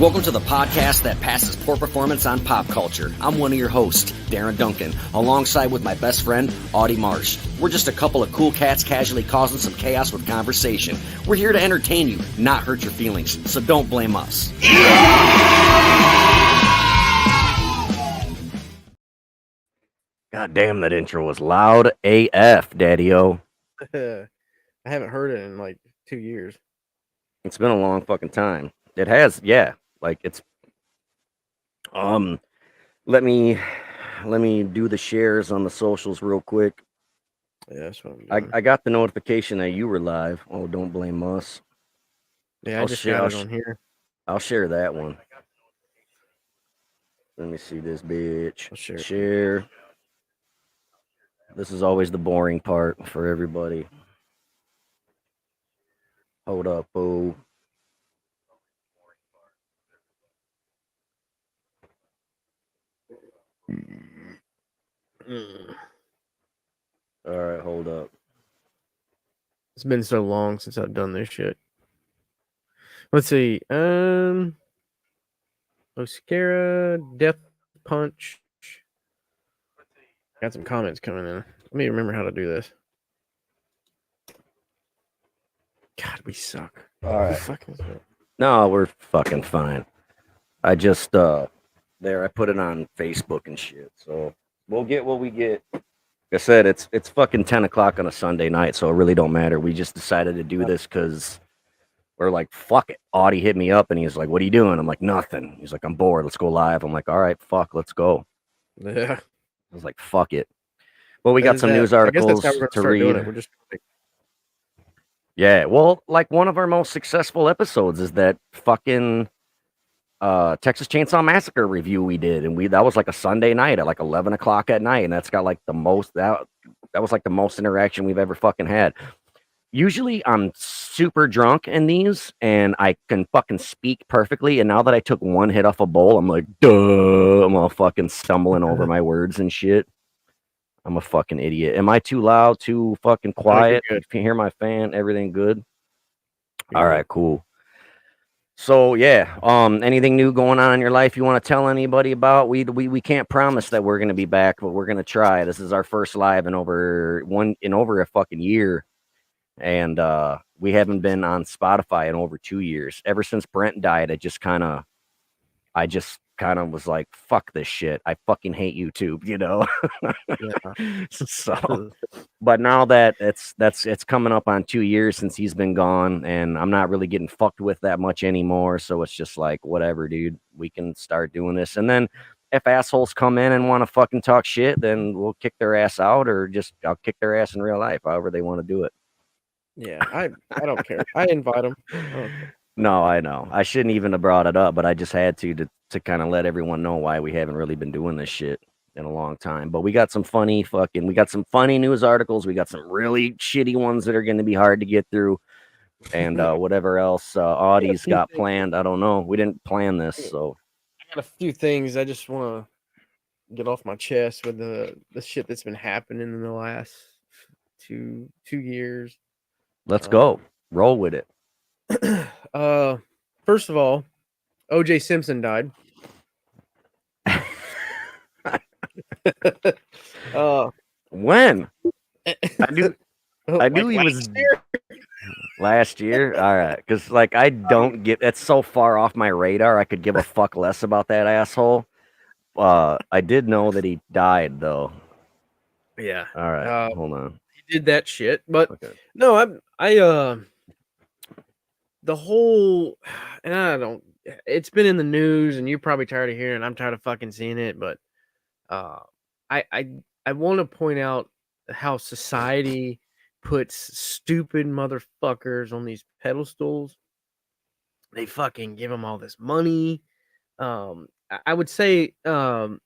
Welcome to the podcast that passes poor performance on pop culture. I'm one of your hosts, Darren Duncan, alongside with my best friend, Audie Marsh. We're just a couple of cool cats casually causing some chaos with conversation. We're here to entertain you, not hurt your feelings, so don't blame us. God damn, that intro was loud AF, Daddy-O. I haven't heard it in like 2 years. It's been a long fucking time. It has, yeah. Like it's let me do the shares on the socials real quick. Yeah, that's what I'm doing. I got the notification that you were live. Oh, don't blame us. Yeah, I just got it on here. I'll share that one. Let me see this bitch. I'll Share. This is always the boring part for everybody. Hold up, boo. All right, hold up. It's been so long since I've done this shit. Let's see. Oscara, Death Punch. Got some comments coming in. Let me remember how to do this. God, we suck. All right. Fuck is it? No, we're fucking fine. I just there I put it on Facebook and shit. So we'll get what we get. Like I said, it's fucking 10 o'clock on a Sunday night, so it really don't matter. We just decided to do this because we're like, fuck it. Audie hit me up and he's like, what are you doing? I'm like, nothing. He's like, I'm bored. Let's go live. I'm like, all right, fuck, let's go. Yeah. I was like, fuck it. Well, we got some news articles to read. We're just yeah, well, like one of our most successful episodes is that fucking Texas Chainsaw Massacre review we did, and that was like a Sunday night at like 11 o'clock at night, and that's got like the most that was like the most interaction we've ever fucking had. Usually I'm super drunk in these and I can fucking speak perfectly, and now that I took one hit off a bowl, I'm like, duh, I'm all fucking stumbling over my words and shit. I'm a fucking idiot. Am I too loud, too fucking quiet? You can hear my fan, everything good? All right, cool. So yeah, anything new going on in your life you want to tell anybody about? We can't promise that we're gonna be back, but we're gonna try. This is our first live in over a fucking year. And we haven't been on Spotify in over 2 years. Ever since Brent died, I just kind of was like, fuck this shit. I fucking hate YouTube, you know? Yeah. So, but now that it's coming up on 2 years since he's been gone, and I'm not really getting fucked with that much anymore. So it's just like, whatever, dude, we can start doing this. And then if assholes come in and want to fucking talk shit, then we'll kick their ass out, or I'll kick their ass in real life, however they want to do it. Yeah, I don't care. I invite them. No, I know. I shouldn't even have brought it up, but I just had to kind of let everyone know why we haven't really been doing this shit in a long time. But we got some funny news articles. We got some really shitty ones that are going to be hard to get through, and whatever else Audie's got planned. I don't know. We didn't plan this, so I got a few things I just want to get off my chest with the shit that's been happening in the last two years. Let's go. Roll with it. First of all, O.J. Simpson died. When? I knew he was last year. All right, because like I don't get that's so far off my radar. I could give a fuck less about that asshole. I did know that he died though. Yeah. All right. Hold on. He did that shit, but no, I the whole, and I don't. It's been in the news, and you're probably tired of hearing it. I'm tired of fucking seeing it, but I want to point out how society puts stupid motherfuckers on these pedestals. They fucking give them all this money. I would say the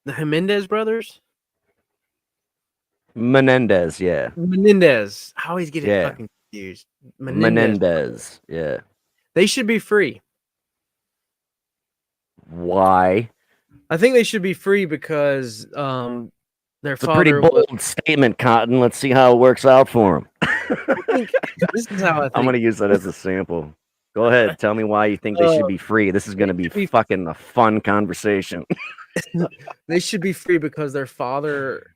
Jimenez brothers. Menendez, yeah. Menendez. I always get it fucking confused. Menendez, yeah. They should be free. Why? I think they should be free because their it's a pretty bold statement, Cotton. Let's see how it works out for them. This is how I think. I'm going to use that as a sample. Go ahead. Tell me why you think they should be free. This is going to be fucking a fun conversation. They should be free because their father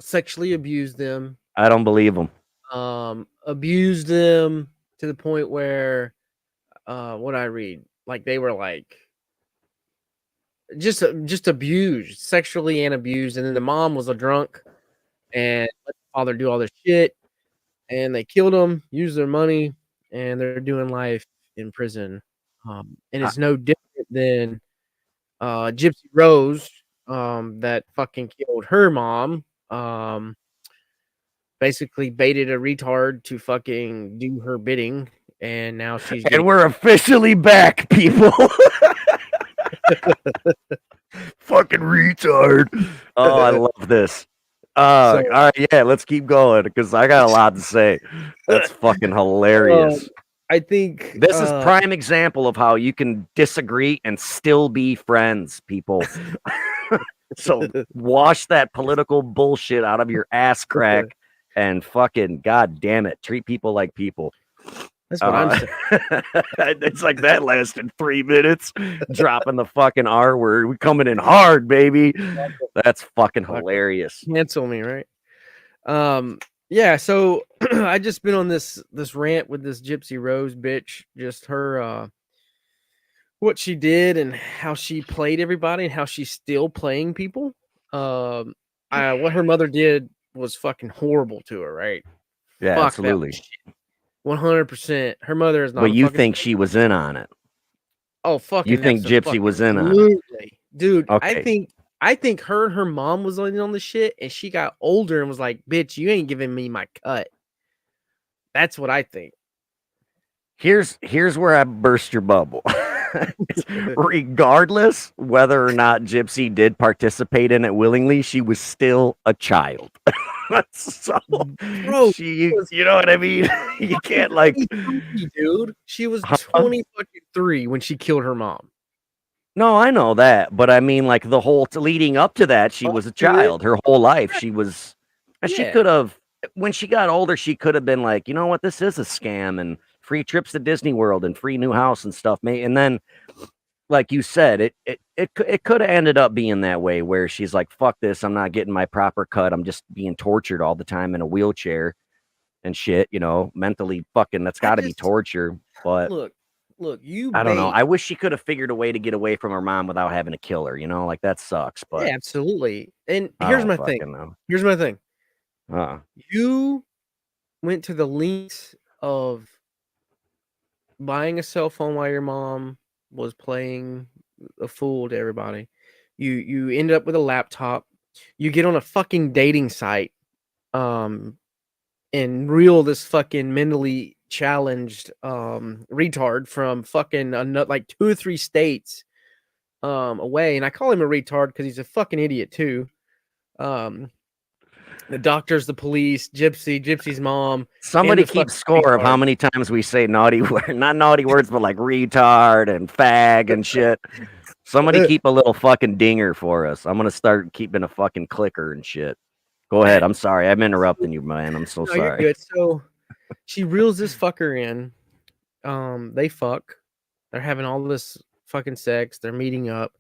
sexually abused them. I don't believe them. Abused them to the point where what I read, like they were like just abused, sexually and abused, and then the mom was a drunk and let the father do all this shit, and they killed him, used their money, and they're doing life in prison. And it's no different than Gypsy Rose, that fucking killed her mom. Basically baited a retard to fucking do her bidding, and now she's and we're officially back, people. Fucking retard. Oh, I love this. All right, yeah, let's keep going because I got a lot to say. That's fucking hilarious. I think this is prime example of how you can disagree and still be friends, people. So wash that political bullshit out of your ass crack and fucking god damn it, treat people like people. That's what I'm saying. It's like that lasted 3 minutes, dropping the fucking R word. We coming in hard, baby. That's fucking hilarious. Cancel me, right? Yeah, so I just been on this rant with this Gypsy Rose bitch, just her what she did and how she played everybody and how she's still playing people. What her mother did was fucking horrible to her, right? Yeah, Fuck, absolutely. 100%. Her mother is not. But you think she was in on it? Oh, fucking. You think Gypsy was in on it? Dude, okay. I think her and her mom was on the shit, and she got older and was like, "Bitch, you ain't giving me my cut." That's what I think. Here's where I burst your bubble. Regardless whether or not Gypsy did participate in it willingly, she was still a child. So, bro, you know what I mean? You can't like, dude. She was 23 when she killed her mom. No, I know that, but I mean, like the whole leading up to that, she was a child. Her whole life, she was. And she could have, when she got older, she could have been like, you know what, this is a scam, and free trips to Disney World and free new house and stuff. And then, like you said, it could have ended up being that way where she's like, fuck this, I'm not getting my proper cut. I'm just being tortured all the time in a wheelchair and shit, you know, mentally fucking, that's got to be torture. But look, I don't know. I wish she could have figured a way to get away from her mom without having to kill her, you know, like that sucks. But yeah, absolutely. And here's my thing. Here's my thing. You went to the lengths of buying a cell phone while your mom was playing a fool to everybody. You end up with a laptop. You get on a fucking dating site, and reel this fucking mentally challenged retard from fucking like 2 or 3 states away. And I call him a retard because he's a fucking idiot too. The doctors, the police, Gypsy's mom. Somebody keeps score of how many times we say naughty word, not naughty words, but like retard and fag and shit. Somebody keep a little fucking dinger for us. I'm gonna start keeping a fucking clicker and shit. Go ahead. I'm sorry. I'm interrupting you, man. I'm so sorry. You're good. So she reels this fucker in. They fuck. They're having all this fucking sex. They're meeting up.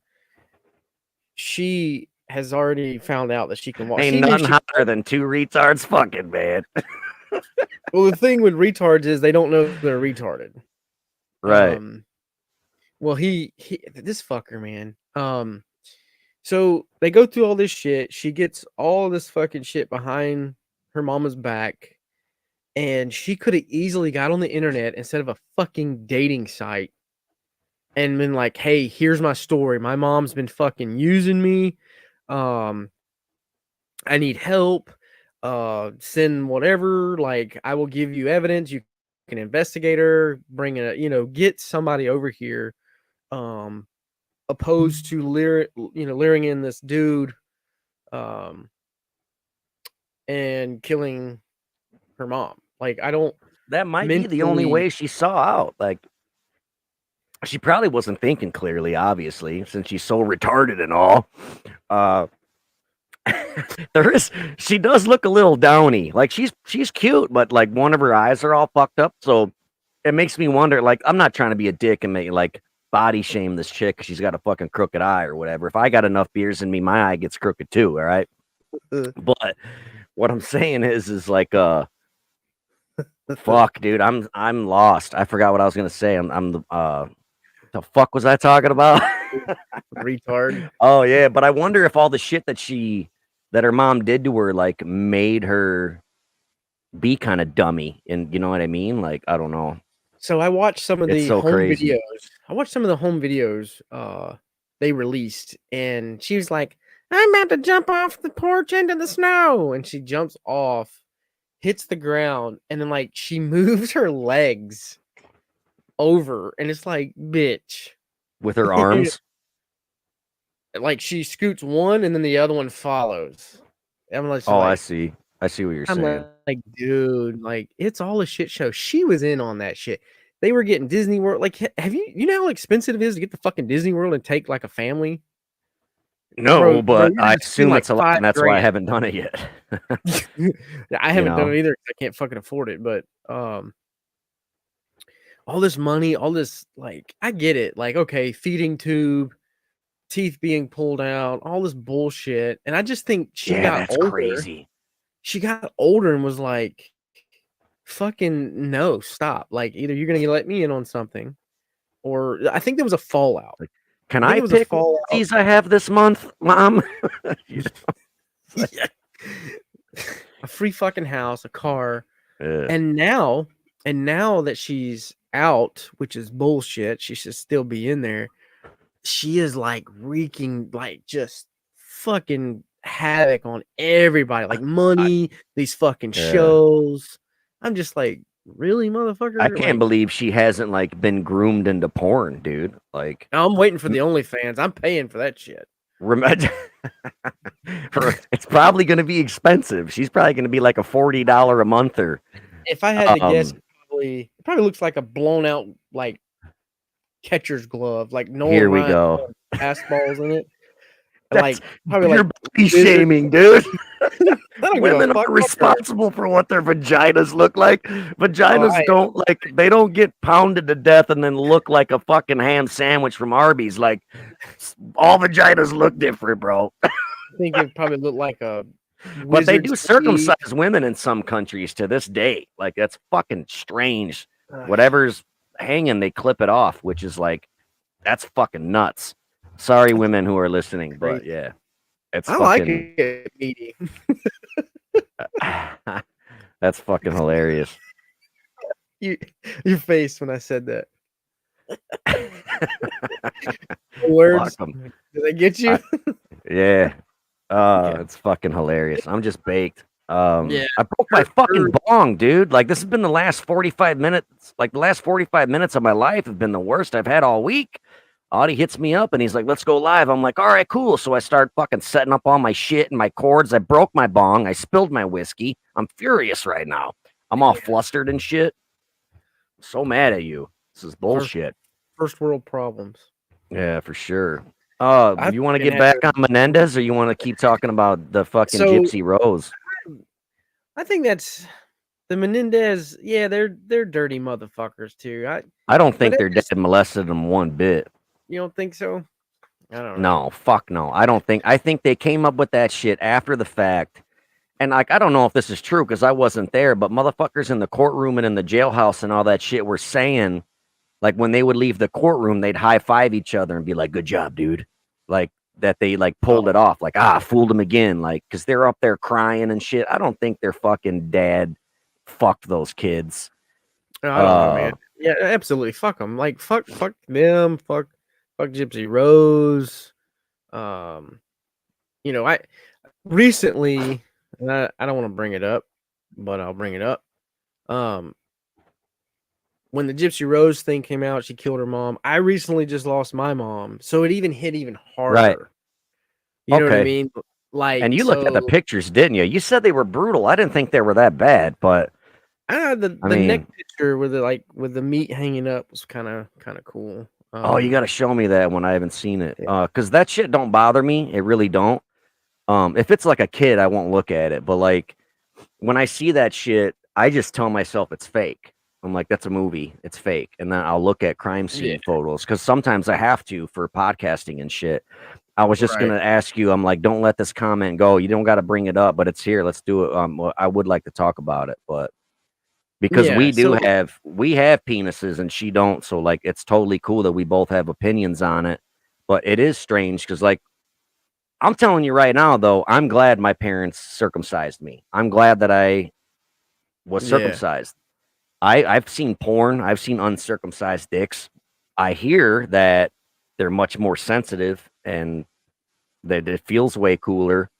She has already found out that she can walk. Ain't nothing hotter than 2 retards fucking, man. Well, the thing with retards is they don't know they're retarded. Right. Well, he this fucker, man. So they go through all this shit. She gets all this fucking shit behind her mama's back. And she could have easily got on the internet instead of a fucking dating site and been like, hey, here's my story. My mom's been fucking using me. I need help. Send whatever. Like, I will give you evidence. You can investigate her, bring it, get somebody over here. Opposed to luring in this dude, and killing her mom. Like, I don't. That might be the only way she saw out. Like, she probably wasn't thinking clearly, obviously, since she's so retarded and all. She does look a little downy. Like, she's cute, but like one of her eyes are all fucked up. So it makes me wonder. Like, I'm not trying to be a dick and make like body shame this chick because she's got a fucking crooked eye or whatever. If I got enough beers in me, my eye gets crooked too. All right. But what I'm saying is like, fuck, dude, I'm lost. I forgot what I was gonna say. I'm the fuck was I talking about? Retard. Oh yeah, but I wonder if all the shit that her mom did to her like made her be kind of dummy, and you know what I mean? Like, I don't know. So I watched some of It's the so home crazy. videos. I watched some of the home videos they released, and she was like, I'm about to jump off the porch into the snow. And she jumps off, hits the ground, and then like she moves her legs over, and it's like, bitch. With her arms. Like she scoots one and then the other one follows. I'm like, Oh, I see. I see what you're saying. Like, dude, like it's all a shit show. She was in on that shit. They were getting Disney World. Like, have you know how expensive it is to get the fucking Disney World and take like a family? No, but I assume like it's a lot, and that's why I haven't done it yet. I haven't done it either because I can't fucking afford it. But all this money, all this, like, I get it. Like, okay, feeding tube, teeth being pulled out, all this bullshit. And I just think she got older. Crazy. She got older and was like, fucking no, stop. Like, either you're gonna let me in on something, or I think there was a fallout. Like, can I pick these I have this month, Mom? Yeah. A free fucking house, a car. And now that she's out, which is bullshit, she should still be in there. She is like wreaking like just fucking havoc on everybody, like money, these fucking shows. I'm just like, really, motherfucker? I can't believe she hasn't like been groomed into porn, dude. Like, I'm waiting for the OnlyFans. I'm paying for that shit. It's probably going to be expensive. She's probably going to be like a $40 a month or. If I had to guess, it probably looks like a blown out like catcher's glove. Like no. Here we go. Pass balls in it. Like probably you're like body shaming, dude. Women are responsible for what their vaginas look like. Vaginas don't like, they don't get pounded to death and then look like a fucking ham sandwich from Arby's. Like, all vaginas look different, bro. I think it probably looked like a. But they do circumcise women in some countries to this day. Like, that's fucking strange. Whatever's hanging, they clip it off, which is like, that's fucking nuts. Sorry, women who are listening, but yeah, it's. I like it, meaty. That's fucking hilarious. Your face when I said that. Words. Did they get you? Yeah. It's fucking hilarious. I'm just baked. Yeah. I broke my fucking bong, dude. Like, this has been the last 45 minutes. Like, the last 45 minutes of my life have been the worst I've had all week. Audie hits me up and he's like, let's go live. I'm like, all right, cool. So I start fucking setting up all my shit and my cords. I broke my bong. I spilled my whiskey. I'm furious right now. I'm all flustered and shit. I'm so mad at you. This is bullshit. First world problems. Yeah, for sure. You want to get back on Menendez or you want to keep talking about the fucking Gypsy Rose? I think that's the Menendez. Yeah, they're dirty motherfuckers too. I don't think their dad molested them one bit. You don't think so? I don't know. No, fuck no. I think they came up with that shit after the fact. And like, I don't know if this is true because I wasn't there, but motherfuckers in the courtroom and in the jailhouse and all that shit were saying, like, when they would leave the courtroom, they'd high five each other and be like, good job, dude. Like, that they like pulled it off. Like, fooled them again. Like, because they're up there crying and shit. I don't think their fucking dad fucked those kids. I don't know, man. Yeah, absolutely. Fuck them. Like, fuck them. Fuck Gypsy Rose. You know, I recently, and I don't want to bring it up, but I'll bring it up. When the Gypsy Rose thing came out, she killed her mom. I recently just lost my mom, so it hit even harder. Right. You know what I mean? Like, and you looked at the pictures, didn't you? You said they were brutal. I didn't think they were that bad, but the neck picture with the meat hanging up was kind of cool. You got to show me that one. I haven't seen it. Because that shit don't bother me. It really don't. If it's like a kid, I won't look at it. But like when I see that shit, I just tell myself it's fake. I'm like, that's a movie. It's fake. And then I'll look at crime scene photos because sometimes I have to for podcasting and shit. I was just gonna ask you. I'm like, don't let this comment go. You don't got to bring it up, but it's here. Let's do it. Well, I would like to talk about it, but because we have penises and she don't, so like it's totally cool that we both have opinions on it. But it is strange because, like, I'm telling you right now, though, I'm glad my parents circumcised me. I'm glad that I was circumcised. I've seen porn. I've seen uncircumcised dicks. I hear that they're much more sensitive and that it feels way cooler.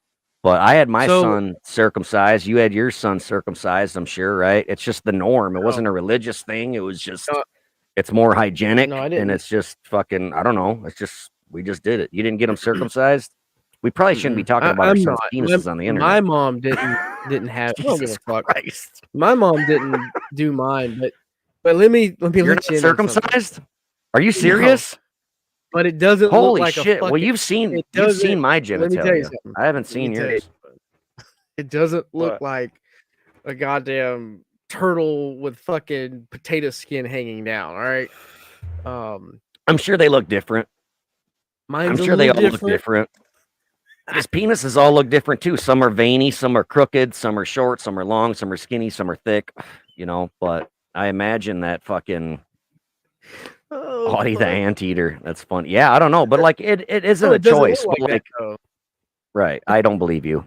But I had my son circumcised. You had your son circumcised, I'm sure, right? It's just the norm. It wasn't a religious thing. It was just, it's more hygienic. And it's just fucking, I don't know. It's just, we just did it. You didn't get him circumcised? We probably shouldn't be talking about our son's penises on the internet. My mom didn't have. Jesus Christ. My mom didn't do mine, but let me You're not circumcised? Are you serious? No, but it doesn't look like shit. a fucking, well, you've seen my genitalia. Let me tell you something. I haven't seen yours. It doesn't look like a goddamn turtle with fucking potato skin hanging down. All right. I'm sure they look different. I'm sure they all look different. His penises all look different too. Some are veiny, some are crooked, some are short, some are long, some are skinny, some are thick, you know. But I imagine that fucking Audie the anteater. That's funny. Yeah, I don't know, but like it isn't a choice. Like right. I don't believe you.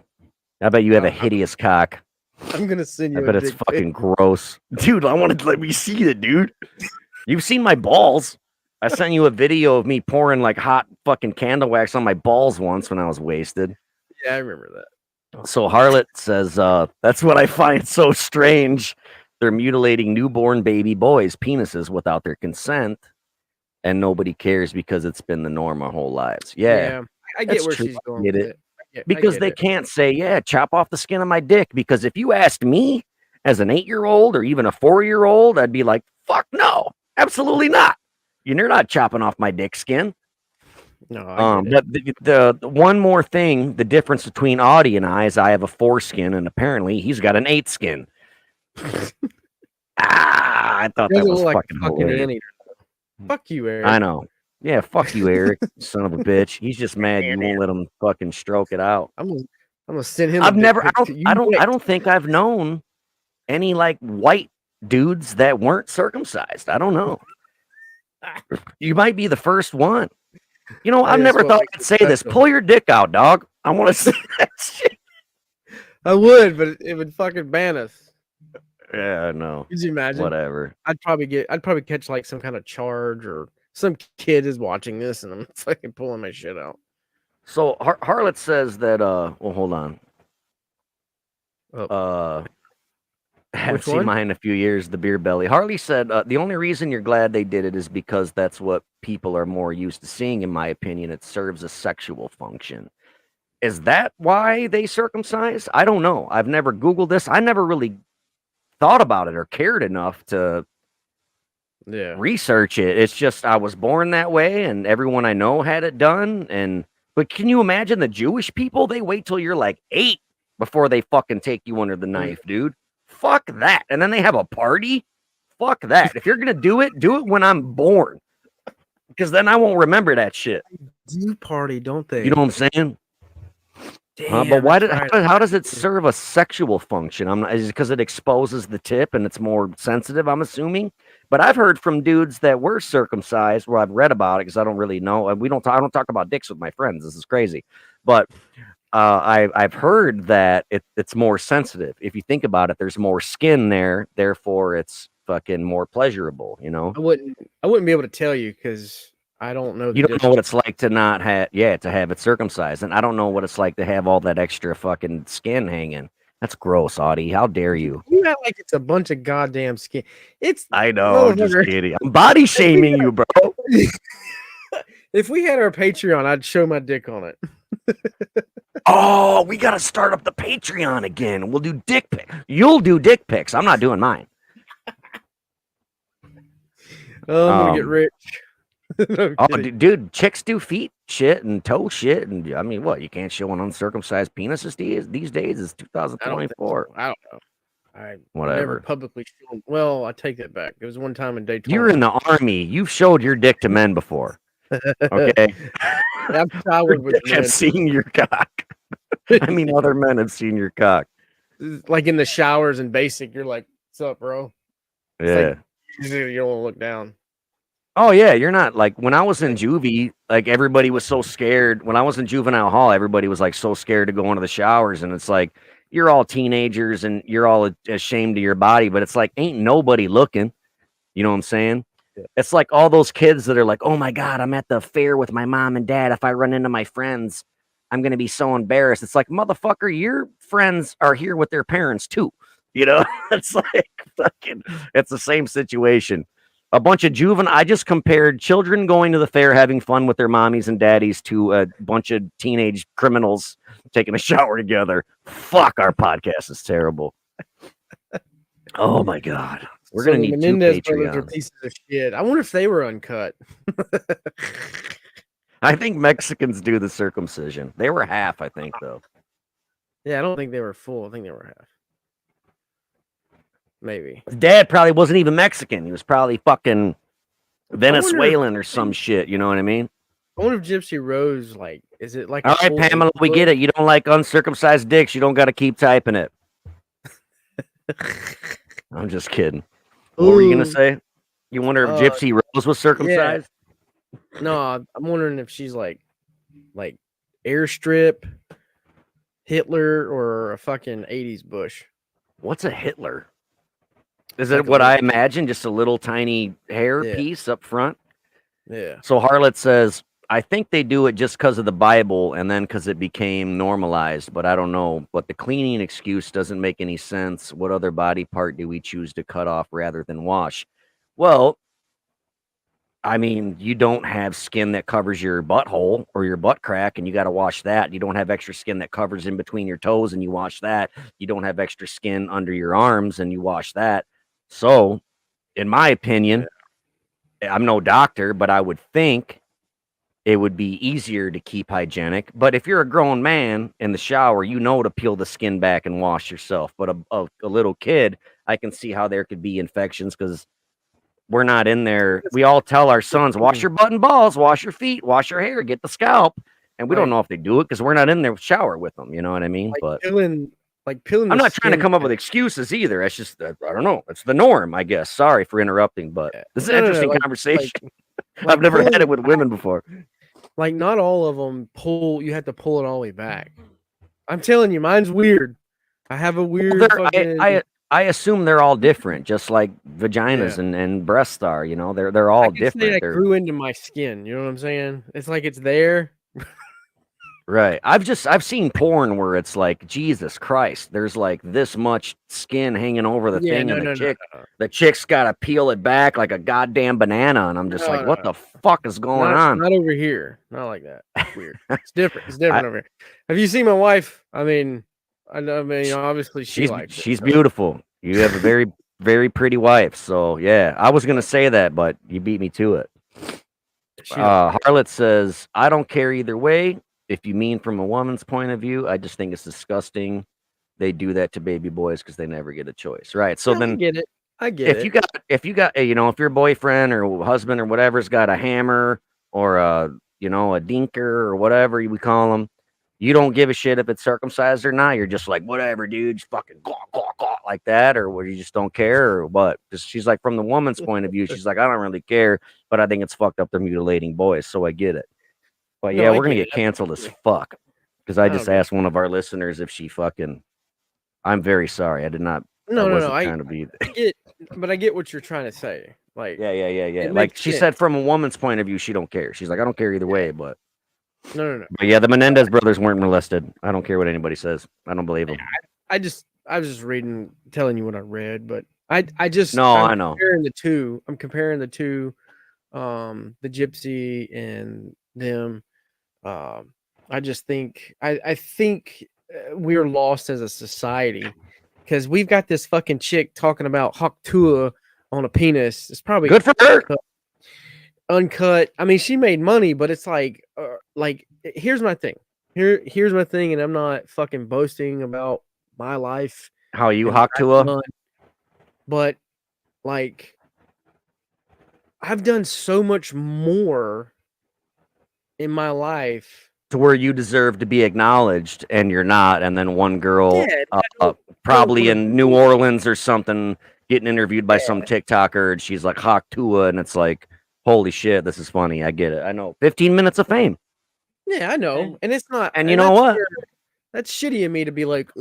I bet you have a hideous cock. I'm gonna send you. I bet it's fucking gross. Dude, I wanted to let me see it, dude. You've seen my balls. I sent you a video of me pouring like hot fucking candle wax on my balls once when I was wasted. Yeah, I remember that. So Harlot says, that's what I find so strange. They're mutilating newborn baby boys' penises without their consent, and nobody cares because it's been the norm our whole lives. Yeah, I get where she's going with it. Because they can't say, yeah, chop off the skin of my dick. Because if you asked me as an 8-year-old or even a 4-year-old, I'd be like, fuck no, absolutely not. You're not chopping off my dick skin. No. But the one more thing, the difference between Audie and I is I have a 4 skin, and apparently he's got an 8 skin. I thought that was fucking hilarious. Fuck you, Eric. I know. Yeah, fuck you, Eric, son of a bitch. He's just mad you won't let him fucking stroke it out. I'm gonna send him. I don't think I've known any like white dudes that weren't circumcised. I don't know. You might be the first one. You know, I've never thought I'd say this. Pull your dick out, dog. I want to see that shit. I would, but it would fucking ban us. Yeah, I know. Could you imagine? Whatever. I'd probably catch like some kind of charge, or some kid is watching this and I'm fucking pulling my shit out. So Harlot says that well, hold on. Haven't seen mine in a few years, the beer belly. Harley said the only reason you're glad they did it is because that's what people are more used to seeing, in my opinion. It serves a sexual function. Is that why they circumcise? I don't know. I've never Googled this. I never really thought about it or cared enough to research it. It's just I was born that way and everyone I know had it done. But can you imagine the Jewish people? They wait till you're like 8 before they fucking take you under the knife, dude. Fuck that. And then they have a party. Fuck that. If you're going to do it when I'm born. Because then I won't remember that shit. Do party, don't they? You know what I'm saying? Damn, but how does it serve a sexual function? Is it because it exposes the tip and it's more sensitive, I'm assuming? But I've heard from dudes that were circumcised, where I've read about it because I don't really know. I don't talk about dicks with my friends. This is crazy. But I've heard that it's more sensitive. If you think about it, there's more skin there, therefore it's fucking more pleasurable, you know? I wouldn't be able to tell you because I don't know. You don't know what it's like to not have to have it circumcised. And I don't know what it's like to have all that extra fucking skin hanging. That's gross, Audie. How dare you? You act like it's a bunch of goddamn skin. I know, I'm just kidding. I'm body shaming you, bro. If we had our Patreon, I'd show my dick on it. Oh, we gotta start up the Patreon again. We'll do dick pics. You'll do dick pics. I'm not doing mine. Oh, I'm gonna get rich. No, dude, chicks do feet shit and toe shit, and I mean, what? You can't show an uncircumcised penis these days. It's 2024. I don't know. I Whatever. never publicly shown. Well, I take that back. There was one time in Daytona. You're in the Army. You've showed your dick to men before. Okay. I've showered with men. Have seen your cock. I mean, other men have seen your cock. Like in the showers and basic, you're like, "What's up, bro?" Yeah. Like, you don't want to look down. Oh yeah, you're not like when I was in juvie, like everybody was so scared. When I was in juvenile hall, everybody was like so scared to go into the showers, and it's like you're all teenagers and you're all ashamed of your body, but it's like ain't nobody looking. You know what I'm saying? Yeah. It's like all those kids that are like, "Oh my god, I'm at the fair with my mom and dad. If I run into my friends, I'm gonna be so embarrassed." It's like, motherfucker, your friends are here with their parents too. You know, it's like fucking. It's the same situation. A bunch of I just compared children going to the fair having fun with their mommies and daddies to a bunch of teenage criminals taking a shower together. Fuck, our podcast is terrible. Oh my god. We're gonna need Menendez two brothers are Patreons. pieces of shit. I wonder if they were uncut. I think Mexicans do the circumcision. They were half, I think, though. Yeah, I don't think they were full. I think they were half. Maybe. His dad probably wasn't even Mexican. He was probably fucking Venezuelan or some shit. You know what I mean? I wonder if Gypsy Rose, like, is it like all right, Pamela, we get it. You don't like uncircumcised dicks. You don't got to keep typing it. I'm just kidding. What were you gonna say? You wonder if Gypsy Rose was circumcised? Yeah. No, I'm wondering if she's like Airstrip, Hitler, or a fucking 80s Bush. What's a Hitler? Is it what I imagine? Just a little tiny hair piece up front? Yeah. So Harlot says, I think they do it just because of the Bible and then because it became normalized, but I don't know. But the cleaning excuse doesn't make any sense. What other body part do we choose to cut off rather than wash? Well, I mean, you don't have skin that covers your butthole or your butt crack, and you got to wash that. You don't have extra skin that covers in between your toes, and you wash that. You don't have extra skin under your arms, and you wash that. So, in my opinion, I'm no doctor, but I would think it would be easier to keep hygienic. But if you're a grown man in the shower, you know to peel the skin back and wash yourself. But a little kid, I can see how there could be infections because we're not in there. We all tell our sons, wash your butt and balls, wash your feet, wash your hair, get the scalp. And we don't know if they do it because we're not in there shower with them. You know what I mean? Like but peeling I'm not trying to come up with excuses either. It's just, I don't know. It's the norm, I guess. Sorry for interrupting, but this is an interesting conversation. I've never had it with women before. Like, not all of them you have to pull it all the way back. I'm telling you, mine's weird. I have a weird I assume they're all different, just like vaginas and breasts are, you know, they're all different. They grew into my skin, you know what I'm saying? It's like it's there. Right. I've seen porn where it's like, Jesus Christ, there's like this much skin hanging over the thing, and the chick's gotta peel it back like a goddamn banana, and I'm just like, what the fuck is going on? Not over here. Not like that. It's weird. It's different. It's different over here. Have you seen my wife? I mean, obviously she's beautiful. You have a very, very pretty wife. So yeah, I was gonna say that, but you beat me to it. Harlot says, I don't care either way. If you mean from a woman's point of view, I just think it's disgusting. They do that to baby boys because they never get a choice, right? So then, I get it. If you got, you know, if your boyfriend or husband or whatever's got a hammer or a dinker or whatever we call them, you don't give a shit if it's circumcised or not. You're just like, whatever, dude, just fucking like that, or you just don't care, or what? Because she's like, from the woman's point of view, she's like, I don't really care, but I think it's fucked up they're mutilating boys, so I get it. But yeah, we're gonna get canceled as fuck because I just asked one of our listeners if she fucking. I'm very sorry. I did not. No. I get what you're trying to say. Like, yeah. Like she said, from a woman's point of view, she don't care. She's like, I don't care either way. But no. But yeah, the Menendez brothers weren't molested. I don't care what anybody says. I don't believe them. I was just telling you what I read, but I know. I'm comparing the two, the Gypsy and them. I just think I think we're lost as a society because we've got this fucking chick talking about Haktua on a penis. It's probably good for her. Uncut. I mean, she made money, but it's like here's my thing. Here's my thing, and I'm not fucking boasting about my life. How you and Hawk I've Tua? done- But like, I've done so much more in my life To where you deserve to be acknowledged and you're not, and then one girl probably in New Orleans or something getting interviewed by some TikToker and she's like Hawk Tua, and it's like, holy shit, this is funny. I get it. I know. 15 minutes of fame. Yeah, I know. And it's not, and you know what? That's shitty of me to be like,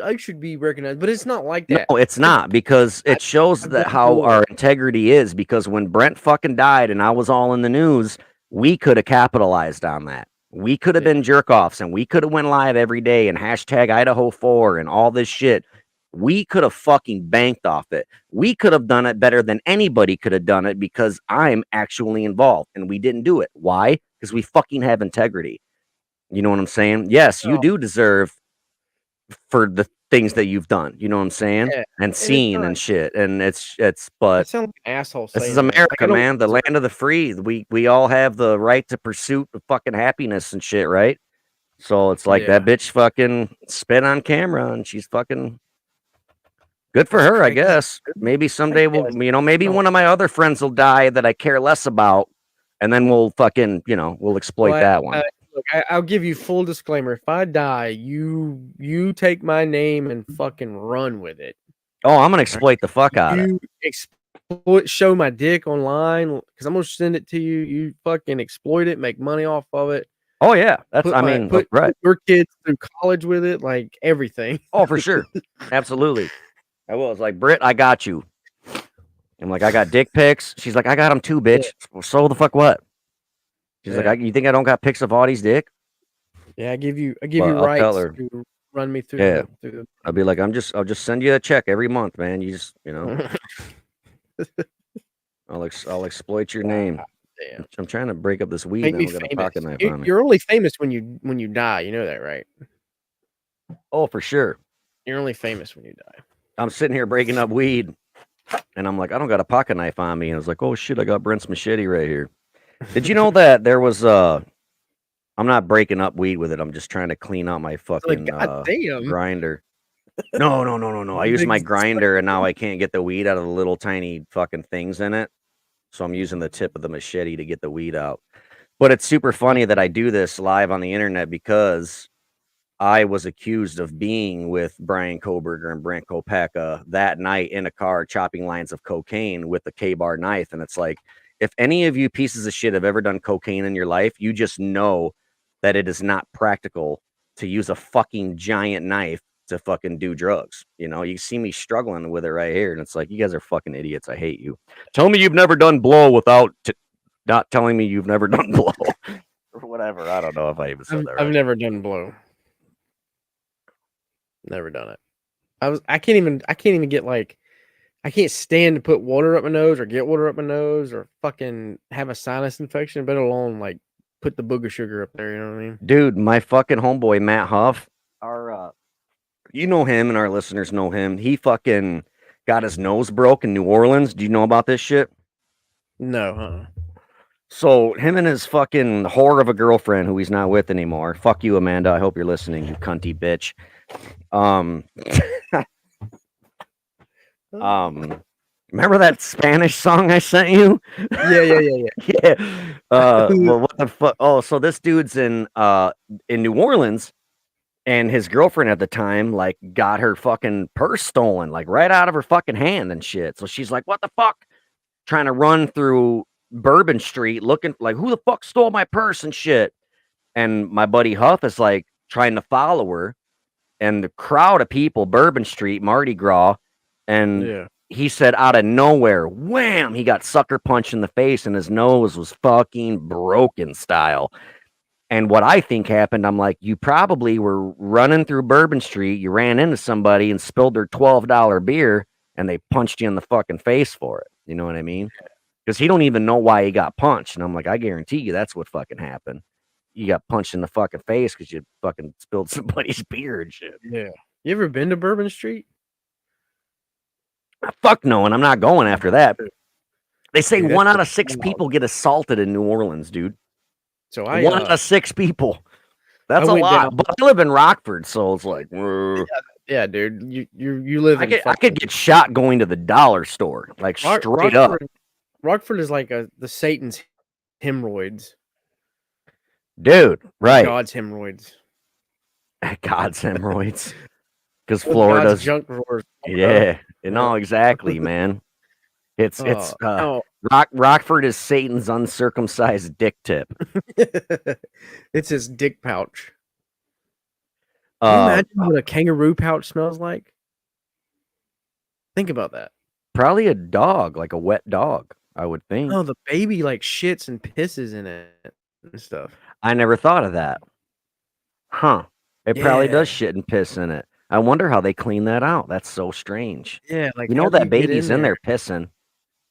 I should be recognized, but it's not like that. No, it's not, because it shows that how our integrity is, because when Brent fucking died and I was all in the news, we could have capitalized on that. We could have been jerk offs and we could have went live every day and hashtag Idaho 4 and all this shit. We could have fucking banked off it. We could have done it better than anybody could have done it, because I'm actually involved and we didn't do it. Why? Because we fucking have integrity. You know what I'm saying? Yes, you do deserve for the things that you've done. You know what I'm saying? And seen and shit. And it's but I sound like an asshole. This is America, man. The land of the free. We all have the right to pursuit of fucking happiness and shit, right? So it's like that bitch fucking spit on camera and she's fucking good for her, I guess. Maybe someday maybe one of my other friends will die that I care less about, and then we'll fucking, we'll exploit that one. Look, I'll give you full disclaimer. If I die, you take my name and fucking run with it. Oh, I'm gonna exploit the fuck out of it. Show my dick online, because I'm gonna send it to you. You fucking exploit it, make money off of it. Oh yeah, that's put your kids through college with it, like everything. Oh, for sure, absolutely. I will. It's like, Britt, I got you. I'm like, I got dick pics. She's like, I got them too, bitch. Yeah. So the fuck what? She's like, you think I don't got pics of Audie's dick? Yeah, I give you rights to run me through. Yeah, I'll be like, I'll just send you a check every month, man. You just, I'll exploit your name. Damn. I'm trying to break up this weed. Make me got a pocket knife on me. You're only famous when you die. You know that, right? Oh, for sure. You're only famous when you die. I'm sitting here breaking up weed, and I'm like, I don't got a pocket knife on me. And I was like, oh shit, I got Brent's machete right here. Did you know that there was I'm not breaking up weed with it. I'm just trying to clean out my fucking grinder. No. I use my grinder and now I can't get the weed out of the little tiny fucking things in it. So I'm using the tip of the machete to get the weed out. But it's super funny that I do this live on the internet, because I was accused of being with Brian Koberger and Brent Kopeka that night in a car chopping lines of cocaine with a K-bar knife. And it's like, if any of you pieces of shit have ever done cocaine in your life, you just know that it is not practical to use a fucking giant knife to fucking do drugs. You see me struggling with it right here, and it's like, you guys are fucking idiots. I hate you. Tell me you've never done blow without not telling me you've never done blow or whatever. I don't know if I even said that right. I've never done blow. Never done it. I can't even get like, I can't stand to put water up my nose or get water up my nose or fucking have a sinus infection, but alone like put the booger sugar up there. You know what I mean? Dude, my fucking homeboy Matt Huff, you know him and our listeners know him. He fucking got his nose broke in New Orleans. Do you know about this shit? No, So him and his fucking whore of a girlfriend who he's not with anymore. Fuck you, Amanda. I hope you're listening, you cunty bitch. Remember that Spanish song I sent you? Yeah. Well, what the fuck? Oh, so this dude's in New Orleans, and his girlfriend at the time like got her fucking purse stolen, like right out of her fucking hand and shit. So she's like, what the fuck? Trying to run through Bourbon Street looking like, who the fuck stole my purse and shit. And my buddy Huff is like trying to follow her, and the crowd of people, Bourbon Street, Mardi Gras, and he said out of nowhere, wham, he got sucker punched in the face and his nose was fucking broken style. And what I think happened, I'm like, you probably were running through Bourbon Street, you ran into somebody and spilled their $12 beer, and they punched you in the fucking face for it. You know what I mean? Because he don't even know why he got punched. And I'm like, I guarantee you that's what fucking happened. You got punched in the fucking face because you fucking spilled somebody's beer and shit. Yeah. You ever been to Bourbon Street? Fuck no, and I'm not going after that. They say 1 out of 6 people get assaulted in New Orleans, dude. So 1 out of 6 people. That's a lot. But I live in Rockford, so it's like, Yeah, dude. You live in I could get shot going to the dollar store, like straight up. Rockford is like the Satan's hemorrhoids. Dude, right. God's hemorrhoids. God's hemorrhoids. Because With Florida's God's junk drawers. Yeah. No, exactly, man. It's Rockford is Satan's uncircumcised dick tip. It's his dick pouch. Can you imagine what a kangaroo pouch smells like? Think about that. Probably a dog, like a wet dog, I would think. Oh, the baby like shits and pisses in it and stuff. I never thought of that. Huh. It probably does shit and piss in it. I wonder how they clean that out. That's so strange. Yeah, like that baby's in there pissing.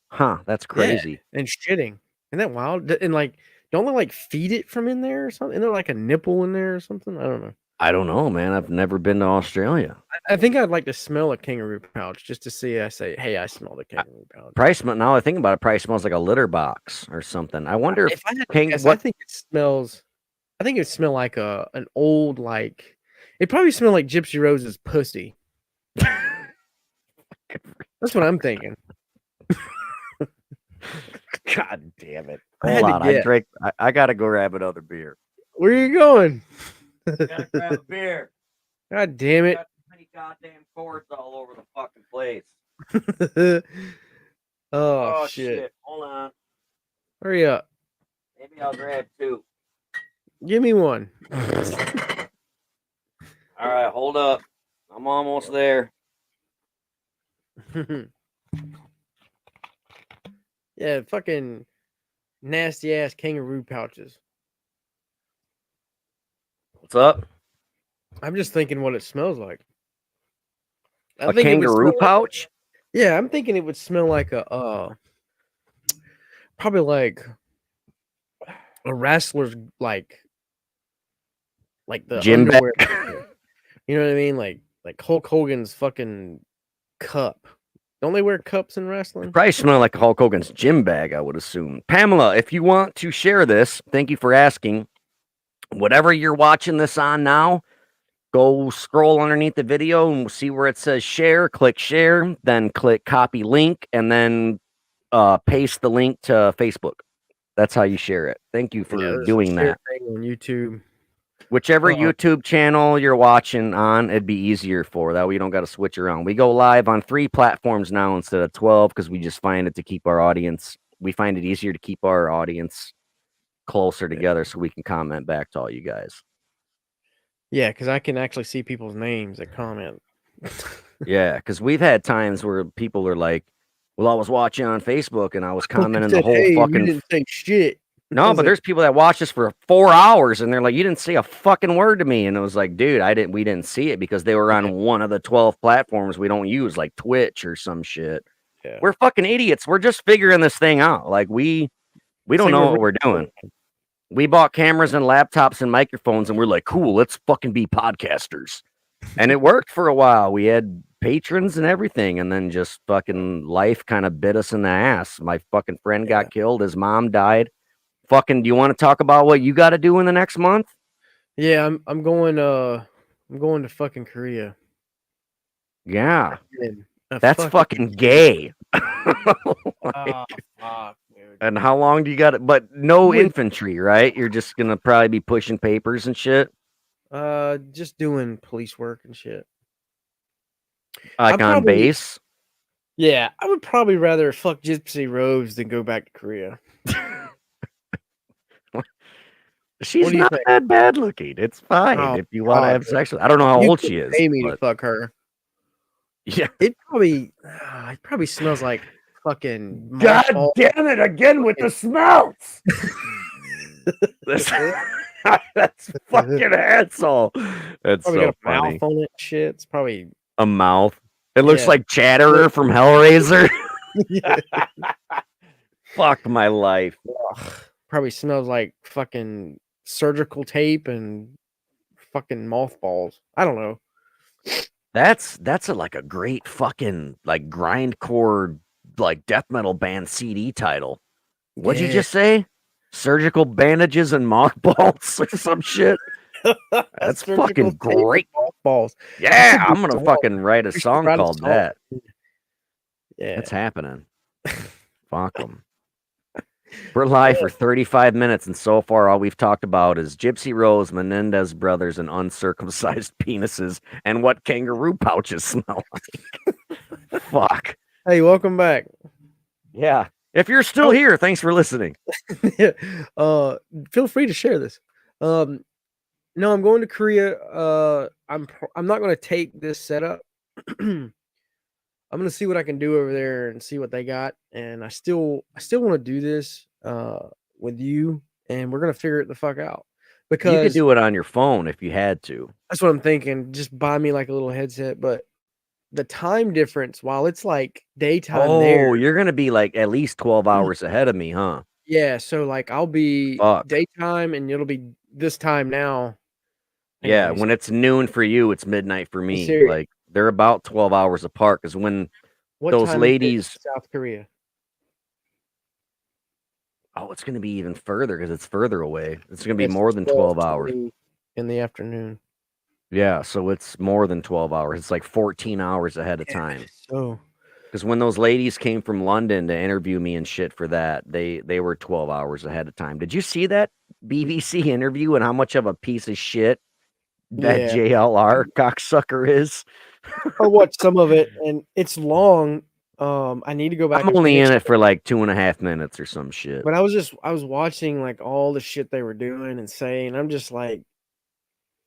Huh, that's crazy. Yeah, and shitting. Isn't that wild? And like, don't they like feed it from in there or something? Isn't there like a nipple in there or something? I don't know. I don't know, man. I've never been to Australia. I think I'd like to smell a kangaroo pouch just to see. I say, hey, I smell the kangaroo pouch. Now I think about it, probably smells like a litter box or something. I wonder if I had to guess, I think it smells. I think it smell like an old like. It probably smell like Gypsy Rose's pussy. That's what I'm thinking. God damn it! Hold on, I gotta go grab another beer. Where are you going? Gotta grab a beer. God damn it! Got many goddamn cords all over the fucking place. Oh shit! Hold on. Hurry up. Maybe I'll grab two. Give me one. All right, hold up. I'm almost there. Yeah, fucking nasty ass kangaroo pouches. What's up? I'm just thinking what it smells like. A kangaroo pouch? Yeah, I'm thinking it would smell like a probably like a wrestler's like the gym underwear. You know what I mean? Like Hulk Hogan's fucking cup. Don't they wear cups in wrestling? It probably smell like Hulk Hogan's gym bag, I would assume. Pamela, if you want to share this, thank you for asking. Whatever you're watching this on now, go scroll underneath the video and see where it says share. Click share, then click copy link, and then paste the link to Facebook. That's how you share it. Thank you for doing that. On YouTube. Whichever YouTube channel you're watching on, it'd be easier for that way you don't got to switch around. We go live on 3 platforms now instead of 12 because we just find it to keep our audience. We find it easier to keep our audience closer together so we can comment back to all you guys. Yeah, because I can actually see people's names that comment. Yeah, because we've had times where people are like, well, I was watching on Facebook and I was commenting the whole fucking. You didn't say shit. No, but there's people that watch this for 4 hours and they're like, you didn't say a fucking word to me. And it was like, dude, we didn't see it because they were on one of the 12 platforms we don't use, like Twitch or some shit. Yeah. We're fucking idiots. We're just figuring this thing out. Like we don't know what we're doing. We bought cameras and laptops and microphones and we're like, cool, let's fucking be podcasters. And it worked for a while. We had patrons and everything. And then just fucking life kind of bit us in the ass. My fucking friend got killed. His mom died. Fucking, do you want to talk about what you got to do in the next month? Yeah, I'm going to fucking Korea. Yeah. That's fucking gay. Fuck, dude. And how long do you got it? But no infantry, right? You're just going to probably be pushing papers and shit. Just doing police work and shit. Like on base? Yeah, I would probably rather fuck Gypsy Rose than go back to Korea. She's not that bad looking. It's fine if you want to have sex with. I don't know how old she is. Pay me to fuck her. Yeah, it probably smells like fucking. God damn it! Again with the smells. That's fucking asshole. That's probably so got a funny. Mouth on it, shit. It's probably a mouth. It looks like Chatterer from Hellraiser. Fuck my life. Ugh, probably smells like fucking surgical tape and fucking mothballs. I don't know. That's like a great fucking like grindcore like death metal band CD title. What'd you just say? Surgical bandages and mothballs or some shit. That's fucking great. Balls. Yeah, I'm gonna fucking write a song called that. Yeah, it's happening. Fuck them. We're live for 35 minutes, and so far all we've talked about is Gypsy Rose, Menendez brothers, and uncircumcised penises, and what kangaroo pouches smell like. Fuck. Hey, welcome back. Yeah. If you're still here, thanks for listening. Yeah. Feel free to share this. No, I'm going to Korea. I'm not going to take this setup. I'm going to see what I can do over there and see what they got. And I still want to do this with you, and we're going to figure it the fuck out. Because you could do it on your phone if you had to. That's what I'm thinking. Just buy me like a little headset, but the time difference, while it's like daytime there. Oh, you're going to be like at least 12 hours ahead of me, huh? Yeah, so like I'll be daytime and it'll be this time now. Yeah, when it's noon for you, it's midnight for me. Like they're about 12 hours apart because when those ladies South Korea. Oh, it's going to be even further because it's further away. It's going to be more than 12 hours in the afternoon. Yeah, so it's more than 12 hours. It's like 14 hours ahead of time. So, because when those ladies came from London to interview me and shit for that, they were 12 hours ahead of time. Did you see that BBC interview and how much of a piece of shit that JLR cocksucker is? I watched some of it, and it's long. I need to go back. I'm only in it for like 2.5 minutes or some shit. But I was watching like all the shit they were doing and saying. I'm just like,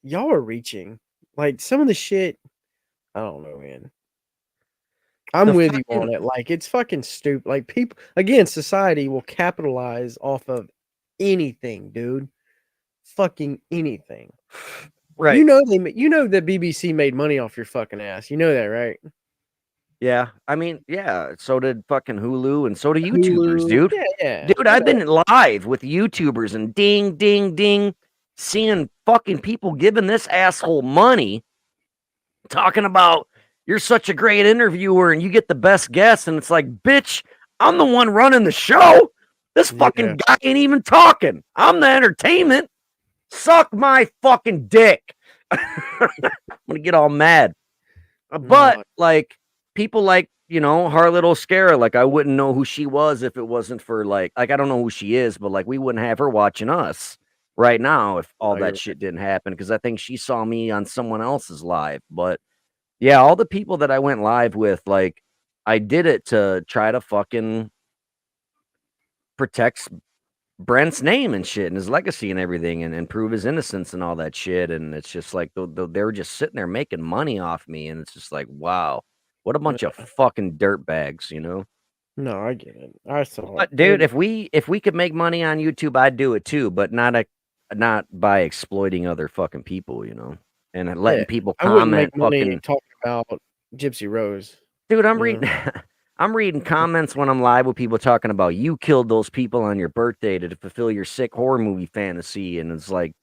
y'all are reaching. Like some of the shit, I don't know, man. I'm with you on it. Like it's fucking stupid. Like people, again, society will capitalize off of anything, dude. Fucking anything. Right. You know that BBC made money off your fucking ass. You know that, right? Yeah. I mean, yeah, so did fucking Hulu and so do YouTubers, dude. Yeah. Dude, I've been live with YouTubers and ding, ding, ding, seeing fucking people giving this asshole money, talking about you're such a great interviewer and you get the best guests. And it's like, bitch, I'm the one running the show. This fucking guy ain't even talking. I'm the entertainment. Suck my fucking dick. I'm gonna get all mad. But like people like, you know, Harlot O'Scara, like I wouldn't know who she was if it wasn't for like I don't know who she is, but like we wouldn't have her watching us right now if all that shit didn't happen, because I think she saw me on someone else's live. But yeah, all the people that I went live with, like I did it to try to fucking protect Brent's name and shit and his legacy and everything and prove his innocence and all that shit. And it's just like they were just sitting there making money off me. And it's just like, wow, what a bunch of fucking dirt bags, you know? No, I get it. I saw it. Dude, if we could make money on YouTube, I'd do it too, but not by exploiting other fucking people, you know, and letting people comment. Fucking talking about Gypsy Rose. Dude, I'm reading. I'm reading comments when I'm live with people talking about you killed those people on your birthday to fulfill your sick horror movie fantasy. And it's like,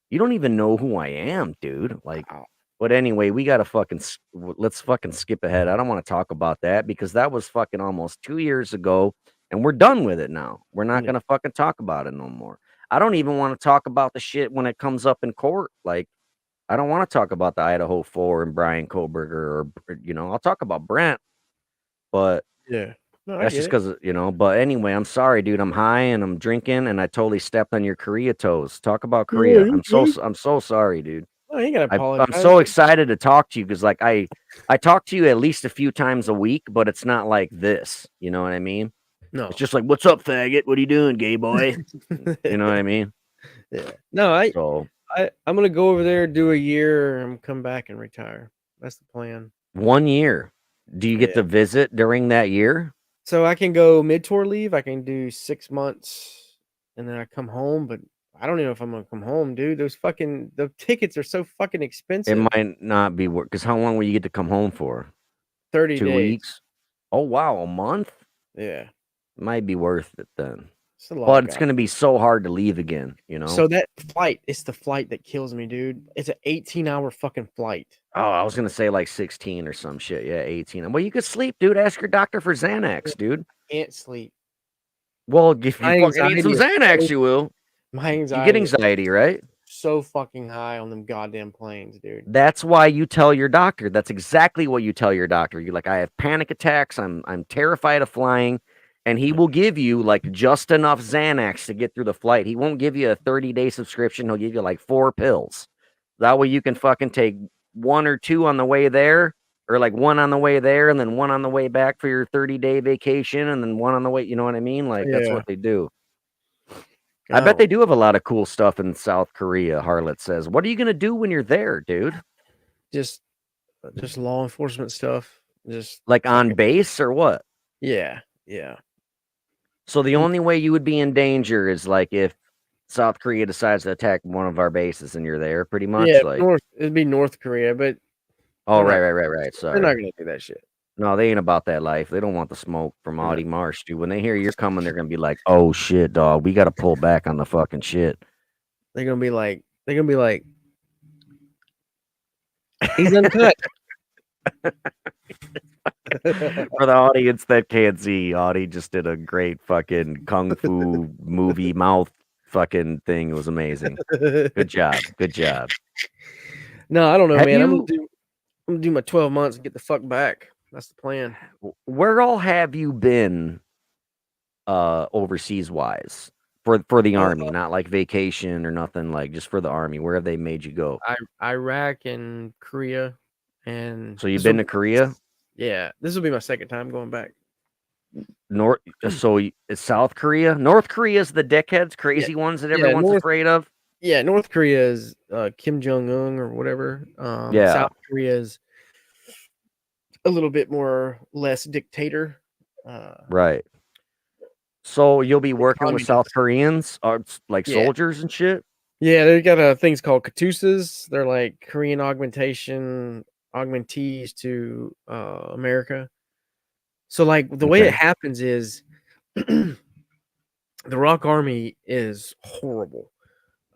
you don't even know who I am, dude. Like, but anyway, we got to let's fucking skip ahead. I don't want to talk about that because that was fucking almost 2 years ago and we're done with it now. We're not going to fucking talk about it no more. I don't even want to talk about the shit when it comes up in court. Like, I don't want to talk about the Idaho 4 and Brian Koberger or, you know, I'll talk about Brent. But that's just because, you know, but anyway, I'm sorry, dude. I'm high and I'm drinking and I totally stepped on your Korea toes. Talk about Korea. I'm so sorry, dude. Oh, you gotta apologize. I'm so excited to talk to you because like I talk to you at least a few times a week, but it's not like this. You know what I mean? No. It's just like, what's up, faggot? What are you doing, gay boy? You know what I mean? Yeah. No, I'm gonna go over there, do a year, and come back and retire. That's the plan. 1 year. Do you get to visit during that year? So I can go mid-tour leave. I can do 6 months, and then I come home. But I don't even know if I'm gonna come home, dude. The tickets are so fucking expensive. It might not be worth. Because how long will you get to come home for? 30 2 days. weeks. Oh wow, a month. Yeah, might be worth it then. But it's going to be so hard to leave again, you know? So that flight, it's the flight that kills me, dude. It's an 18-hour fucking flight. Oh, I was going to say like 16 or some shit. Yeah, 18. Well, you could sleep, dude. Ask your doctor for Xanax, dude. I can't sleep. Well, if you fucking need some Xanax, you will. My anxiety. You get anxiety, right? so fucking high on them goddamn planes, dude. That's why you tell your doctor. That's exactly what you tell your doctor. You're like, I have panic attacks. I'm terrified of flying. And he will give you like just enough Xanax to get through the flight. He won't give you a 30-day subscription. He'll give you like 4 pills. That way you can fucking take 1 or 2 on the way there, or like 1 on the way there, and then 1 on the way back for your 30-day vacation, and then 1 on the way. You know what I mean? Like that's what they do. I bet they do have a lot of cool stuff in South Korea. Harlot says, "What are you gonna do when you're there, dude? Just law enforcement stuff. Just like on base or what?" Yeah. So the only way you would be in danger is like if South Korea decides to attack one of our bases and you're there, pretty much. Yeah, like it'd be North Korea, but right. Sorry, they're not gonna do that shit. No, they ain't about that life. They don't want the smoke from Audie Marsh, dude. When they hear you're coming, they're gonna be like, "Oh shit, dog, we got to pull back on the fucking shit." They're gonna be like, he's uncut. For the audience that can't see, Audie just did a great fucking kung fu movie mouth fucking thing. It was amazing. Good job. No, I don't know, man. I'm gonna do my 12 months and get the fuck back. That's the plan. Where all have you been overseas wise for the Army? Not like vacation or nothing, like just for the Army. Where have they made you go? Iraq and Korea. And so you've been to Korea? Yeah, this will be my second time going back. So it's South Korea. North Korea is the dickheads, crazy ones that everyone's afraid of. Yeah, North Korea is Kim Jong-un or whatever. South Korea is a little bit less dictator. Right. So you'll be working with South Koreans, or like soldiers and shit. Yeah, they got things called Katusas. They're like Korean augmentees to America. So like the way it happens is the Rock Army is horrible.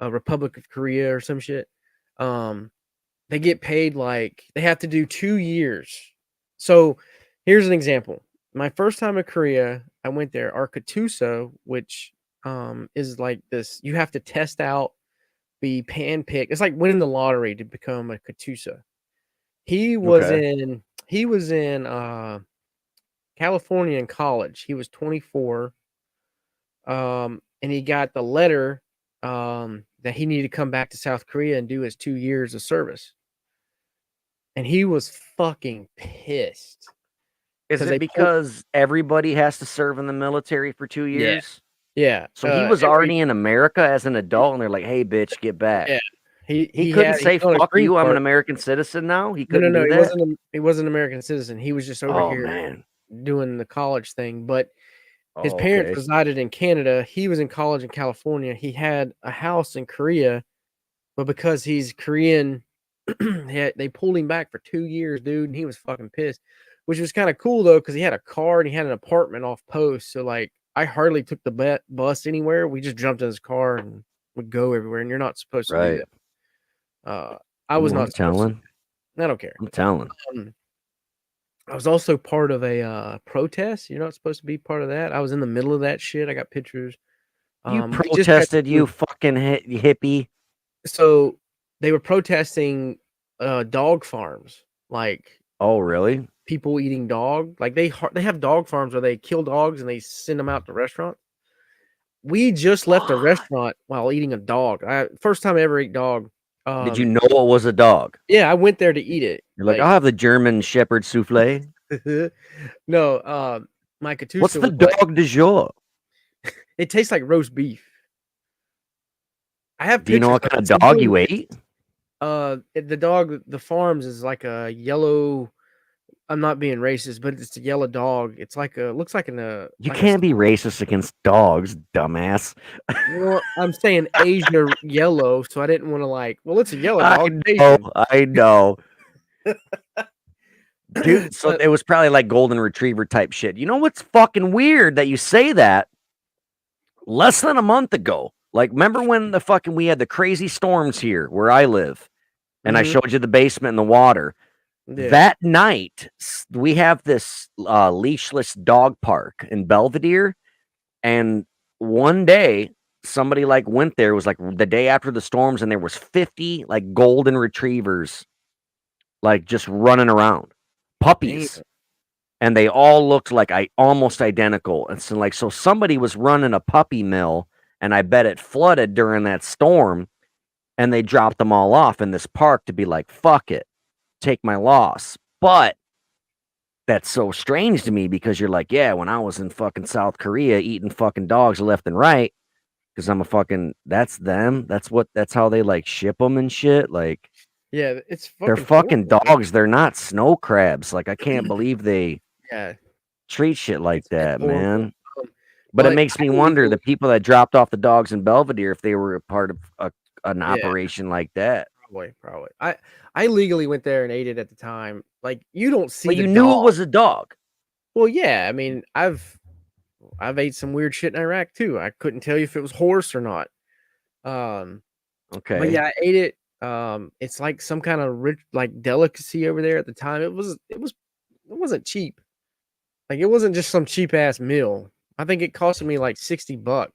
Republic of Korea or some shit. They get paid like they have to do 2 years. So here's an example. My first time in Korea, I went there. Our Katusa, which is like this, you have to test out, be handpicked. It's like winning the lottery to become a Katusa. He was in California in college. He was 24. And he got the letter that he needed to come back to South Korea and do his 2 years of service. And he was fucking pissed. Is it because everybody has to serve in the military for 2 years? Yeah. So he was already in America as an adult, and they're like, "Hey, bitch, get back." Yeah. He couldn't say "fuck you, I'm an American citizen now." He couldn't. No, do that? he wasn't an American citizen. He was just over here doing the college thing. But his parents resided in Canada. He was in college in California. He had a house in Korea, but because he's Korean, they pulled him back for 2 years, dude, and he was fucking pissed. Which was kind of cool though, because he had a car and he had an apartment off post. So like, I hardly took the bus anywhere. We just jumped in his car and would go everywhere. And you're not supposed to do that. I was not telling. I don't care. I'm telling. I was also part of a protest. You're not supposed to be part of that. I was in the middle of that shit. I got pictures. You protested, you fucking hippie. So they were protesting dog farms. Like, oh really? People eating dog, like they have dog farms where they kill dogs and they send them out to restaurants. We just left a restaurant while eating a dog. First time I ever ate dog. Did you know it was a dog? Yeah, I went there to eat it. You're like, I'll have the German Shepherd souffle. No, my Katusa. What's the dog du jour? It tastes like roast beef. I have. Do you know what kind of dog you ate? The dog, the farms is like a yellow. I'm not being racist, but it's a yellow dog. It's like looks like you can't be racist against dogs, dumbass. Well, I'm saying Asia yellow, so I didn't want to like. Well, it's a yellow dog. I know. Dude, so it was probably like golden retriever type shit. You know what's fucking weird that you say that? Less than a month ago, like remember when we had the crazy storms here where I live, and I showed you the basement and the water. Yeah. That night, we have this leashless dog park in Belvedere, and one day somebody like went there. It was like the day after the storms, and there was 50 like golden retrievers, like just running around, puppies. Damn. And they all looked like almost identical. And so somebody was running a puppy mill, and I bet it flooded during that storm, and they dropped them all off in this park to be like, fuck it, take my loss. But that's so strange to me because you're like, yeah, when I was in fucking South Korea eating fucking dogs left and right, because I'm a fucking, that's them. That's how they like ship them and shit. Like, Yeah, it's they're fucking dogs. They're not snow crabs. Like, I can't believe they treat shit like that, man. But it makes me wonder the people that dropped off the dogs in Belvedere, if they were a part of an operation like that. Probably. I legally went there and ate it at the time. Like, you don't see. But you knew it was a dog. Well, yeah. I mean, I've ate some weird shit in Iraq too. I couldn't tell you if it was horse or not. Okay. But yeah, I ate it. It's like some kind of rich, like, delicacy over there at the time. It wasn't cheap. Like, it wasn't just some cheap ass meal. I think it costed me like $60.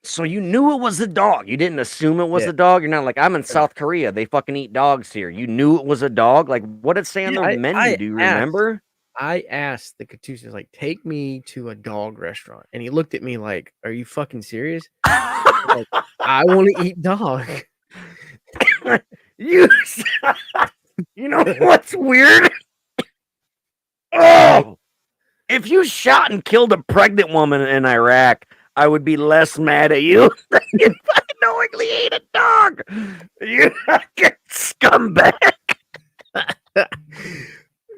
So you knew it was a dog. You didn't assume it was a dog. You're not like, I'm in South Korea. They fucking eat dogs here. You knew it was a dog. Like, what did it say on the menu? Do you remember? I asked the Katusis, like, take me to a dog restaurant. And he looked at me like, are you fucking serious? Like, I want to eat dog. You know what's weird? Oh, if you shot and killed a pregnant woman in Iraq, I would be less mad at you than you fucking knowingly ate a dog. You fucking scumbag.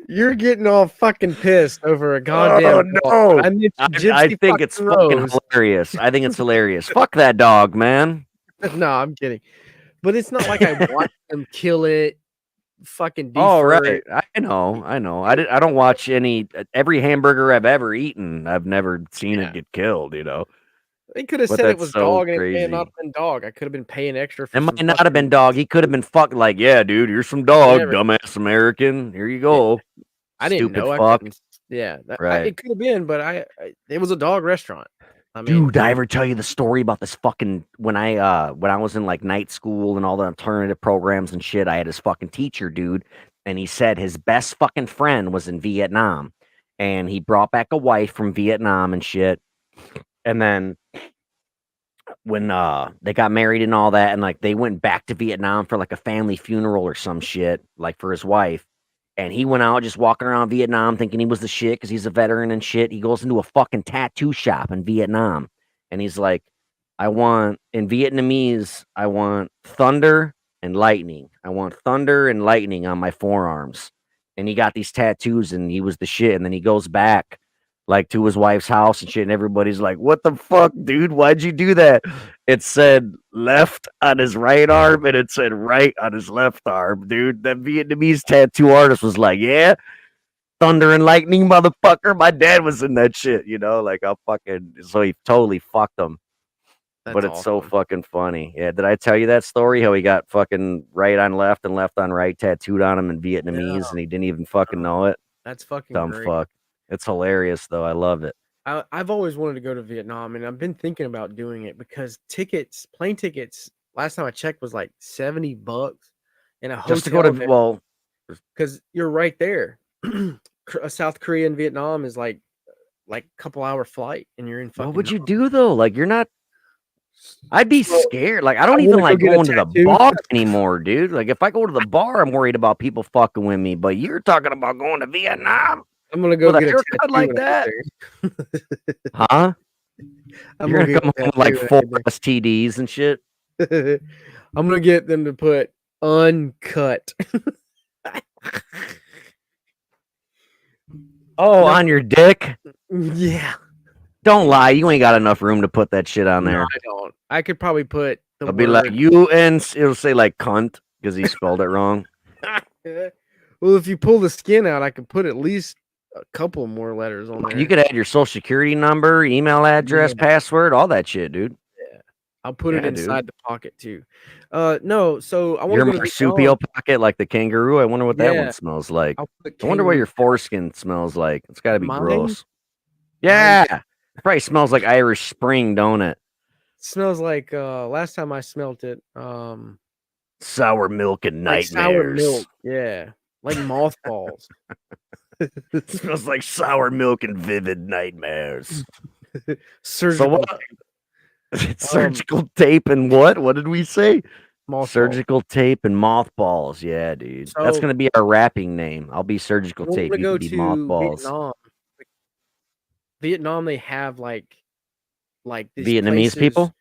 You're getting all fucking pissed over a goddamn dog. No. I think it's fucking hilarious. I think it's hilarious. Fuck that dog, man. No, I'm kidding. But it's not like I watched them kill it. Fucking oh right, I know. I don't watch every hamburger I've ever eaten. I've never seen it get killed. You know, they could have said it was dog, and it may not have been dog. I could have been paying extra. For it might not have been dog. He could have been fucked. Like, yeah, dude, you're some dog, dumbass American. Here you go. I didn't know. Fuck. Right. It could have been, but it was a dog restaurant. I mean, dude, did I ever tell you the story about this fucking when I was in like night school and all the alternative programs and shit? I had this fucking teacher, dude, and he said his best fucking friend was in Vietnam, and he brought back a wife from Vietnam and shit. And then when they got married and all that, and like they went back to Vietnam for like a family funeral or some shit, like for his wife. And he went out just walking around Vietnam thinking he was the shit because he's a veteran and shit. He goes into a fucking tattoo shop in Vietnam. And he's like, in Vietnamese, I want thunder and lightning. I want thunder and lightning on my forearms. And he got these tattoos and he was the shit. And then he goes back like to his wife's house and shit. And everybody's like, what the fuck, dude? Why'd you do that? It said left on his right arm and it said right on his left arm, dude. That Vietnamese tattoo artist was like, yeah, thunder and lightning, motherfucker. My dad was in that shit, you know, like so he totally fucked him. But it's so fucking funny. Yeah, did I tell you that story? How he got fucking right on left and left on right tattooed on him in Vietnamese and he didn't even fucking know it? That's fucking dumb great. Fuck. It's hilarious though. I love it. I've always wanted to go to Vietnam, and I've been thinking about doing it because plane tickets, last time I checked, was like $70 in a hotel. Just to go to because you're right there. South Korea and Vietnam is like a couple hour flight, and you're in. What would you do though? Like you're not. I'd be scared. Like I don't even like going to the bar anymore, dude. Like if I go to the bar, I'm worried about people fucking with me. But you're talking about going to Vietnam. I'm gonna go get a haircut like that. Huh? You're gonna come home with like 4 STDs and shit. I'm gonna get them to put uncut. On your dick? Yeah. Don't lie. You ain't got enough room to put that shit on there. No, I don't. I could probably put. It'll be like it'll say like cunt because he spelled it wrong. Well, if you pull the skin out, I could put at least a couple more letters on there. You could add your social security number, email address, password, all that shit, dude. Yeah, I'll put it inside the pocket too. No, so I want your marsupial pocket like the kangaroo. I wonder what that one smells like. I wonder what your foreskin smells like. It's got to be gross. Yeah, it probably smells like Irish Spring, don't it? Smells like last time I smelt it, sour milk and like sour nightmares. milk. Yeah. Like mothballs. It smells like sour milk and vivid nightmares. Surgical surgical tape and what? What did we say? mothballs. Surgical tape and mothballs. Yeah, dude. That's So gonna be our rapping name. I'll be surgical when tape. we You go can be to mothballs. Vietnam, they have like these Vietnamese places. people.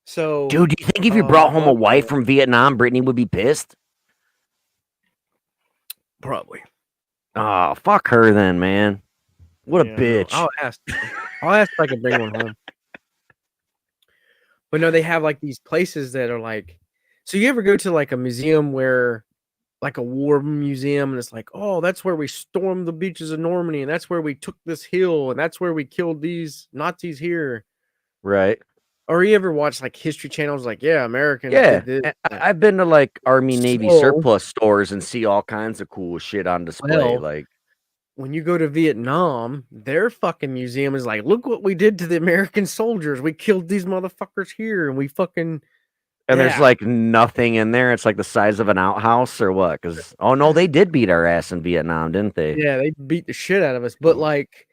So, dude, do you think if you brought home a wife from Vietnam, Brittany would be pissed? Probably. Oh, fuck her then, man. What a bitch. No, I'll ask if I can bring one home. But no, they have like these places that are like, so you ever go to like a museum where like a war museum and it's like, oh, that's where we stormed the beaches of Normandy and that's where we took this hill and that's where we killed these Nazis here. Right. Or you ever watch like History Channels like, yeah, Americans Yeah. did this. I've been to like Army Navy surplus stores and see all kinds of cool shit on display. Like when you go to Vietnam, their fucking museum is like, look what we did to the American soldiers. We killed these motherfuckers here and we fucking. And there's like nothing in there. It's like the size of an outhouse or what? Because oh no, they did beat our ass in Vietnam, didn't they? Yeah, they beat the shit out of us. But like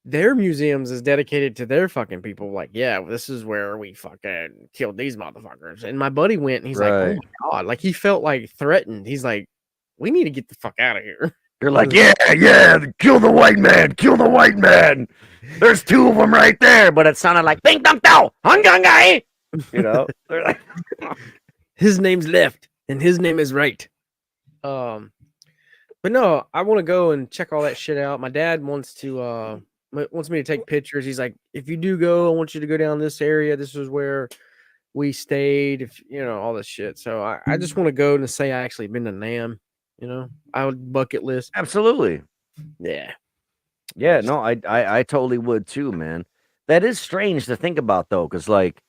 their museums is dedicated to their fucking people. Like, yeah, this is where we fucking killed these motherfuckers. And my buddy went and he's like, oh my God. Like he felt like threatened. He's like, we need to get the fuck out of here. You're like, yeah, kill the white man, kill the white man. There's two of them right there, but it sounded like bing dong tao, hung gang guy. You know, they're like, his name's left and his name is right. But no, I want to go and check all that shit out. My dad wants me to take pictures. He's like, if you do go, I want you to go down this area. This is where we stayed. If you know all this shit. So I just want to go and say I actually been to Nam. You know, I would bucket list. Absolutely. Yeah. Yeah. No, I totally would too, man. That is strange to think about though, because like,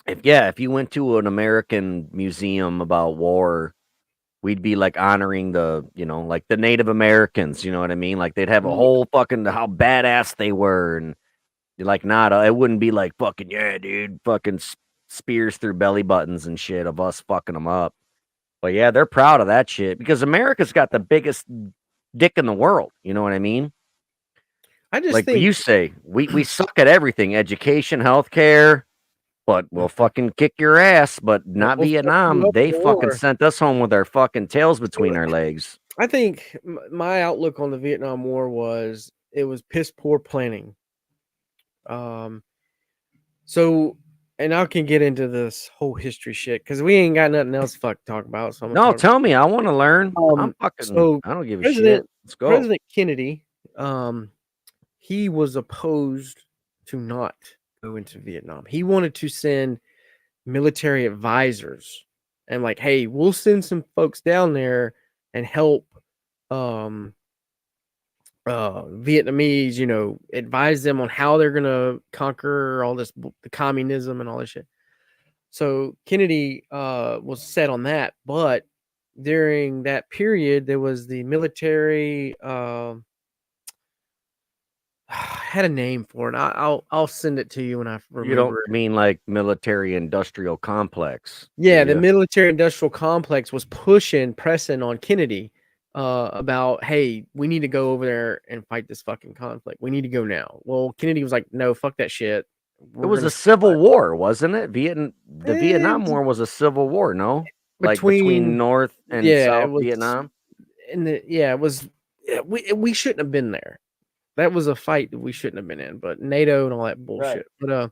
if you went to an American museum about war, we'd be like honoring the, like the Native Americans, you know what I mean? Like they'd have a whole fucking how badass they were, and you're like, nah, it wouldn't be like fucking yeah, dude, fucking spears through belly buttons and shit of us fucking them up. But yeah, they're proud of that shit because America's got the biggest dick in the world. You know what I mean? I just like think you say, we suck at everything, education, healthcare, but we'll fucking kick your ass. But not Vietnam. They fucking sent us home with our fucking tails between our legs. I think my outlook on the Vietnam War was it was piss poor planning. So. And I can get into this whole history shit because we ain't got nothing else to talk about. So no, tell me. I want to learn. I'm fucking. I don't give a shit. Let's go. President Kennedy, he was opposed to not go into Vietnam. He wanted to send military advisors and like, hey, we'll send some folks down there and help Vietnamese, advise them on how they're gonna conquer all this, the communism and all this shit. So Kennedy was set on that, but during that period, there was the military. Had a name for it. I'll send it to you when I remember. You don't mean like military industrial complex? Yeah, the military industrial complex was pressing on Kennedy. About, hey, we need to go over there and fight this fucking conflict. We need to go now. Well, Kennedy was like, no, fuck that shit. It was a civil war, wasn't it? The Vietnam War was a civil war, no? Like between North and South Vietnam. And it was. We shouldn't have been there. That was a fight that we shouldn't have been in. But NATO and all that bullshit. Right. But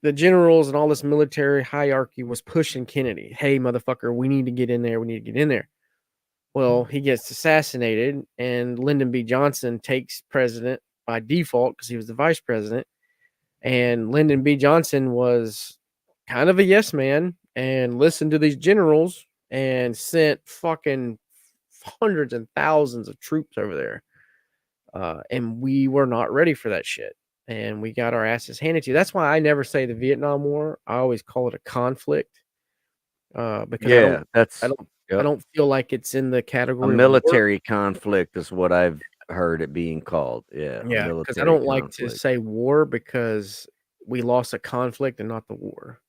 the generals and all this military hierarchy was pushing Kennedy. Hey, motherfucker, we need to get in there. We need to get in there. Well, he gets assassinated, and Lyndon B. Johnson takes president by default because he was the vice president. And Lyndon B. Johnson was kind of a yes man and listened to these generals and sent fucking hundreds and thousands of troops over there. And we were not ready for that shit. And we got our asses handed to you. That's why I never say the Vietnam War. I always call it a conflict. Because I don't feel like it's in the category. A military conflict is what I've heard it being called. Yeah, Yeah, because I military don't like to conflict. say war because we lost a conflict and not the war.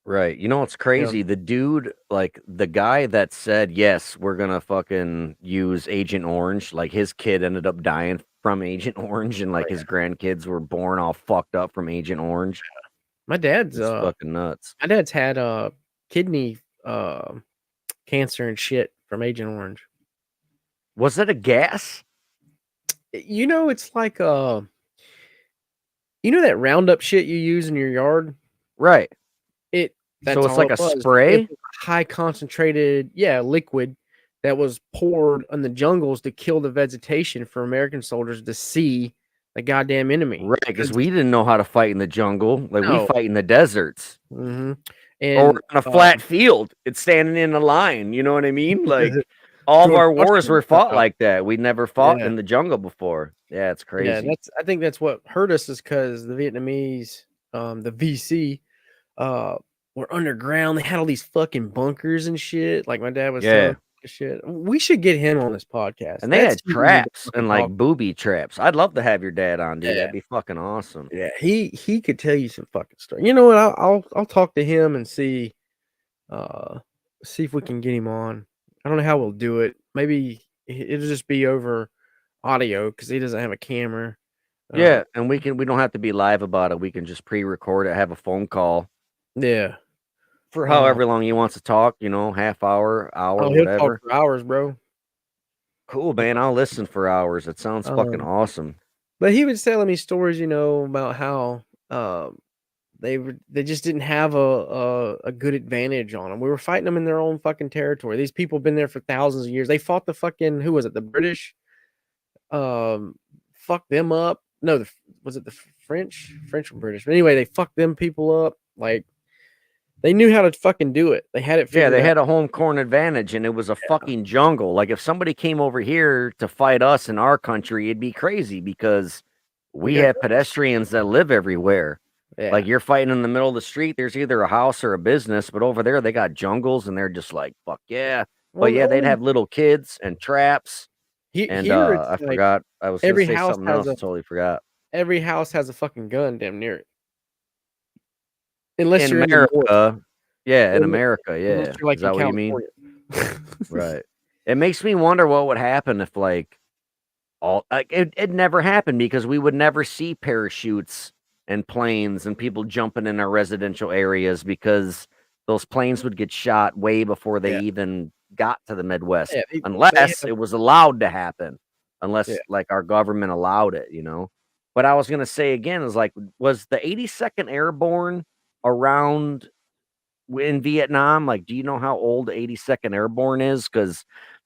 Right. You know what's You know? crazy? The dude, like the guy that said, yes, we're gonna fucking use Agent Orange, like his kid ended up dying from Agent Orange, and like his grandkids were born all fucked up from Agent Orange. My dad's It's fucking nuts. my dad's had kidney cancer and shit from Agent Orange. Was it a gas? You know, it's like you know that Roundup shit you use in your yard? Right. That's So it's all like it a was. spray? It was a high concentrated, liquid that was poured on the jungles to kill the vegetation for American soldiers to see the goddamn enemy. Right, because we didn't know how to fight in the jungle. Like we No. fight in the deserts. Mhm. Or And on a flat field. It's standing in a line. You know what I mean? Like all of George our wars Washington were stuff fought out. like that. We never fought Yeah. in the jungle before. Yeah, it's Yeah, crazy. I think that's what hurt us is because the Vietnamese, the VC, uh, were underground. They had all these fucking bunkers and shit. Like my dad was telling us shit. We should get him on this podcast. And they That's had who we need to traps fucking and like talk. booby traps. I'd love to have your dad on, dude. Yeah. That'd be fucking awesome. Yeah, he could tell you some fucking story. You know what? I'll talk to him and see if we can get him on. I don't know how we'll do it. Maybe it'll just be over audio because he doesn't have a camera. Yeah, and we don't have to be live about it. We can just pre-record it, have a phone call. Yeah. For however long he wants to talk, half hour, Oh, he'll whatever. talk for hours, bro. Cool, man. I'll listen for hours. It sounds fucking awesome. But he was telling me stories, about how they just didn't have a good advantage on them. We were fighting them in their own fucking territory. These people have been there for thousands of years. They fought the fucking who was it? The British. Fucked them up. No, was it the French? French or British? But anyway, they fucked them people up. Like they knew how to fucking do it. They had it figured Yeah, they out. had a home corn advantage, and it was a fucking jungle. Like if somebody came over here to fight us in our country, it'd be crazy because we have pedestrians that live everywhere. Yeah. Like you're fighting in the middle of the street, there's either a house or a business, but over there they got jungles, and they're just like, fuck yeah. Well, But yeah, they'd have little kids and traps. And here I forgot. I was gonna say something else. I totally forgot. Every house has a fucking gun damn near it. Unless In you're America. Yeah, in America, yeah. Unless you're like Is that what you mean? California. Right. It makes me wonder what would happen if like it never happened because we would never see parachutes and planes and people jumping in our residential areas because those planes would get shot way before they even got to the Midwest, unless it was allowed to happen, unless like our government allowed it, But I was gonna say again is like, was the 82nd Airborne around in Vietnam? Like, do you know how old the 82nd Airborne is? Because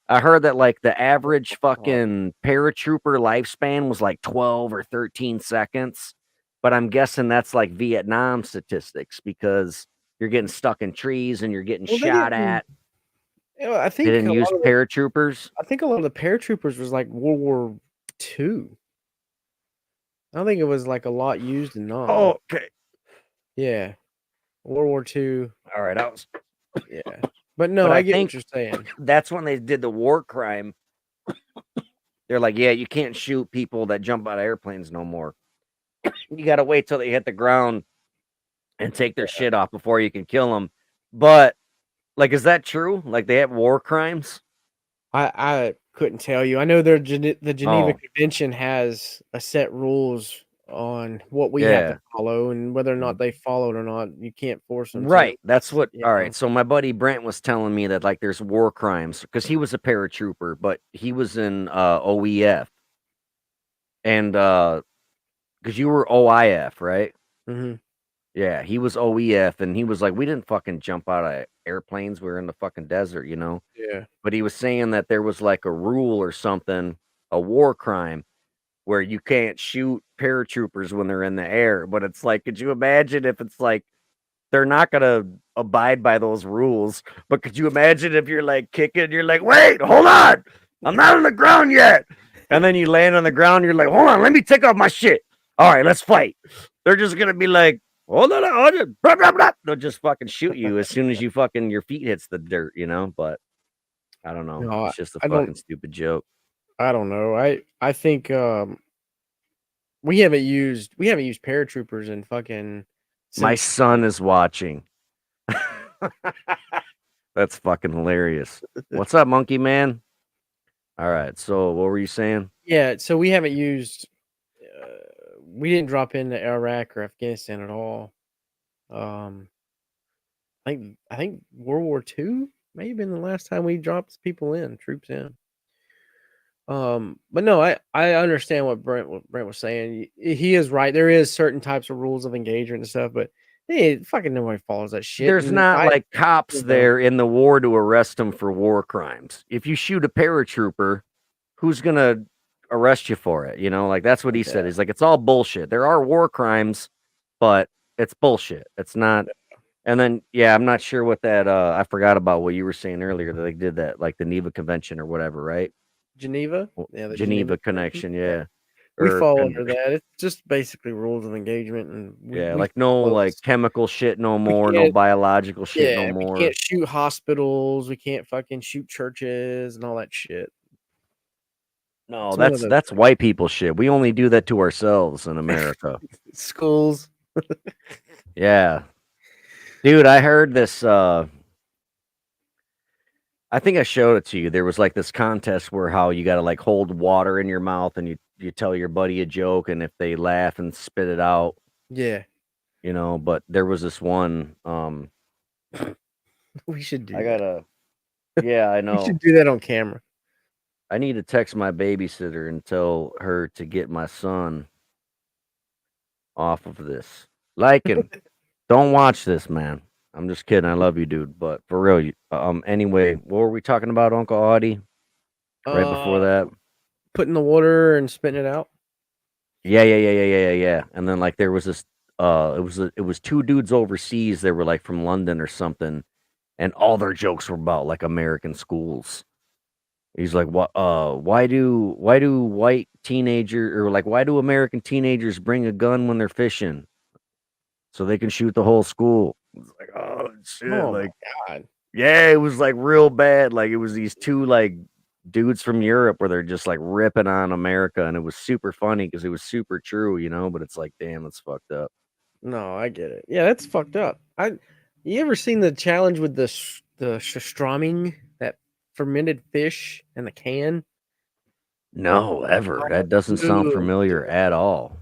I heard that like the average fucking paratrooper lifespan was like 12 or 13 seconds. But I'm guessing that's like Vietnam statistics because you're getting stuck in trees and you're getting shot at. I think they didn't use paratroopers. I think a lot of the paratroopers was like World War II. I don't think it was like a lot used in Nam. Oh, okay. Yeah. World War II. All right, I was. Yeah, but no, I get what you're saying. That's when they did the war crime. They're like, yeah, you can't shoot people that jump out of airplanes no more. You got to wait till they hit the ground and take their shit off before you can kill them. But like, is that true? Like they have war crimes? I couldn't tell you. I know the Geneva Convention has a set rules on what we have to follow, and whether or not they follow it or not, you can't force them. Right. That's what. All right. So my buddy Brent was telling me that like there's war crimes because he was a paratrooper, but he was in OEF, and because you were OIF, right? Mm-hmm. Yeah, he was OEF, and he was like, we didn't fucking jump out of airplanes. We were in the fucking desert, Yeah. But he was saying that there was like a rule or something, a war crime, where you can't shoot paratroopers when they're in the air. But it's like, could you imagine if it's like they're not gonna abide by those rules? But could you imagine if you're like kicking, you're like, wait, hold on, I'm not on the ground yet, and then you land on the ground, you're like, hold on, let me take off my shit. All right, let's fight. They're just gonna be like, hold on, blah, blah, blah. They'll just fucking shoot you as soon as you fucking your feet hits the dirt, But I don't know. No, it's just a fucking stupid joke. I don't know. I think we haven't used paratroopers in fucking My since son is watching. That's fucking hilarious. What's up, Monkey Man? All right. So, what were you saying? yeah. So we haven't used. We didn't drop into Iraq or Afghanistan at all. Um, I think World War II may have been the last time we dropped troops in. But no, I understand what Brent was saying. He is right. There is certain types of rules of engagement and stuff, but hey, fucking nobody follows that shit. There's And not like cops you know, there in the war to arrest them for war crimes. If you shoot a paratrooper, who's gonna arrest you for it? You know, like that's what he said. yeah, He's like, it's all bullshit. There are war crimes, but it's bullshit. It's not. And then, yeah, I'm not sure what that. I forgot about what you were saying earlier that they did that, like the Neva Convention or whatever, right? Geneva, Well, yeah, the Geneva Convention. Connection, Yeah, yeah, we or fall under that. It's just basically rules of engagement, and yeah, we like no follow like those. chemical shit no We more, no can't. biological shit no Yeah, we more. can't shoot hospitals. We can't fucking shoot churches and all that shit. No, It's one of those that's white people shit. We only do that to ourselves in America. schools. Yeah. Dude, I heard this I think I showed it to you. There was like this contest where how you got to like hold water in your mouth and you tell your buddy a joke and if they laugh and spit it out, Yeah, you know, but there was this one we should do I that. gotta yeah, I We should know. do that on camera. I need to text my babysitter and tell her to get my son off of this. Like and don't watch this, man. I'm just kidding. I love you, dude. But for real, anyway, what were we talking about, Uncle Audie? Right before Uh, that? putting the water and spitting it out. Yeah. And then like there was this it was two dudes overseas. They were like from London or something, and all their jokes were about like American schools. He's like, "What? Why do white teenager or like why do American teenagers bring a gun when they're fishing so they can shoot the whole school?" It's like, oh shit, Oh my like god. yeah, it was like real bad. Like it was these two like dudes from Europe where they're just like ripping on America, and it was super funny because it was super true, you know. But it's like, damn, it's fucked up. No, I get it. Yeah, that's fucked up. You ever seen the challenge with the stramming, that fermented fish in the can? No, ever. Oh, That doesn't sound dude. familiar at all.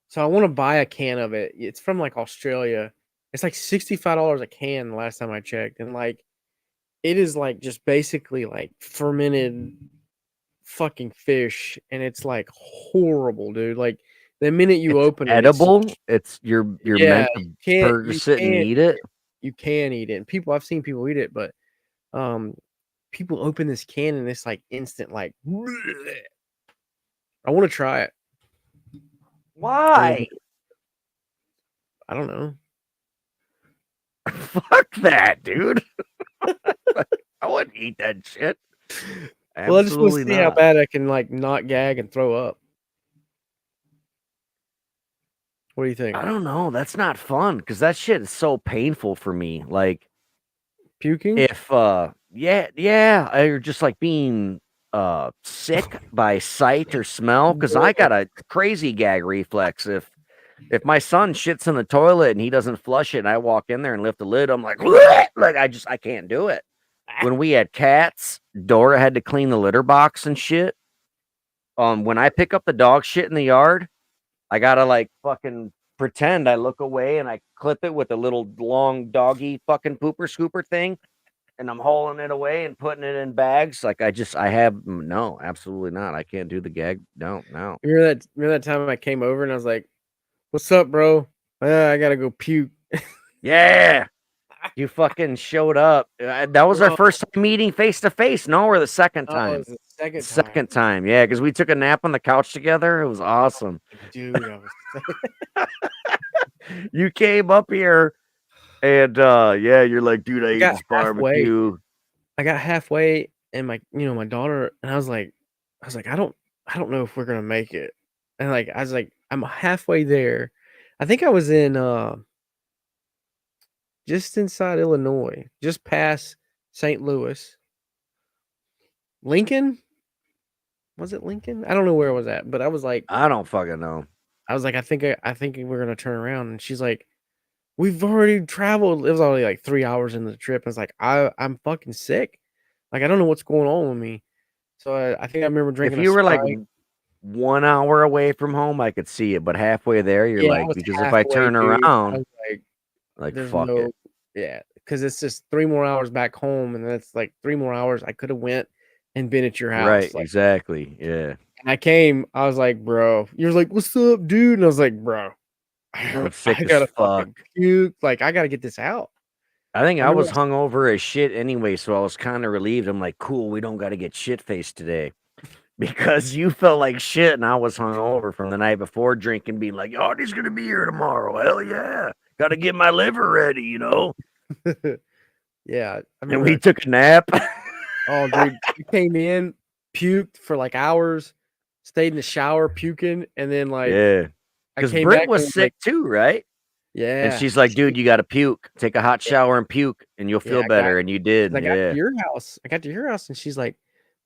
So I want to buy a can of it. It's from like Australia. It's like $65 a can the last time I checked. And like it is like just basically like fermented fucking fish. And it's like horrible, dude. Like the minute you It's open it, it's edible. It's you're yeah, meant to purge it and can't eat it. you can eat it. And I've seen people eat it, but um people open this can and it's like instant like bleh. I want to try it. Why? I don't know. Fuck that, dude. I wouldn't eat that shit. Well, I just want to Absolutely see how not. bad I can like not gag and throw up. What do you think? I don't know. That's not fun because that shit is so painful for me. Like Puking? if yeah, or just like being sick by sight or smell because I got a crazy gag reflex. If my son shits in the toilet and he doesn't flush it and I walk in there and lift the lid, I'm like, like I can't do it. When we had cats, Dora had to clean the litter box and shit. When I pick up the dog shit in the yard, I gotta like fucking pretend I look away and I clip it with a little long doggy fucking pooper scooper thing, and I'm hauling it away and putting it in bags. Like I have no, absolutely not. I can't do the gag. No. Remember that time I came over and I was like, "What's up, bro? I gotta go puke." Yeah. You fucking showed up. That was our Bro, first time meeting face to face. No, or the second oh, it time. was the second time. Second time, yeah, because we took a nap on the couch together. It was awesome. Dude, I was You came up here and yeah, you're like, dude, I ate got this halfway. barbecue. I got halfway and my daughter and I was like, I don't know if we're gonna make it. And like I was like, I'm halfway there. I think I was in just inside Illinois, just past St. Louis. Lincoln? Was it Lincoln? I don't know where it was at, but I was like, I don't fucking know. I think we're gonna turn around, and she's like, we've already traveled. It was only like 3 hours into the trip. I was like, I'm fucking sick. Like I don't know what's going on with me. So I think I remember If drinking a you were like Sprite. 1 hour away from home, I could see it, but halfway there, you're Yeah, I like, was because if I halfway, turn dude. I around, was like there's fuck no, it. yeah, because it's just 3 more hours back home, and that's like 3 more hours I could have went and been at your Right, house. Like, exactly. Yeah. and I came, I was like, bro, you're like, what's up, dude? And I was like, bro, I'm I sick as gotta fuck. fucking puke. Like, I gotta get this out. I think I I remember, was hungover as shit anyway, so I was kind of relieved. I'm like, cool, we don't got to get shit faced today because you felt like shit and I was hungover from the night before drinking, being like, oh, he's gonna be here tomorrow. Hell yeah, got to get my liver ready, you know. yeah, I And we remember. took a nap. Oh, dude, I came in, puked for like hours, stayed in the shower puking, and then like Yeah, I because came Britt back and was was like, sick too, right? And yeah, she's like, dude, you got to puke. Take a hot yeah, shower and puke, and you'll yeah, feel better. And you did. 'cause I got to Yeah. your house. I got to your house, and she's like,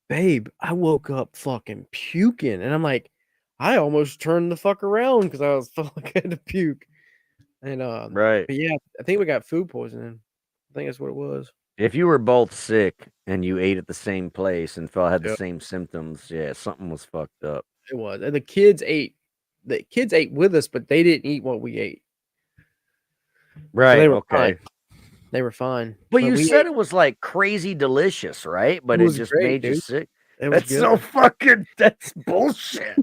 babe, I woke up fucking puking, and I'm like, I almost turned the fuck around because I was felt like I had to puke, and Right. but yeah, I think we got food poisoning. I think that's what it was. If you were both sick and you ate at the same place and felt had the Yeah, same symptoms, yeah, something was fucked up. it was. And the kids ate. The kids ate with us, but they didn't eat what we ate, so they Right. were fine. Okay. They were fine, But but you we said ate. it was like crazy delicious, right? It But it was just great, made you dude. sick. It was That's good. so fucking. That's bullshit.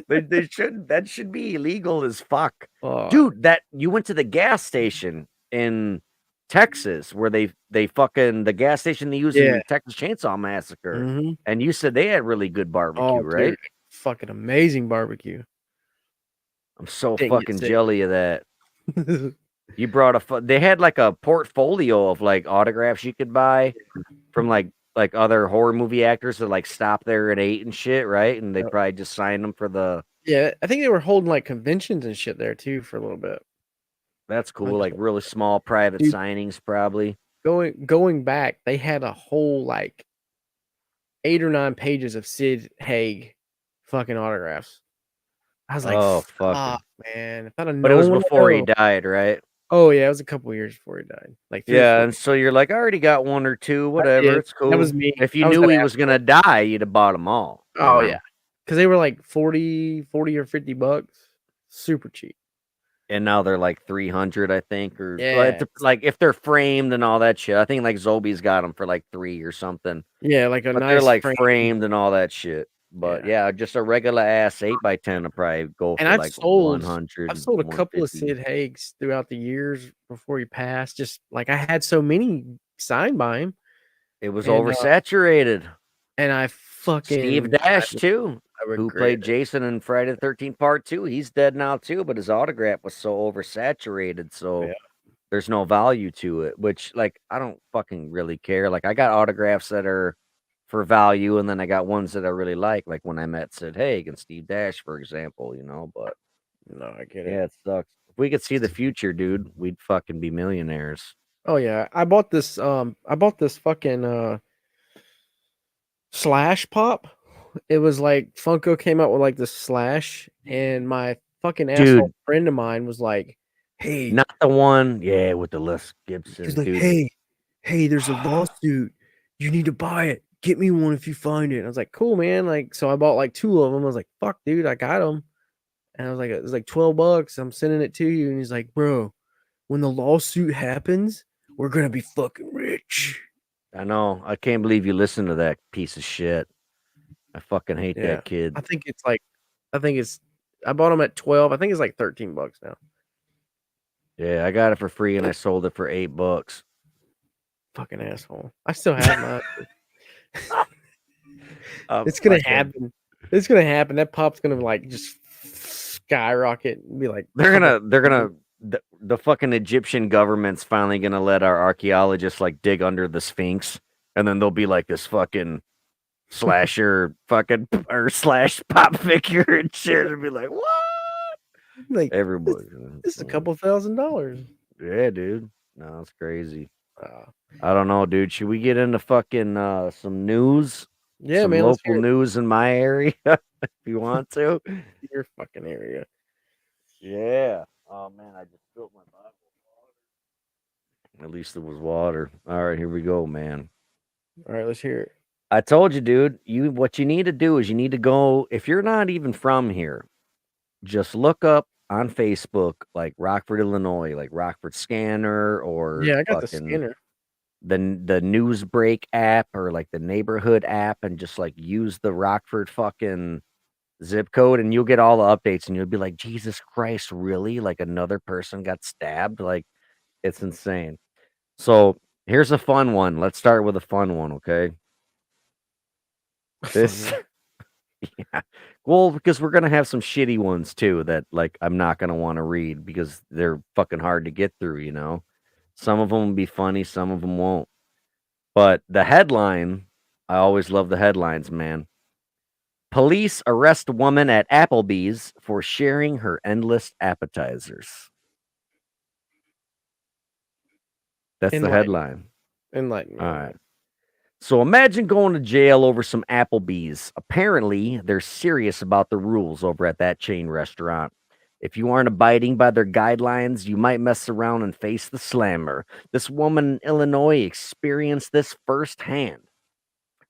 They should. That should be illegal as fuck, Uh, dude. That you went to the gas station in Texas where they fucking the gas station they use yeah. in Texas Chainsaw Massacre, Mhm. and you said they had really good barbecue, Oh, dude, right? fucking amazing barbecue. I'm so Didn't get fucking sick. jelly of that. You brought they had like a portfolio of like autographs you could buy from like other horror movie actors that like stopped there and ate and shit, right? And they Yep. probably just signed them for the Yeah, I think they were holding, like, conventions and shit there too for a little bit. that's I cool, just like really small private dude, signings probably. going back, they had a whole, like, 8 or 9 pages of Sid Haig fucking autographs. I was like, Oh "Fuck, fucking man, if I'd have but it was known when to before he go." died, right? Oh, yeah, it was a couple years before he died, like 3 or Yeah, 4. and so you're like, I already got one or two, I whatever, did. it's That was cool. me. If you I was knew that he was asshole. gonna die, you'd have bought them all, you Oh, yeah, know? because they were like 40 or $50. Super cheap. And now they're like 300, I think, or Yeah. like if they're framed and all that shit. I think like Zobi's got them for like 3 or something. Yeah, like a But they're nice like frame. framed and all that shit. But Yeah. yeah, just a regular ass 8x10 will probably go And for like I've 100, sold a couple of 150. Sid Haigs throughout the years before he passed, just like I had so many signed by him, It was and, oversaturated. I Steve fucking Dash too, I who regret played it. Jason in Friday the 13th Part 2. He's dead now too, but his autograph was so oversaturated, so Yeah. there's no value to it, which like I don't fucking really care. Like I got autographs that are for value, and then I got ones that I really like when I met Sid Haig and Steve Dash, for example, you know. But No, I get it. yeah, it sucks. If we could see the future, dude, we'd fucking be millionaires. Oh, yeah. I bought this fucking, Slash Pop. It was like Funko came out with, like, the Slash, and my fucking asshole Dude, friend of mine was like, "Hey," not the one, yeah, with the Les he was Gibson, like, dude. hey, there's a lawsuit. You need to buy it. Get me one if you find it." And I was like, "Cool, man." Like, so I bought like 2 of them. I was like, "Fuck, dude, I got them." And I was like, "It was like $12. I'm sending it to you." And he's like, "Bro, when the lawsuit happens, we're gonna be fucking rich." I know. I can't believe you listened to that piece of shit. I fucking hate Yeah, that kid. I think it's like, I think it's, I bought them at 12. I think it's like $13 now. Yeah, I got it for free and I sold it for $8. Fucking asshole. I still have mine. It's gonna Fucking happen. It's gonna happen. That pop's gonna like just skyrocket and be like they're couple. gonna the fucking Egyptian government's finally gonna let our archaeologists like dig under the Sphinx, and then there'll be like this fucking slasher fucking or slash pop figure and shit, and be like, what? Like Everybody, this is a couple $1,000. yeah, dude. No, it's crazy. Uh, I don't know, dude. Should we get into fucking some news? Yeah, some man. local news in my area if you want to. Your fucking area. Yeah. Oh man, I just spilled my bottle of water. At least it was water. All right, here we go, man. All right, let's hear it. I told you, dude. What you need to do is you need to go, if you're not even from here, just look up on Facebook like Rockford, Illinois, like Rockford Scanner, or Yeah, I got the scanner. the Newsbreak app, or like the neighborhood app, and just like use the Rockford fucking zip code, and you'll get all the updates, and you'll be like, Jesus Christ, really? Like another person got stabbed? Like, it's insane. So here's a fun one. Let's start with a fun one, okay? This yeah. Well, because we're gonna have some shitty ones too that like I'm not gonna want to read because they're fucking hard to get through, you know. Some of them will be funny, some of them won't. But the headline, I always love the headlines, man. Police arrest woman at Applebee's for sharing her endless appetizers. That's the headline. Enlighten me. All right. So imagine going to jail over some Applebee's. Apparently, they're serious about the rules over at that chain restaurant. If you aren't abiding by their guidelines, you might mess around and face the slammer. This woman in Illinois experienced this firsthand.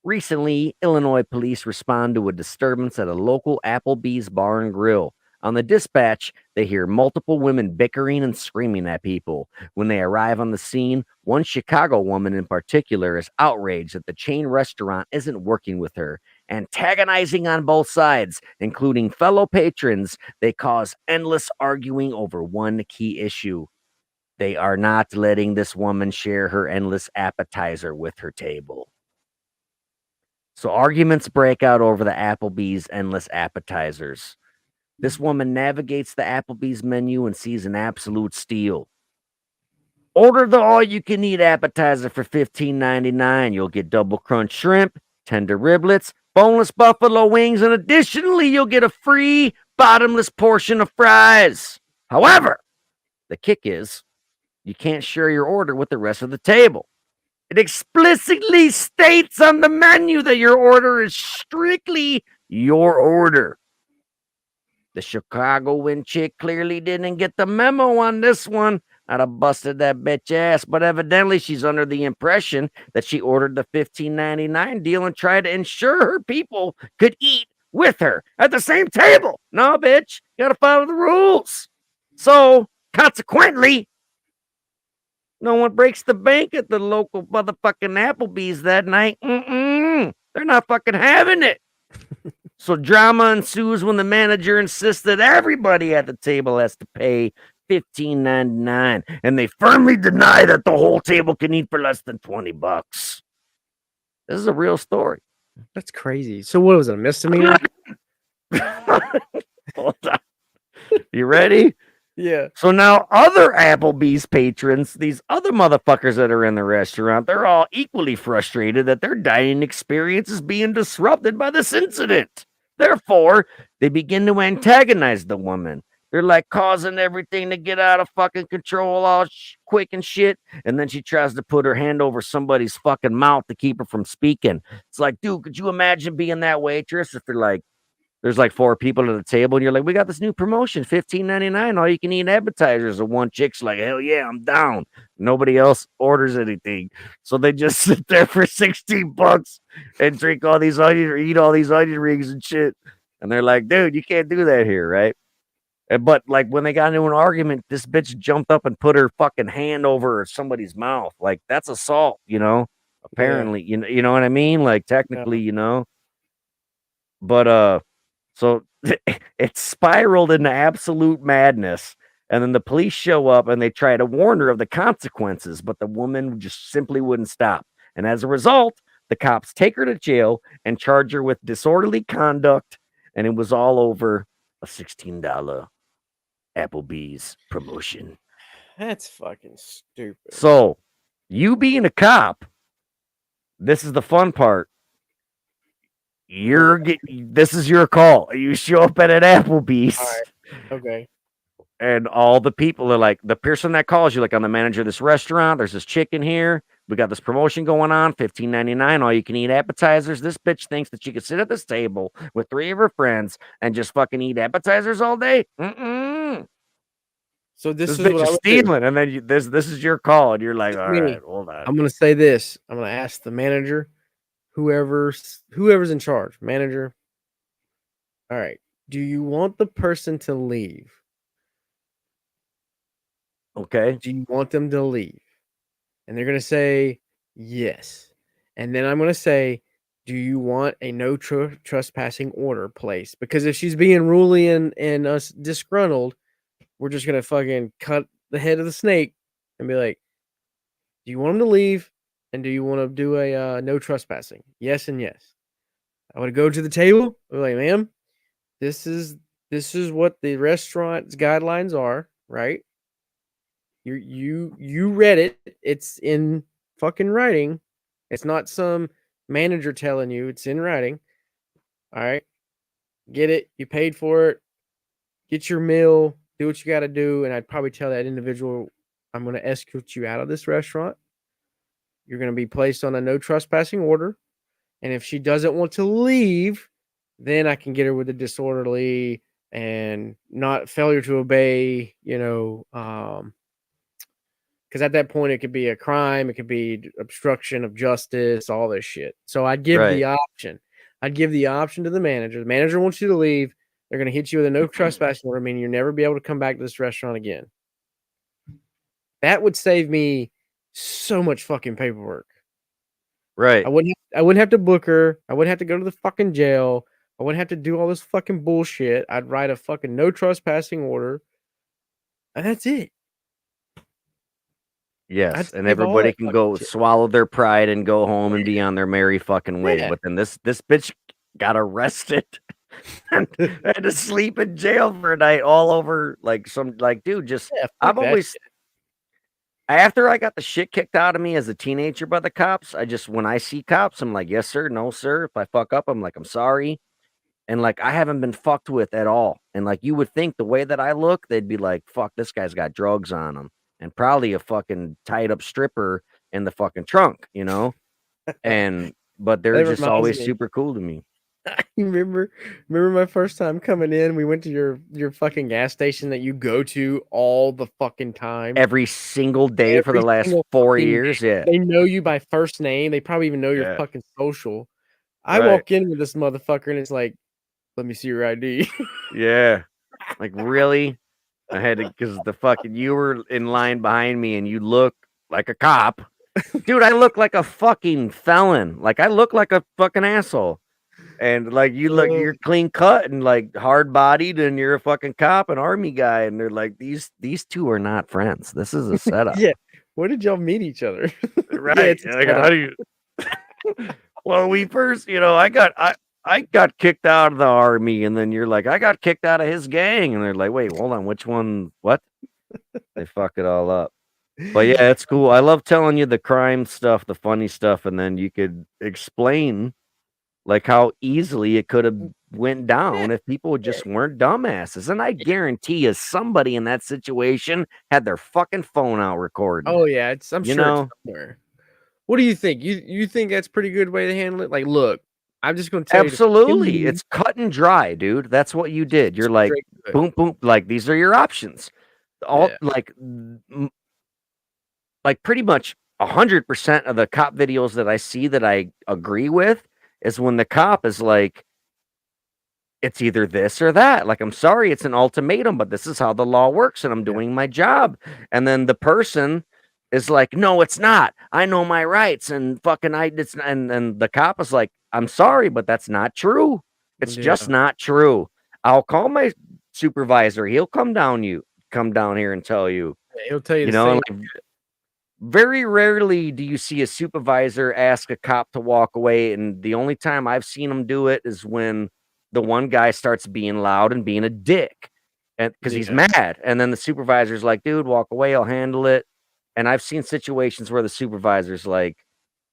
Recently, Illinois police respond to a disturbance at a local Applebee's bar and grill. On the dispatch, they hear multiple women bickering and screaming at people. When they arrive on the scene, one Chicago woman in particular is outraged that the chain restaurant isn't working with her. Antagonizing on both sides, including fellow patrons, they cause endless arguing over one key issue. They are not letting this woman share her endless appetizer with her table. So arguments break out over the Applebee's endless appetizers. This woman navigates the Applebee's menu and sees an absolute steal. Order the all-you-can-eat appetizer for $15.99. You'll get double crunch shrimp, tender riblets, boneless buffalo wings, and additionally, you'll get a free bottomless portion of fries. However, the kick is you can't share your order with the rest of the table. It explicitly states on the menu that your order is strictly your order. The Chicago wind chick clearly didn't get the memo on this one. I'd have busted that bitch ass, but evidently she's under the impression that she ordered the $15.99 deal and tried to ensure her people could eat with her at the same table. No, bitch, you gotta follow the rules. So, consequently, no one breaks the bank at the local motherfucking Applebee's that night. They're not fucking having it. So drama ensues when the manager insists that everybody at the table has to pay $15.99, and they firmly deny that the whole table can eat for less than $20. This is a real story. That's crazy. So what was it, a misdemeanor? Hold on. You ready? Yeah. So now other Applebee's patrons, these other motherfuckers that are in the restaurant, they're all equally frustrated that their dining experience is being disrupted by this incident. Therefore, they begin to antagonize the woman. They're like causing everything to get out of fucking control all quick and shit. And then she tries to put her hand over somebody's fucking mouth to keep her from speaking. It's like, dude, could you imagine being that waitress if they're like, there's like 4 people at the table, and you're like, we got this new promotion, $15.99, all you can eat appetizers. And one chick's like, hell yeah, I'm down. Nobody else orders anything. So they just sit there for $16 and drink all these onion or eat all these onion rings and shit. And they're like, dude, you can't do that here, right? But like when they got into an argument, this bitch jumped up and put her fucking hand over somebody's mouth. Like that's assault, you know? Apparently, yeah. You know what I mean? Like technically, you know. But so it spiraled into absolute madness. And then the police show up and they try to warn her of the consequences, but the woman just simply wouldn't stop. And as a result, the cops take her to jail and charge her with disorderly conduct. And it was all over a $16 Applebee's promotion. That's fucking stupid. So, you being a cop, this is the fun part. This is your call. You show up at an Applebee's. All right. Okay. And all the people are like, the person that calls you, like, I'm the manager of this restaurant. There's this chick in here. We got this promotion going on, $15.99, all you can eat appetizers. This bitch thinks that she could sit at this table with 3 of her friends and just fucking eat appetizers all day. So this is bitch what is I would stealing, do. and then this is your call, and you're like, all right, hold on. I'm gonna say this. I'm gonna ask the manager, whoever's in charge, manager. All right. Do you want the person to leave? Okay. Do you want them to leave? And they're gonna say yes. And then I'm gonna say, do you want a no trespassing order placed? Because if she's being ruly and us disgruntled, we're just gonna fucking cut the head of the snake and be like, do you want them to leave? And do you want to do a no trespassing? Yes and yes. I would go to the table. I'm like, ma'am, this is what the restaurant's guidelines are, right? You read it. It's in fucking writing. It's not some manager telling you. It's in writing. All right. Get it. You paid for it. Get your meal. Do what you got to do. And I'd probably tell that individual, I'm going to escort you out of this restaurant. You're going to be placed on a no trespassing order. And if she doesn't want to leave, then I can get her with a disorderly and not failure to obey, because at that point it could be a crime, it could be obstruction of justice, all this shit. So I'd give the option. I'd give the option to the manager. The manager wants you to leave. They're going to hit you with a no trespassing order, meaning you'll never be able to come back to this restaurant again. That would save me so much fucking paperwork. Right. I wouldn't have to book her. I wouldn't have to go to the fucking jail. I wouldn't have to do all this fucking bullshit. I'd write a fucking no trespassing order. And that's it. Yes, and everybody can go swallow their pride and go home and be on their merry fucking way. Yeah. But then this bitch got arrested and had to sleep in jail for a night all over dude, just I've always after I got the shit kicked out of me as a teenager by the cops, when I see cops, I'm like, yes, sir, no, sir. If I fuck up, I'm like, I'm sorry. And I haven't been fucked with at all. And you would think the way that I look, they'd be like, fuck, this guy's got drugs on him. And probably a fucking tied up stripper in the fucking trunk, but they're just always super cool to me. You remember my first time coming in? We went to your fucking gas station that you go to all the fucking time, every single day for the last 4 years. Yeah, they know you by first name. They probably even know your fucking social. I walk in with this motherfucker and it's like, let me see your ID. Yeah, really. I had to, because you were in line behind me and you look like a cop. Dude, I look like a fucking felon. I look like a fucking asshole. And you're clean cut and hard bodied and you're a fucking cop, an army guy. And they're like, these two are not friends. This is a setup. Yeah. Where did y'all meet each other? Right. How do you? Well, we first, I got kicked out of the army, and then you're like, I got kicked out of his gang, and they're like, wait, hold on, which one? What? They fuck it all up. But yeah, it's cool. I love telling you the crime stuff, the funny stuff, and then you could explain how easily it could have went down if people just weren't dumbasses. And I guarantee you, somebody in that situation had their fucking phone out recording. Oh yeah, I'm sure it's somewhere. What do you think? You think that's a pretty good way to handle it? Look. I'm just going to tell you. It's cut and dry, dude. That's what you did. You're like, boom, boom. These are your options. All pretty much 100% of the cop videos that I see that I agree with is when the cop is like, it's either this or that. I'm sorry, it's an ultimatum, but this is how the law works and I'm doing my job. And then the person is like, no, it's not. I know my rights and fucking and the cop is like, I'm sorry, but that's not true. It's just not true. I'll call my supervisor. He'll come down here and tell you. He'll tell you, very rarely do you see a supervisor ask a cop to walk away. And the only time I've seen him do it is when the one guy starts being loud and being a dick and because he's mad. And then the supervisor's like, dude, walk away. I'll handle it. And I've seen situations where the supervisor's like,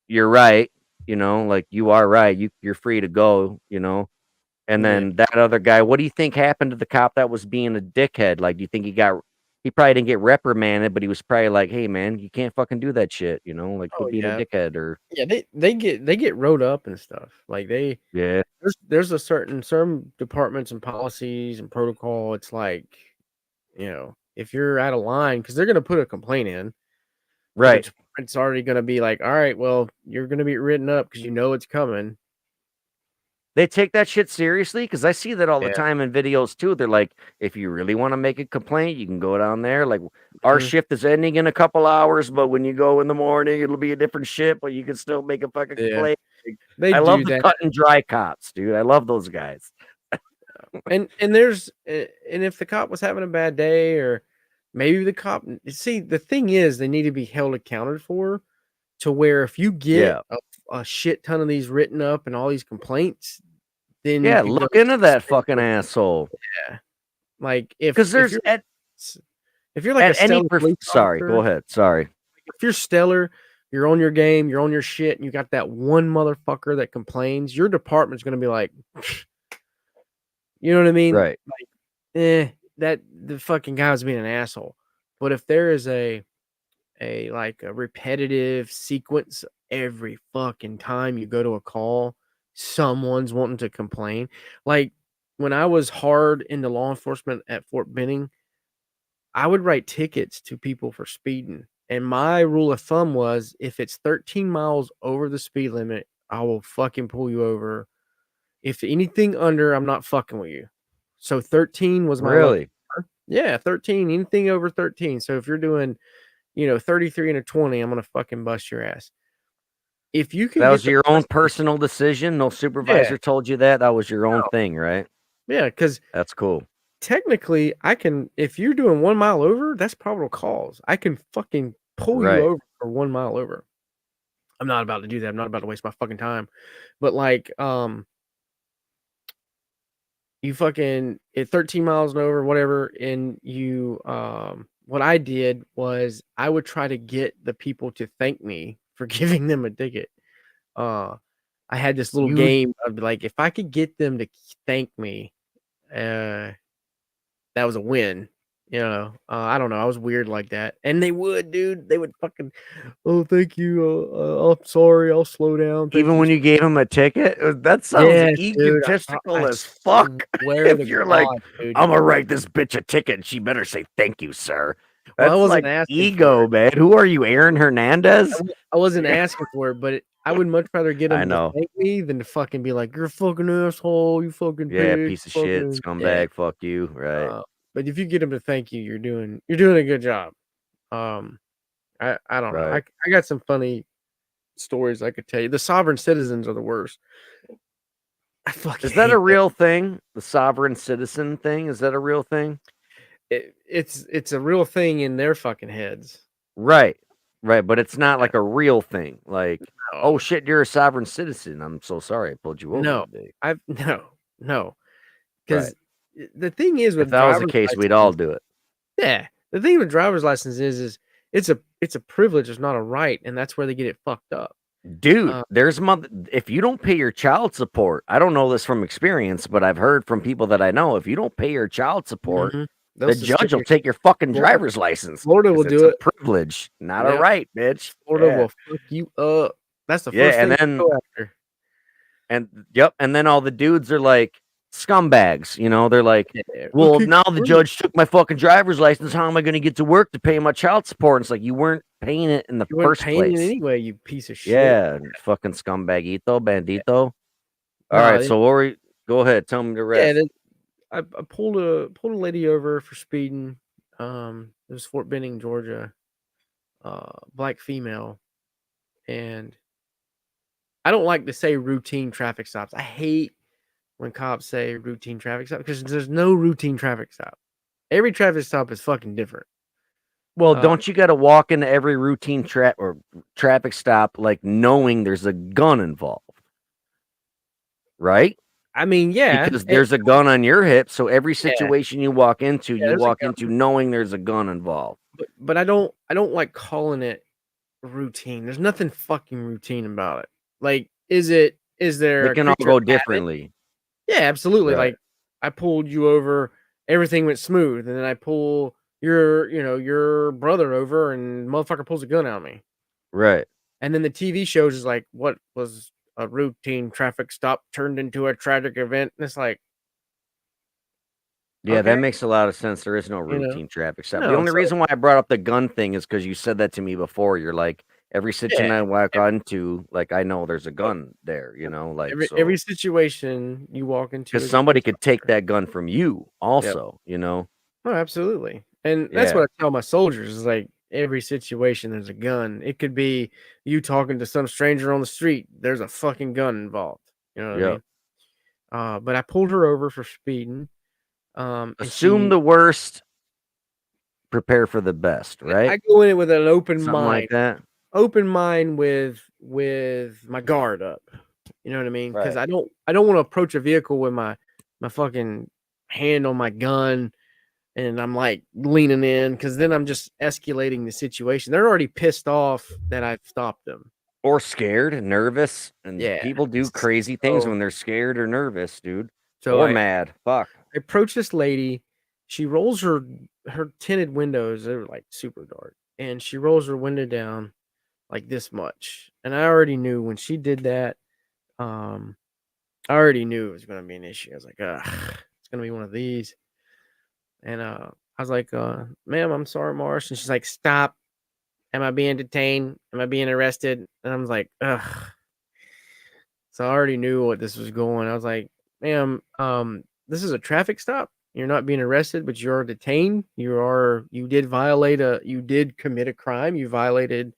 you're right. You are right. You're free to go, And then that other guy, what do you think happened to the cop that was being a dickhead? Do you think he got he probably didn't get reprimanded, but he was probably like, "Hey, man, you can't fucking do that shit," like Oh quit being a yeah, dickhead or yeah. They get wrote up and stuff. Like yeah, there's a certain departments and policies and protocol. It's like, if you're out of line, because they're gonna put a complaint in, but the right. department's already gonna be like, all right, well, you're gonna be written up because it's coming. They take that shit seriously because I see that all the Yeah. time in videos too. They're like, if you really want to make a complaint, you can go down there. Like, our Mhm. shift is ending in a couple hours, but when you go in the morning, it'll be a different shift, but you can still make a fucking Yeah. complaint. They I love do the that. cut and dry cops, dude. I love those guys. And there's and if the cop was having a bad day, or maybe the cop, see, the thing is they need to be held accounted for, to where if you get Yeah. a shit ton of these written up and all these complaints, then you Yeah. could go Look into that fucking suspend. asshole. Yeah. Like Because if there's you're if you're like at a any stellar police sorry, go officer, ahead. Sorry. if you're stellar, you're on your game, you're on your shit, and you got that one motherfucker that complains, your department's gonna be like, you know what I mean? Right. That the fucking guy was being an asshole. But if there is like a repetitive sequence every fucking time you go to a call, someone's wanting to complain. Like when I was hard into law enforcement at Fort Benning, I would write tickets to people for speeding. And my rule of thumb was, if it's 13 miles over the speed limit, I will fucking pull you over. If anything under, I'm not fucking with you. So 13 was my low. Really? Yeah, 13, anything over 13. So if you're doing, 33 and a 20, I'm gonna fucking bust your ass. If you can That get was the your own person, personal decision. No yeah, supervisor told you that. That was your own no, thing, right? yeah, because That's cool. technically I can, if you're doing 1 mile over, that's probable cause. I can fucking pull you Right. over for 1 mile over. I'm not about to do that. I'm not about to waste my fucking time. But like, you fucking at 13 miles and over, whatever, and you what I did was I would try to get the people to thank me for giving them a ticket. Uh I had this little You game of like, if I could get them to thank me, uh that was a win. I don't know. I was weird like that. And they would, dude. They would fucking, oh, thank you. I'm sorry. I'll slow down. Thank even you. when you gave him a ticket, that sounds Yes, dude. egotistical I as fuck. swear If to you're like, God, dude. I'm gonna write this bitch a ticket, and she better say thank you, sir. Well, I That's wasn't like asking for ego, it. man. Who are you, Aaron Hernandez? I wasn't asking for it, but I would much rather get I them to know. thank me than to fucking be like, "You're a fucking asshole, you fucking Yeah, pig, piece of shit, fucking," yeah. scumbag, fuck you. Right. But if you get them to thank you, you're doing a good job. Um, I don't know. Right. I got some funny stories I could tell you. The sovereign citizens are the worst. I fucking Is that a hate them. real thing? The sovereign citizen thing? Is that a real thing? It's a real thing in their fucking heads. Right. Right. But it's not Yeah. like a real thing. Like, oh No, shit, you're a sovereign citizen. I'm so sorry I pulled you over no, today. I've no, Right. because the thing is If with that was the driver's case, we'd all license, do it. yeah, the thing with driver's license is it's a privilege, it's not a right, and that's where they get it fucked up. Dude, Uh, there's if you don't pay your child support, I don't know this from experience, but I've heard from people that I know, if you don't pay your child support, mhm. They'll the suspend judge will your take your fucking Florida. driver's license Florida will because it's do a it. privilege, not a Yep, right, bitch. Florida Yeah. will fuck you up. That's the Yeah, first thing they go after. yep, and then all the dudes are like scumbags, they're like, Yeah, we'll well, kick now your the butt. judge took my fucking driver's license. How am I going to get to work to pay my child support? And it's like, you weren't paying it in the You weren't first paying it place. anyway, you piece of shit. Yeah, fucking scumbagito, bandito. All No, right, so what were you, go ahead, tell me the yeah, rest. I pulled a lady over for speeding. It was Fort Benning, Georgia. Black female, and I don't like to say routine traffic stops. I hate when cops say routine traffic stop, because there's no routine traffic stop. Every traffic stop is fucking different. Well, Uh, don't you got to walk into every routine traffic stop like knowing there's a gun involved, right? I mean, yeah, Because there's a gun on your hip, so every yeah, situation you walk into, yeah. you There's a walk gun, into knowing there's a gun involved. but I don't like calling it routine. There's nothing fucking routine about it. Like, is there They a can all creature of go habit? differently. Yeah, absolutely. Right. Like, I pulled you over, everything went smooth, and then I pull your brother over and motherfucker pulls a gun out on me. Right. And then the TV shows is like, what was a routine traffic stop turned into a tragic event? And it's like, yeah, okay, that makes a lot of sense. There is no routine traffic stop. The no, only so reason why I brought up the gun thing is because you said that to me before. You're like, every situation I walk onto, like, I know there's a gun there, like, every situation you walk into, because somebody could take that gun from you also, Oh, absolutely. And that's Yeah. what I tell my soldiers is like every situation there's a gun. It could be you talking to some stranger on the street. There's a fucking gun involved. You know what I mean? But I pulled her over for speeding. And Assume the worst, prepare for the best, right? I go in it with an open Something mind. like that. Open mind with my guard up. You know what I mean? Because Right. I don't want to approach a vehicle with my fucking hand on my gun and I'm like leaning in because then I'm just escalating the situation. They're already pissed off that I've stopped them. Or scared and nervous. And Yeah. people do crazy things when they're scared or nervous, dude. So or mad. Fuck. I approach this lady. She rolls her tinted windows. They're like super dark. And she rolls her window down like this much. And I already knew when she did that, I already knew it was going to be an issue. I was like, it's going to be one of these. And I was like, ma'am, I'm sorry, Morris. And she's like, stop. Am I being detained? Am I being arrested? And I was like, ugh. So I already knew what this was going. I was like, ma'am, this is a traffic stop. You're not being arrested, but you're detained. You did commit a crime. You violated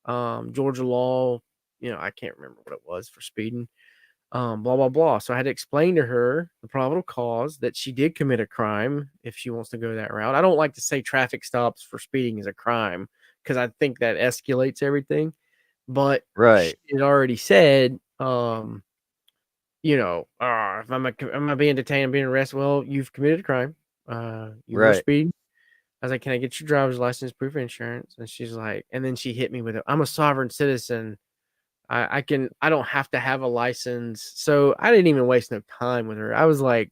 Georgia law. I can't remember what it was for speeding. Blah blah blah. So I had to explain to her the probable cause that she did commit a crime if she wants to go that route. I don't like to say traffic stops for speeding is a crime because I think that escalates everything. But right, it already said, if am I being detained, I'm being arrested? Well, you've committed a crime. You were speeding. I was like, can I get your driver's license, proof of insurance? And she's like, and then she hit me with it. I'm a sovereign citizen. I don't have to have a license. So I didn't even waste no time with her. I was like,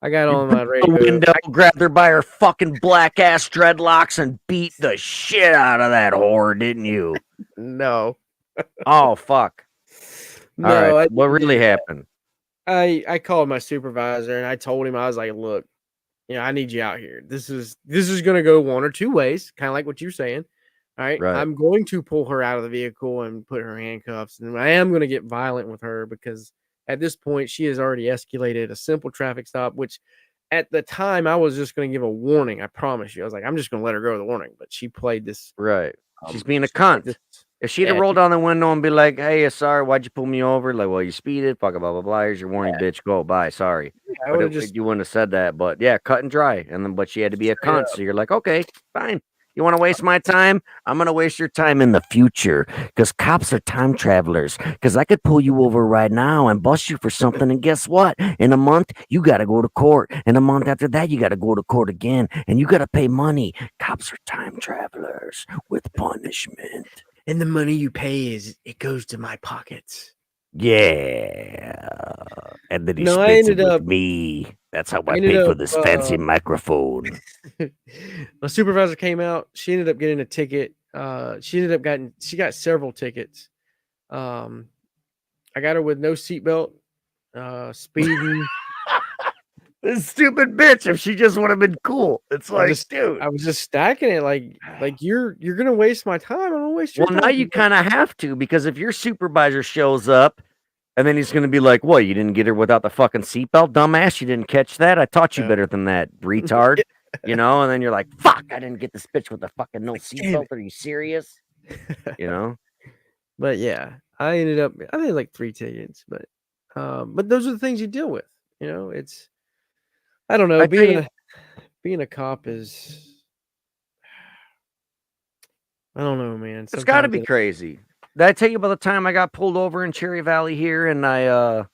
I got on my radio. Window, grabbed her by her fucking black ass dreadlocks and beat the shit out of that whore, didn't you? No. Oh fuck. No, all right. What really happened? I called my supervisor and I told him, I was like, look, I need you out here. This is gonna go one or two ways, kind of like what you're saying. All right. I'm going to pull her out of the vehicle and put her handcuffs, and I am going to get violent with her because at this point she has already escalated a simple traffic stop, which at the time I was just going to give a warning. I promise you. I was like, I'm just going to let her go with the warning, but she played this. Right. She's being a cunt. If she'd have rolled down the window and be like, hey, sorry, why'd you pull me over? Like, well, you speeded, fuck, blah, blah, blah. Here's your warning, bitch. Go, bye, sorry. You wouldn't have said that, but yeah, cut and dry. But she had to be a cunt. So you're like, okay, fine. You want to waste my time? I'm going to waste your time in the future because cops are time travelers. Because I could pull you over right now and bust you for something. And guess what? In a month, you got to go to court. And a month after that, you got to go to court again. And you got to pay money. Cops are time travelers with punishment. And the money you pay it goes to my pockets. Yeah. And then he spends it with me. That's how I pay for this fancy microphone. My supervisor came out. She ended up getting a ticket. She got several tickets. I got her with no seatbelt, speeding. This stupid bitch. If she just would have been cool, it's like, dude. I was just stacking it. Like you're gonna waste my time. I'm gonna waste your time. Well, now you kind of have to because if your supervisor shows up. And then he's going to be like, what, you didn't get her without the fucking seatbelt, dumbass? You didn't catch that? I taught you better than that, retard. And then you're like, fuck, I didn't get this bitch with the fucking no seatbelt. Are you serious? But yeah, I had like 3 tickets, but those are the things you deal with. It's, I don't know, being a cop is, I don't know, man. It's got to be crazy. Did I tell you about the time I got pulled over in Cherry Valley here and the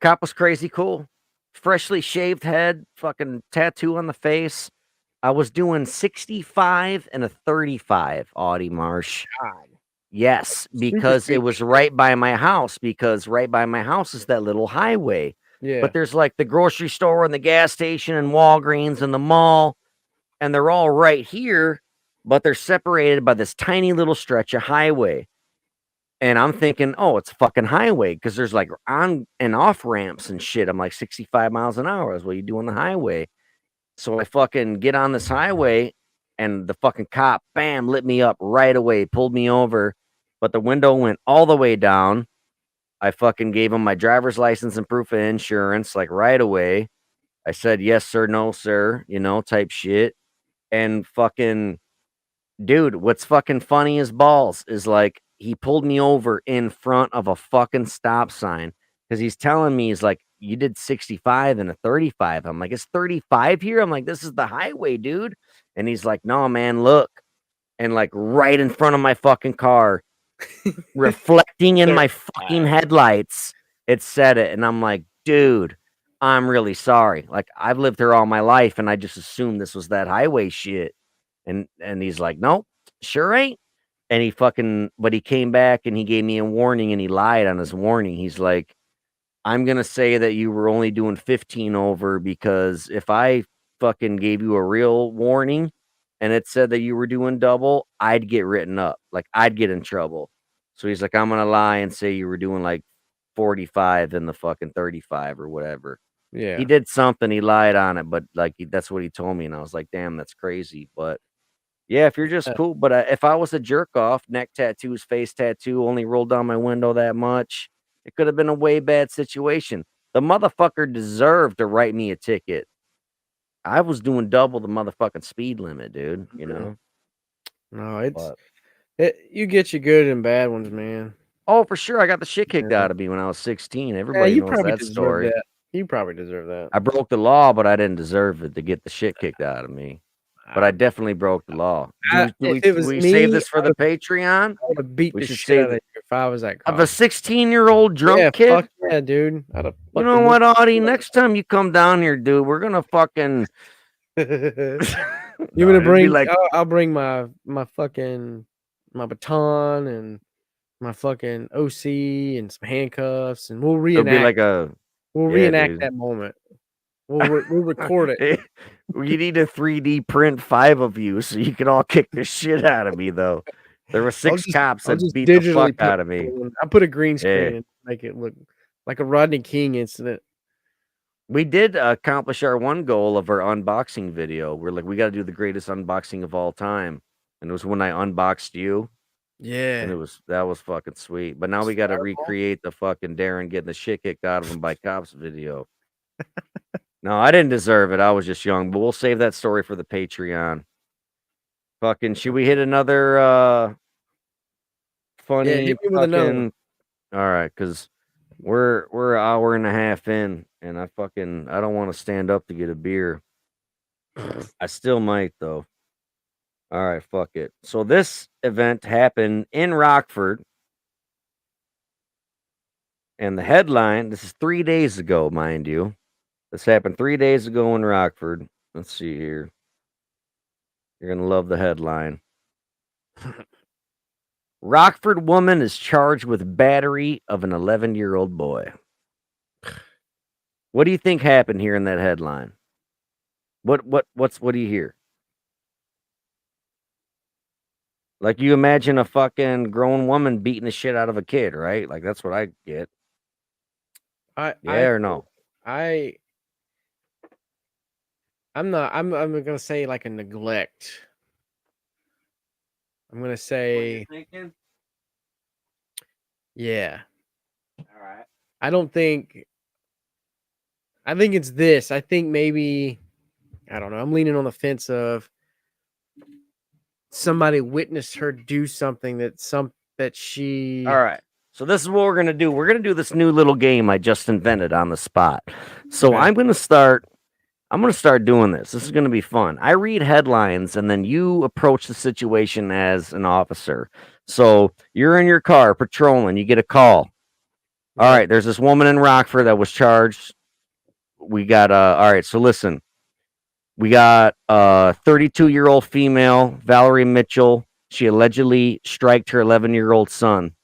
cop was crazy cool. Freshly shaved head, fucking tattoo on the face. I was doing 65 and a 35, Audie Marsh. God. Yes, because it was right by my house, because right by my house is that little highway. Yeah. But there's like the grocery store and the gas station and Walgreens and the mall. and they're all right here, but they're separated by this tiny little stretch of highway. And I'm thinking, oh, it's a fucking highway because there's like on and off ramps and shit. I'm like 65 miles an hour is what you do on the highway. So I fucking get on this highway and the fucking cop, bam, lit me up right away, pulled me over, but the window went all the way down. I fucking gave him my driver's license and proof of insurance like right away. I said, yes, sir, no, sir, type shit. And fucking dude, what's fucking funny as balls is like he pulled me over in front of a fucking stop sign because he's telling me, he's like, you did 65 and a 35. I'm like, it's 35 here. I'm like, this is the highway, dude. And he's like, no, man, look. And like right in front of my fucking car, reflecting in my fucking headlights, it said it. And I'm like, dude, I'm really sorry. Like, I've lived here all my life and I just assumed this was that highway shit. And he's like, nope, sure ain't. And but he came back and he gave me a warning and he lied on his warning. He's like, I'm gonna say that you were only doing 15 over because if I fucking gave you a real warning and it said that you were doing double, I'd get written up. Like, I'd get in trouble. So he's like, I'm gonna lie and say you were doing like 45 in the fucking 35 or whatever. Yeah. He did something, he lied on it, but like that's what he told me, and I was like, damn, that's crazy. But yeah, if you're just cool. But if I was a jerk off, neck tattoos, face tattoo, only rolled down my window that much, it could have been a way bad situation. The motherfucker deserved to write me a ticket. I was doing double the motherfucking speed limit, dude. No, you get your good and bad ones, man. Oh, for sure. I got the shit kicked out of me when I was 16. Everybody knows that story. That. You probably deserve that. I broke the law, but I didn't dearve it to get the shit kicked out of me. But I definitely broke the law. Do we save this for the Patreon? I would have beat the shit out of you if I was that of a 16-year-old drunk kid. Fuck yeah, dude. You know what, Audie? Next time you come down here, dude, we're gonna fucking. You're gonna bring like I'll bring my fucking my baton and my fucking OC and some handcuffs, and we'll reenact. We'll reenact that moment. We'll record it. You need a 3D print 5 of you so you can all kick the shit out of me, though. There were 6 cops that beat the fuck out of me. I put a green screen and make it look like a Rodney King incident. We did accomplish our one goal of our unboxing video. We're like, we got to do the greatest unboxing of all time. And it was when I unboxed you. Yeah. And that was fucking sweet. But now we got to recreate the fucking Darren getting the shit kicked out of him by cops video. No, I didn't deserve it. I was just young, but we'll save that story for the Patreon. Fucking, should we hit another funny? Yeah, hit me with another one. All right, because we're an hour and a half in, and I don't want to stand up to get a beer. I still might though. All right, fuck it. So this event happened in Rockford, and the headline. This is 3 days ago, mind you. This happened 3 days ago in Rockford. Let's see here. You're going to love the headline. Rockford woman is charged with battery of an 11-year-old boy. What do you think happened here in that headline? What do you hear? Like, you imagine a fucking grown woman beating the shit out of a kid, right? Like, that's what I get. Or no? I'm gonna say like a neglect. I'm gonna say. What are you thinking? Yeah. All right. I think it's this. I think maybe, I don't know. I'm leaning on the fence of somebody witnessed her do something that she. All right. So this is what we're gonna do. We're gonna do this new little game I just invented on the spot. So okay. I'm gonna start doing this. This is going to be fun. I read headlines and then you approach the situation as an officer. So you're in your car patrolling, you get a call. All right, there's this woman in Rockford that was charged. We got all right, so listen. We got 32-year-old female, Valerie Mitchell. She allegedly striked her 11-year-old son.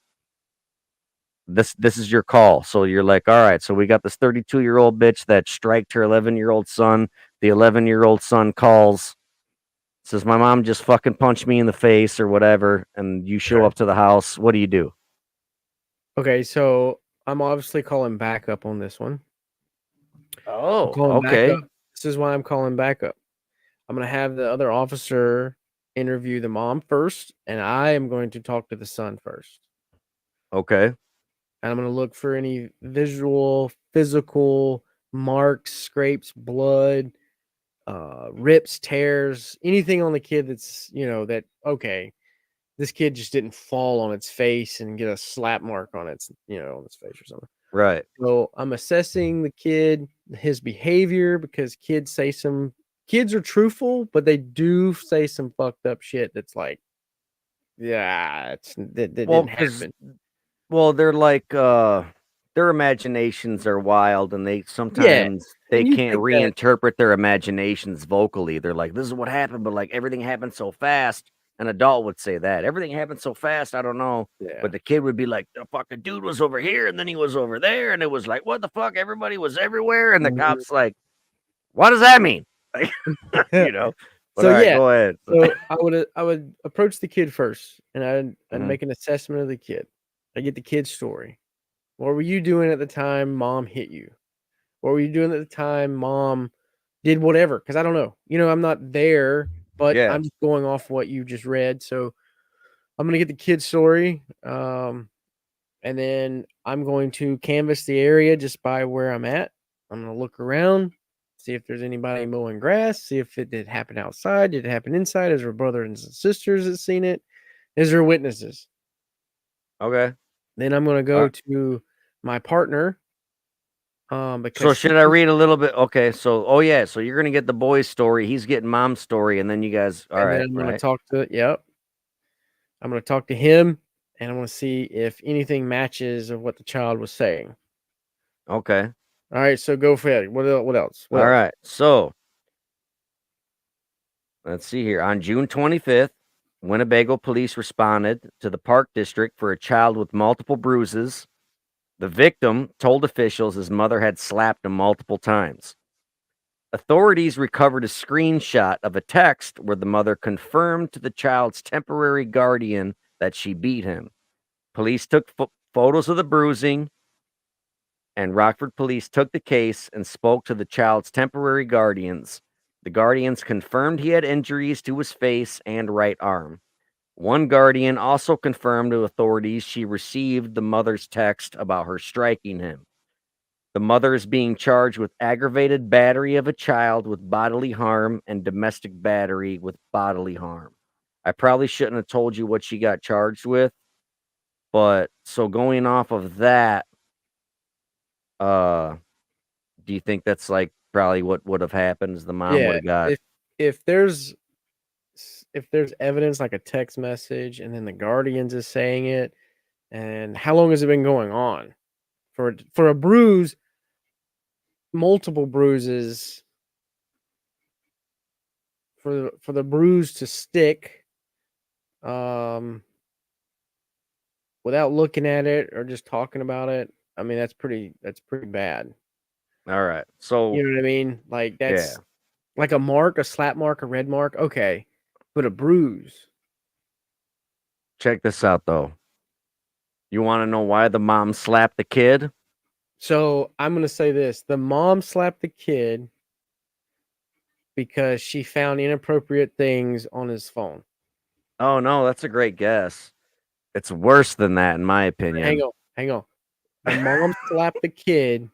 This is your call. So you're like, all right, so we got this 32-year-old bitch that striked her 11-year-old son. The 11-year-old son calls Says my mom just fucking punched me in the face or whatever, and you show up to the house. What do you do? Okay, so I'm obviously calling backup on this one. Oh, okay. Backup. This is why I'm calling backup. I'm going to have the other officer interview the mom first, and I am going to talk to the son first. Okay. And I'm going to look for any visual, physical marks, scrapes, blood, rips, tears, anything on the kid that's, that, okay, this kid just didn't fall on its face and get a slap mark on its, on its face or something. Right. So I'm assessing the kid, his behavior, because kids are truthful, but they do say some fucked up shit that's like, yeah, that didn't happen. Well, they're like their imaginations are wild, and they sometimes they can't reinterpret their imaginations vocally. They're like, this is what happened, but like everything happened so fast. An adult would say that. Everything happened so fast, I don't know. Yeah. But the kid would be like, the fucking dude was over here, and then he was over there, and it was like, what the fuck? Everybody was everywhere, and the cop's like, what does that mean? You know? But so go ahead. So I would approach the kid first, and I'd make an assessment of the kid. I get the kid's story. What were you doing at the time mom hit you? What were you doing at the time mom did whatever? Because I don't know. I'm not there, but I'm just going off what you just read. So I'm going to get the kid's story. And then I'm going to canvass the area just by where I'm at. I'm going to look around, see if there's anybody mowing grass, see if it did happen outside, did it happen inside? Is there brothers and sisters that seen it? Is there witnesses? Okay. Then I'm going to go to my partner. So should I read a little bit? Okay. So, so you're going to get the boy's story. He's getting mom's story. And then you guys, all right. I'm going to talk to I'm going to talk to him, and I want to see if anything matches of what the child was saying. Okay. All right. So go for it. What else? All right. So let's see here. On June 25th, Winnebago police responded to the Park District for a child with multiple bruises. The victim told officials his mother had slapped him multiple times. Authorities recovered a screenshot of a text where the mother confirmed to the child's temporary guardian that she beat him. Police took photos of the bruising, and Rockford police took the case and spoke to the child's temporary guardians. The guardians confirmed he had injuries to his face and right arm. One guardian also confirmed to authorities she received the mother's text about her striking him. The mother is being charged with aggravated battery of a child with bodily harm and domestic battery with bodily harm. I probably shouldn't have told you what she got charged with, but so going off of that, do you think that's like probably what would have happened is the mom would have got? If there's evidence like a text message and then the guardians is saying it, and how long has it been going on? For a bruise, multiple bruises, for the bruise to stick, without looking at it or just talking about it, I mean that's pretty bad. All right. So you know what I mean? Like that's like a mark, a slap mark, a red mark, okay. But a bruise. Check this out though. You want to know why the mom slapped the kid? So I'm going to say this. The mom slapped the kid because she found inappropriate things on his phone. Oh, no, that's a great guess. It's worse than that, in my opinion. Hang on. The mom slapped the kid.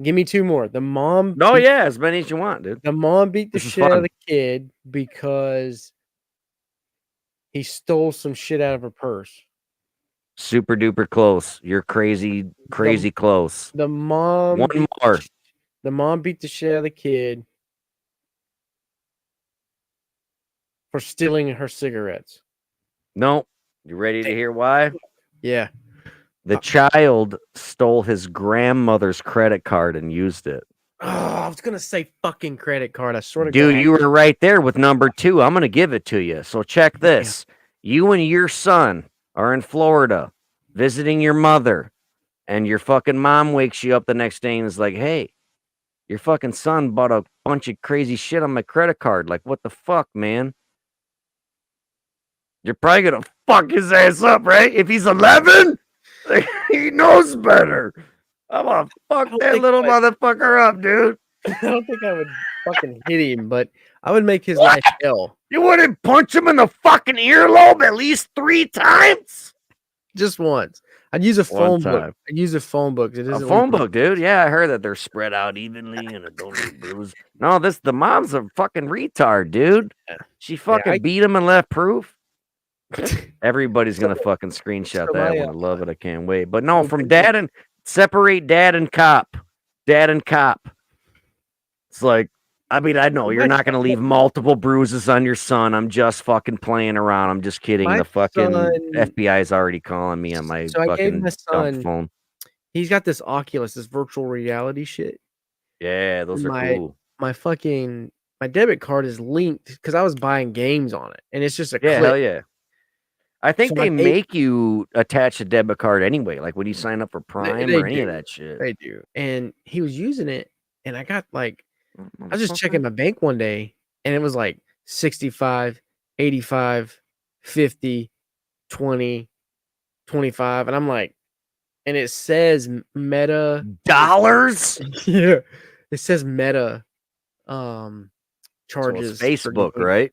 Give me two more. The mom. No, as many as you want, dude. The mom beat the shit out of the kid because he stole some shit out of her purse. Super duper close. You're crazy close. The mom. One more. The mom beat the shit out of the kid for stealing her cigarettes. No. You ready to hear why? Yeah. The child stole his grandmother's credit card and used it. Oh, I was going to say fucking credit card. I sort of. Dude, you were right there with number 2. I'm going to give it to you. So check this. Yeah. You and your son are in Florida visiting your mother, and your fucking mom wakes you up the next day and is like, hey, Your fucking son bought a bunch of crazy shit on my credit card. Like, what the fuck, man? You're probably gonna fuck his ass up, right? If he's 11, he knows better. I'm gonna fuck that little motherfucker up, dude. I don't think I would fucking hit him, but I would make his life hell. You wouldn't punch him in the fucking earlobe at least 3 times? Just once. I'd use a phone book. I'd use a phone book. A phone book, dude. Yeah, I heard that they're spread out evenly and it don't leave bruise. No, the mom's a fucking retard, dude. She fucking beat him and left proof. Everybody's gonna fucking screenshot that one. I love it. I can't wait. But no, from dad and separate dad and cop. Dad and cop. It's like, I mean, I know you're not gonna leave multiple bruises on your son. I'm just fucking playing around. I'm just kidding. The fucking FBI is already calling me on my fucking dumb phone. He's got this Oculus, this virtual reality shit. Yeah, those are cool. My debit card is linked because I was buying games on it, and it's just a click. Hell yeah. I think they make you attach a debit card anyway, like when you sign up for Prime or any of that shit. They do. And he was using it, and I got like, I was just checking my bank one day, and it was like 65, 85, 50, 20, 25. And I'm like, and it says Meta dollars. Yeah. It says Meta charges. So it's Facebook, right?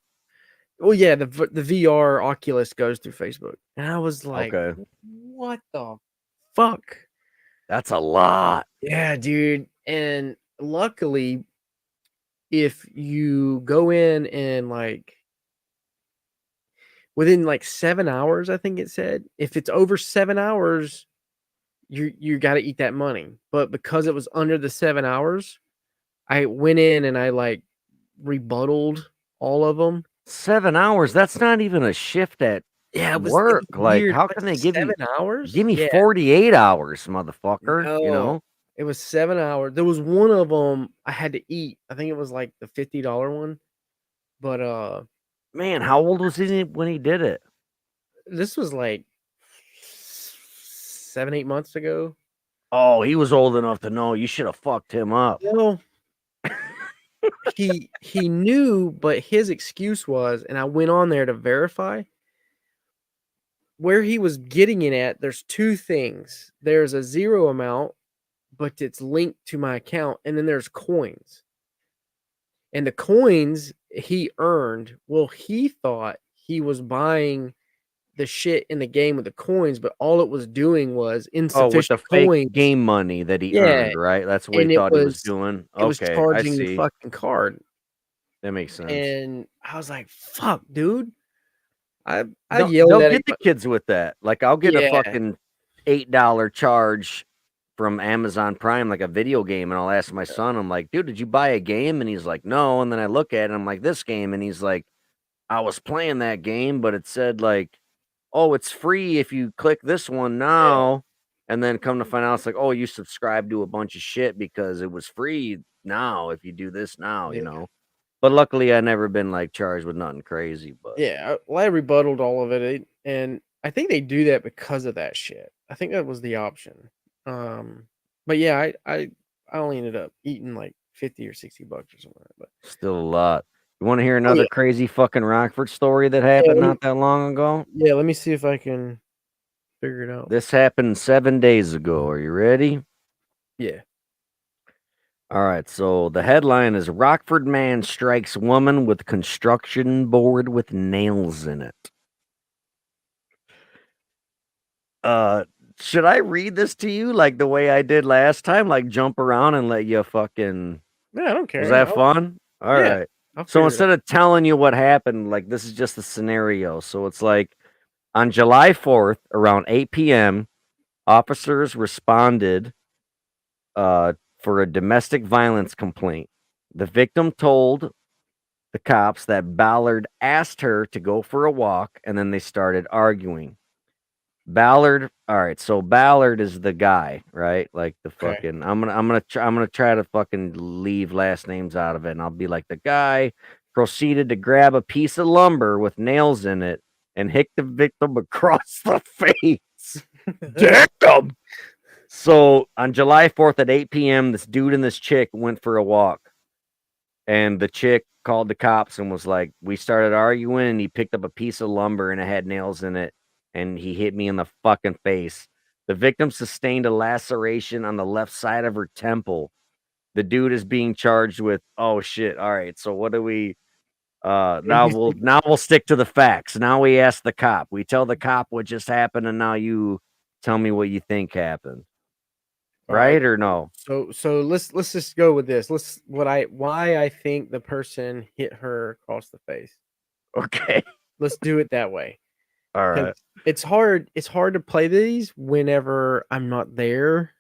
Well, yeah, the VR Oculus goes through Facebook. And I was like, what the fuck? That's a lot. Yeah, dude. And luckily, if you go in and like within like 7 hours, I think it said, if it's over 7 hours, you got to eat that money. But because it was under the 7 hours, I went in and I like rebutted all of them. 7 hours? That's not even a shift at work. Like, how can they give 7 hours? Give me 48 hours, motherfucker. No, you know, it was 7 hours. There was one of them I had to eat. I think it was like the $50 one. But man, how old was he when he did it? This was like 7-8 months ago. Oh, he was old enough to know. You should have fucked him up. No. he knew, but his excuse was, and I went on there to verify where he was getting it at. There's two things. There's a zero amount, but it's linked to my account, and then there's coins. And the coins he earned, well, he thought he was buying the shit in the game with the coins, but all it was doing was insufficient with the fake game money that he earned, right? That's what he thought he was doing. It was charging the fucking card. That makes sense. And I was like, "Fuck, dude!" I yelled at him. Get the kids with that. Like, I'll get a fucking $8 charge from Amazon Prime, like a video game, and I'll ask my son, I'm like, "Dude, did you buy a game?" And he's like, "No." And then I look at it, and I'm like, "This game," and he's like, "I was playing that game, but it said like, oh, it's free if you click this one now." And then come to find out, it's like, oh, you subscribe to a bunch of shit because it was free now if you do this now, you know. But luckily, I never been like charged with nothing crazy. But I rebutted all of it, and I think they do that because of that shit. I think that was the option. But yeah, I only ended up eating like $50 or $60 or something. But still a lot. You want to hear another crazy fucking Rockford story that happened not that long ago? Yeah, let me see if I can figure it out. This happened 7 days ago. Are you ready? Yeah. All right, so the headline is Rockford man strikes woman with construction board with nails in it. Should I read this to you like the way I did last time? Like jump around and let you fucking... Yeah, I don't care. Was that fun? All right. So instead of telling you what happened, like this is just the scenario. So it's like on July 4th around 8 p.m., officers responded for a domestic violence complaint. The victim told the cops that Ballard asked her to go for a walk, and then they started arguing. Ballard, all right, so Ballard is the guy, right? Like the fucking I'm gonna try to fucking leave last names out of it, and I'll be like, the guy proceeded to grab a piece of lumber with nails in it and hit the victim across the face. Damn! So on July 4th at 8 p.m., this dude and this chick went for a walk. And the chick called the cops and was like, we started arguing, and he picked up a piece of lumber and it had nails in it, and he hit me in the fucking face. The victim sustained a laceration on the left side of her temple. The dude is being charged with, oh shit. All right. So what do we now we'll stick to the facts. Now we ask the cop. We tell the cop what just happened, and now you tell me what you think happened. Right or no? So let's just go with this. Why I think the person hit her across the face. Okay. Let's do it that way. All right. It's hard to play these whenever I'm not there.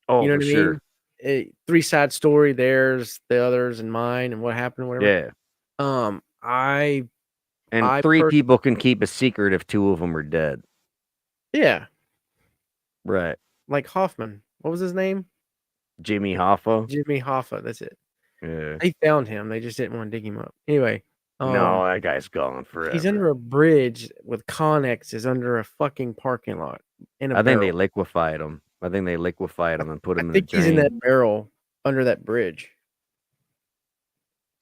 Oh, you know for what sure. I mean? 3-side story. There's the others and mine and what happened, whatever. Yeah. I three people can keep a secret if two of them are dead. Yeah. Right. Like Hoffman. What was his name? Jimmy Hoffa. Jimmy Hoffa. That's it. Yeah. They found him. They just didn't want to dig him up. Anyway. No, that guy's gone forever. He's under a bridge with Connex under a fucking parking lot. I think they liquefied him. and put him in the drain. He's in that barrel under that bridge.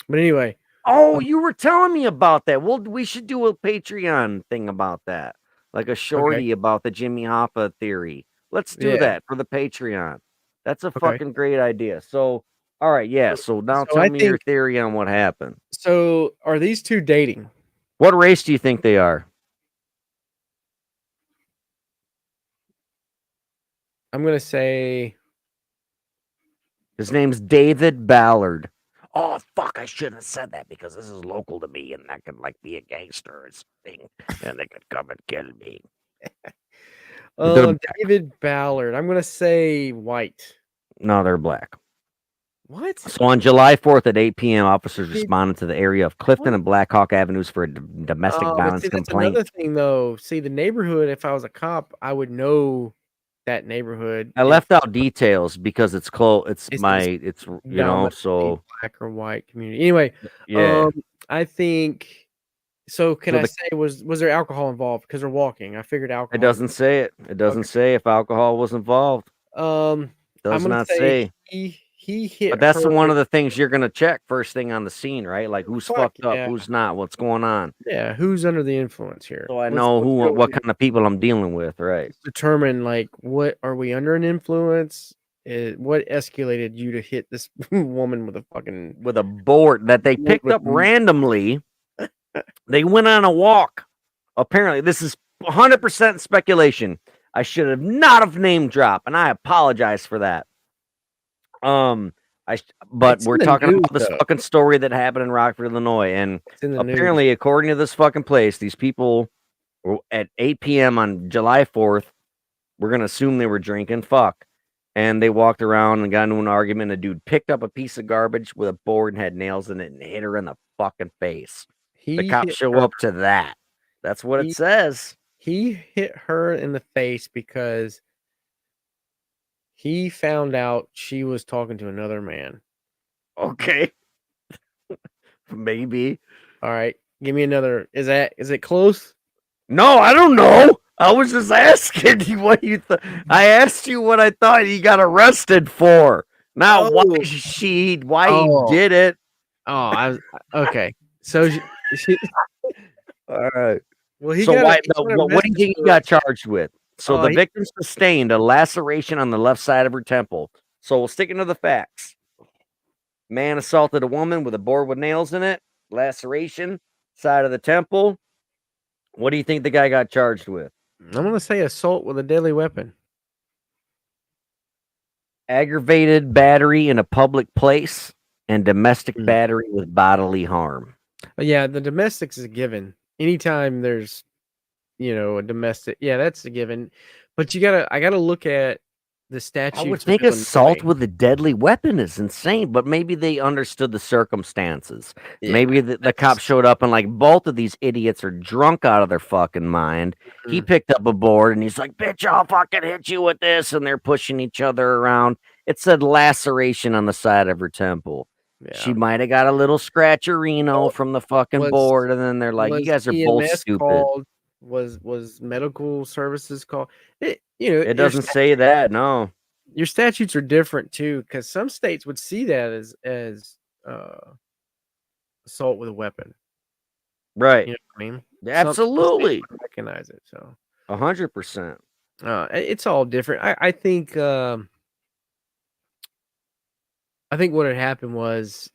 But anyway. Oh, you were telling me about that. Well, we should do a Patreon thing about that. Like a shorty about the Jimmy Hoffa theory. Let's do that for the Patreon. That's a fucking great idea. So, all right, yeah. So now tell me your theory on what happened. So, are these two dating? What race do you think they are? I'm going to say his name's David Ballard. Oh, fuck, I shouldn't have said that because this is local to me and that could like be a gangster or something and they could come and kill me. David Ballard. I'm going to say white. No, they're black. What? So on July 4th at 8 p.m., officers responded to the area of Clifton and Blackhawk Avenues for a domestic violence complaint. That's another thing, though. See, the neighborhood, if I was a cop, I would know that neighborhood. I left out details because it's close. It's so black or white community. Anyway, I think. So can I say was there alcohol involved? Because they're walking. I figured alcohol. It doesn't say it. It doesn't say if alcohol was involved. Does not say. He hit. But that's one of the things you're gonna check first thing on the scene, right? Like who's fucked up, who's not, what's going on. Yeah, who's under the influence here? So I know what kind of people I'm dealing with, right? Determine like what are we under an influence? What escalated you to hit this woman with a board that they picked up randomly? They went on a walk. Apparently, this is 100% speculation. I should have not have name dropped, and I apologize for that. But we're talking about this fucking story that happened in Rockford, Illinois, and apparently, according to this fucking place, these people were at 8 p.m. on July 4th. We're gonna assume they were drinking. And they walked around and got into an argument. A dude picked up a piece of garbage with a board and had nails in it and hit her in the fucking face. The cops show up to that. That's what it says. He hit her in the face because he found out she was talking to another man. Okay. Maybe. All right. Give me another. Is it close? No, I don't know. I was just asking you what you thought. I asked you what I thought he got arrested for. Not why he did it. Oh, okay. So she all right. Well, what do you think he got charged with? So the victim sustained a laceration on the left side of her temple. So we'll stick into the facts. Man assaulted a woman with a board with nails in it. Laceration, side of the temple. What do you think the guy got charged with? I'm going to say assault with a deadly weapon. Aggravated battery in a public place and domestic battery with bodily harm. Yeah, the domestics is a given. Anytime there's, a domestic, that's a given. But I gotta look at the statute. I would think assault with a deadly weapon is insane, but maybe they understood the circumstances. Yeah, maybe the cop showed up and like both of these idiots are drunk out of their fucking mind. He picked up a board and he's like, "Bitch, I'll fucking hit you with this," and they're pushing each other around. It said laceration on the side of her temple. Yeah. She might have got a little scratcherino from the fucking board, and then they're like, "You guys are both stupid." Was medical services called it? You know, It doesn't say that. No. your statutes are different too, because some states would see that as uh, assault with a weapon. Right. You know what I mean? Some states Absolutely. would recognize it. So 100%. it's all different. I think what had happened was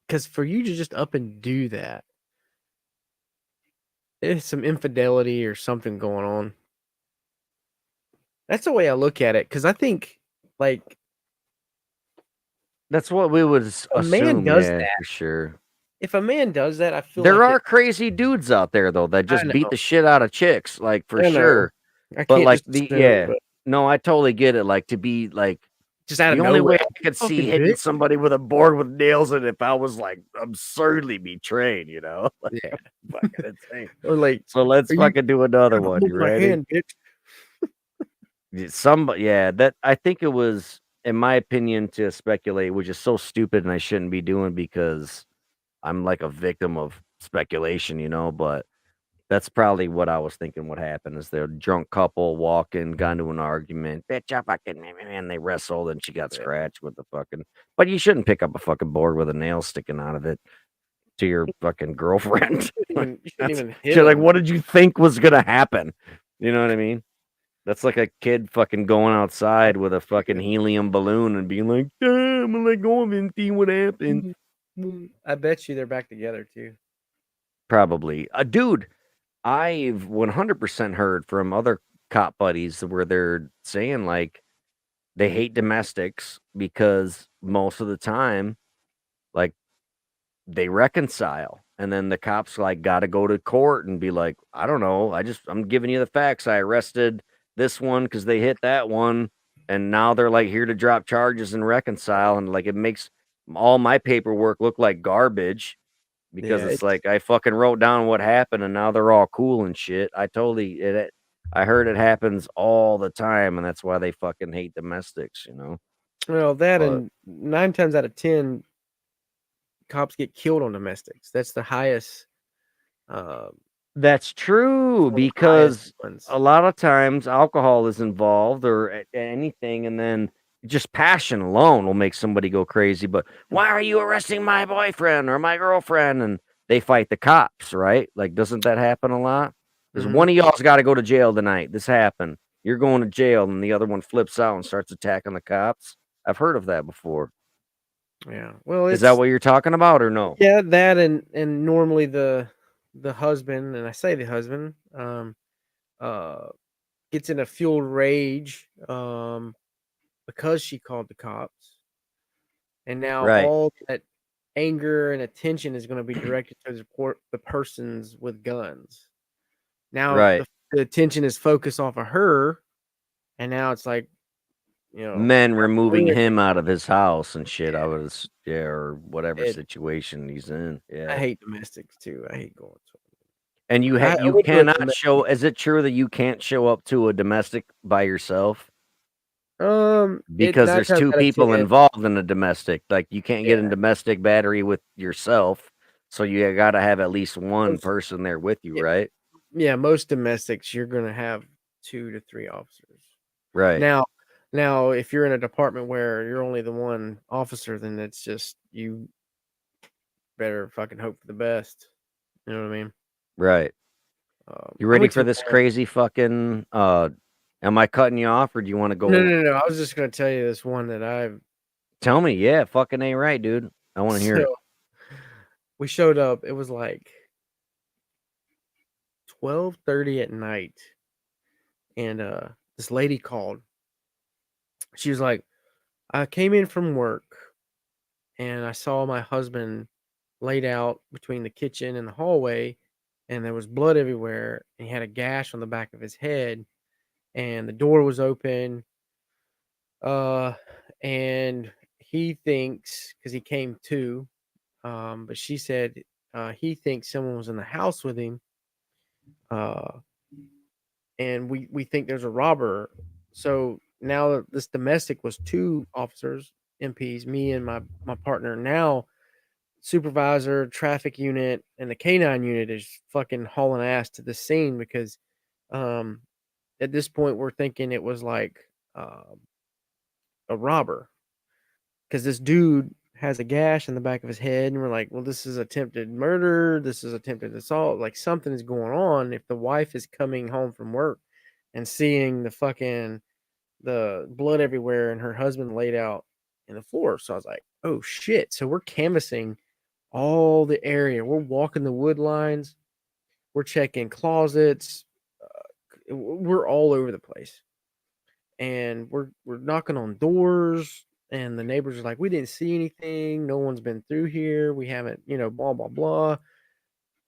because for you to just up and do that, there's some infidelity or something going on. That's the way I look at it. Because I think, like, That's what we would a man assume. does Yeah, that. for sure. If a man does that, I feel There like are crazy dudes out there though that I just beat know, the shit out of chicks, like for I know. sure. I But can't like just assume, but no, I totally get it. Like to be like just out of the only nowhere, way like, I could see fucking hitting bitch. somebody with a board with nails in it if I was like absurdly betrayed, you know? Like Yeah. fucking insane. Or like, So let's are you fucking do another trying to one. hold You my ready? hand, bitch? Yeah, that I think it was, in my opinion, to speculate, which is so stupid and I shouldn't be doing because I'm like a victim of speculation, you know, but that's probably what I was thinking would happen is they're a drunk couple walking, got into an argument, bitch, I fucking and they wrestled and she got Yeah. scratched with the fucking but you shouldn't pick up a fucking board with a nail sticking out of it to your fucking girlfriend. You shouldn't That's even hit you're like, them. what did you think was gonna happen? You know what I mean? That's like a kid fucking going outside with a fucking helium balloon and being like, yeah, I'm gonna let go of it and see what happens. I bet you they're back together too. Probably. Dude, I've 100% heard from other cop buddies where they're saying like they hate domestics because most of the time, like they reconcile. And then the cops like got to go to court and be like, I don't know. I'm giving you the facts. I arrested this one because they hit that one. And now they're like here to drop charges and reconcile. And like it makes all my paperwork look like garbage because Yeah, it's it's like I fucking wrote down what happened and now they're all cool and shit. I heard it happens all the time and that's why they fucking hate domestics, you know. well that But and 9 times out of 10, cops get killed on domestics. That's the highest. Uh, that's true one of the highest because ones. a lot of times alcohol is involved or anything and then just passion alone will make somebody go crazy. But why are you arresting my boyfriend or my girlfriend? And they fight the cops, right? Like, doesn't that happen a lot? Because Mhm. one of y'all's got to go to jail tonight. This happened. You're going to jail, and the other one flips out and starts attacking the cops. I've heard of that before. Yeah. Well, Is that it's what you're talking about, or no? yeah, that and normally the husband, and I say the husband, uh, gets in a fueled rage, because she called the cops, and now Right, all that anger and attention is going to be directed to the persons with guns. Now right. the attention is focused off of her, and now it's like, Men removing bring him out of his house and shit. yeah, Yeah, or whatever it, situation he's in. I Yeah. hate domestics too. I hate going to. And I you went to a cannot domestic. show. Is it true that you can't show up to a domestic by yourself It because nine there's times two out of people 10, involved in a domestic? Like you can't get in yeah, domestic battery with yourself, so you got to have at least one most, person there with you, yeah, right? yeah, most domestics you're gonna have 2 to 3 officers. Right. Now, now if you're in a department where you're only the one officer, then it's just you better fucking hope for the best. You know what I mean? Right. You I ready went for to this crazy fucking? Am I cutting you off, or do you want to no, go? no, no, no. I was just gonna tell you this one that I've Tell me. Yeah, fucking ain't right, dude. I want to hear it. so we showed up. It was like 12:30 at night, and this lady called. She was like, I came in from work and I saw my husband laid out between the kitchen and the hallway, and there was blood everywhere, and he had a gash on the back of his head, and the door was open. Uh, and he thinks because he came to, but she said he thinks someone was in the house with him. Uh, and we think there's a robber. So now that this domestic was 2 officers, MPs, me and my partner. Now supervisor, traffic unit, and the canine unit is fucking hauling ass to the scene because at this point we're thinking it was like a robber because this dude has a gash in the back of his head, and we're like, well, this is attempted murder, this is attempted assault, like something is going on if the wife is coming home from work and seeing the blood everywhere and her husband laid out in the floor. So I was like, oh shit. So we're canvassing all the area. We're walking the wood lines. We're checking closets. We're all over the place. And we're knocking on doors. And the neighbors are like, we didn't see anything. No one's been through here. We haven't, blah, blah, blah.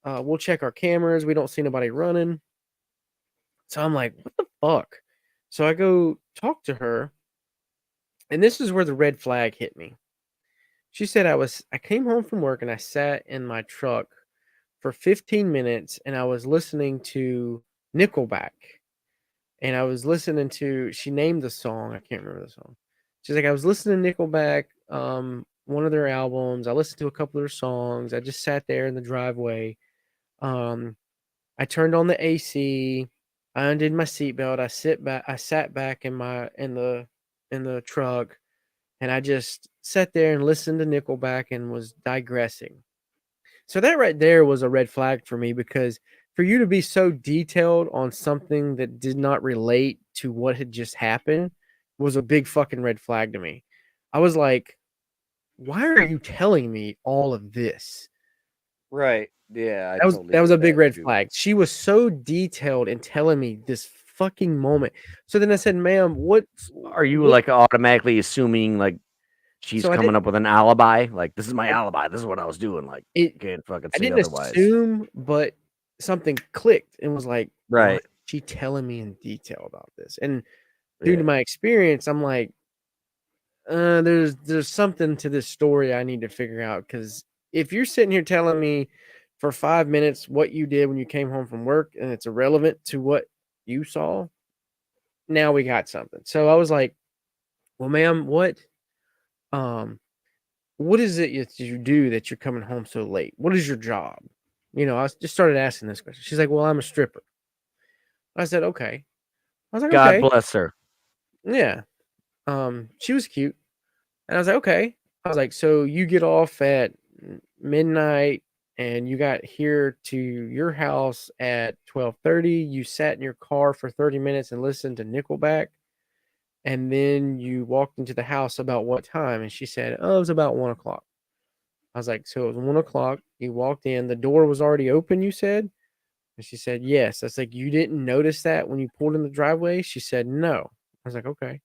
We'll check our cameras. We don't see nobody running. So I'm like, what the fuck? So I go talk to her. And this is where the red flag hit me. She said I came home from work and I sat in my truck for 15 minutes and I was listening to Nickelback. And I was listening to she named the song, I can't remember the song. She's like, I was listening to Nickelback, one of their albums. I listened to a couple of their songs. I just sat there in the driveway. I turned on the AC. I undid my seatbelt. I sat back in the truck, and I just sat there and listened to Nickelback and was digressing. So that right there was a red flag for me because for you to be so detailed on something that did not relate to what had just happened was a big fucking red flag to me. I was like, why are you telling me all of this? Right. Yeah. That was a big red flag. She was so detailed in telling me this fucking moment. So then I said, ma'am, what are you like automatically assuming like she's coming up with an alibi? Like, this is my alibi. This is what I was doing. Like, you can't fucking say otherwise. Assume, but something clicked and was like, right. She telling me in detail about this. And due to my experience, I'm like, there's something to this story I need to figure out. Because if you're sitting here telling me for 5 minutes what you did when you came home from work and it's irrelevant to what you saw, now we got something. So I was like, well, ma'am, what is it that you do that you're coming home so late? What is your job? I just started asking this question. She's like, well, I'm a stripper. I said, okay. I was like, God okay. bless her. Yeah. She was cute. And I was like, okay. I was like, so you get off at midnight and you got here to your house at 12:30. You sat in your car for 30 minutes and listened to Nickelback. And then you walked into the house about what time? And she said, oh, it was about 1:00. I was like, so it was 1:00. You walked in, the door was already open, you said? And she said, yes. I was like, you didn't notice that when you pulled in the driveway? She said, no. I was like, okay.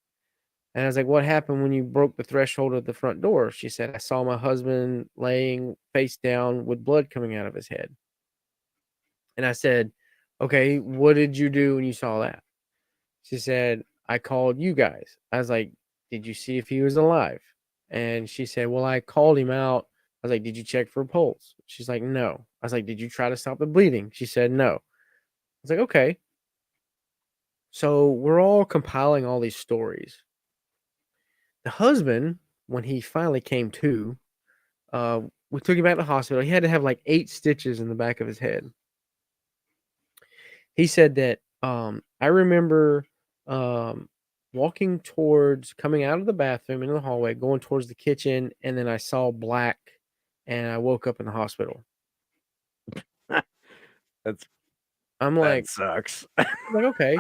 And I was like, what happened when you broke the threshold of the front door? She said, I saw my husband laying face down with blood coming out of his head. And I said, okay, what did you do when you saw that? She said, I called you guys. I was like, did you see if he was alive? And she said, well, I called him out. I was like, did you check for a pulse? She's like, no. I was like, did you try to stop the bleeding? She said, no. I was like, okay. So we're all compiling all these stories. The husband, when he finally came to, we took him back to the hospital. He had to have like 8 stitches in the back of his head. He said that I remember walking towards, coming out of the bathroom into the hallway, going towards the kitchen, and then I saw black and I woke up in the hospital. I'm like, that sucks. I'm like, okay.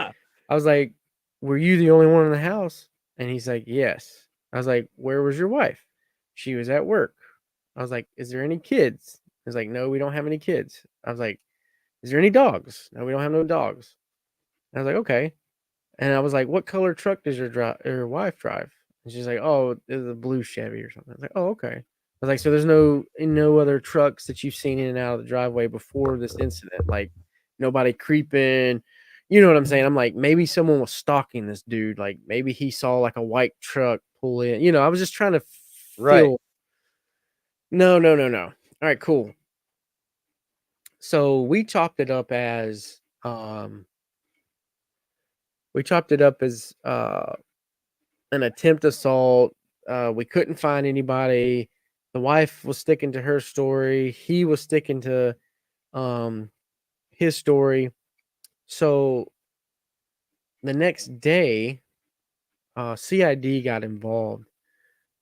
I was like, were you the only one in the house? And he's like, yes. I was like, where was your wife? She was at work. I was like, is there any kids? He's like, no, we don't have any kids. I was like, is there any dogs? No, we don't have no dogs. I was like, okay. And I was like, what color truck does your wife drive? And she's like, oh, it's a blue Chevy or something. I was like, oh, okay. I was like, so there's no other trucks that you've seen in and out of the driveway before this incident, like nobody creeping. You know what I'm saying? I'm like, maybe someone was stalking this dude. Like maybe he saw like a white truck pull in. I was just trying to feel. Right. No. All right, cool. So we chopped it up as an attempt assault. We couldn't find anybody. The wife was sticking to her story. He was sticking to his story. So the next day, CID got involved,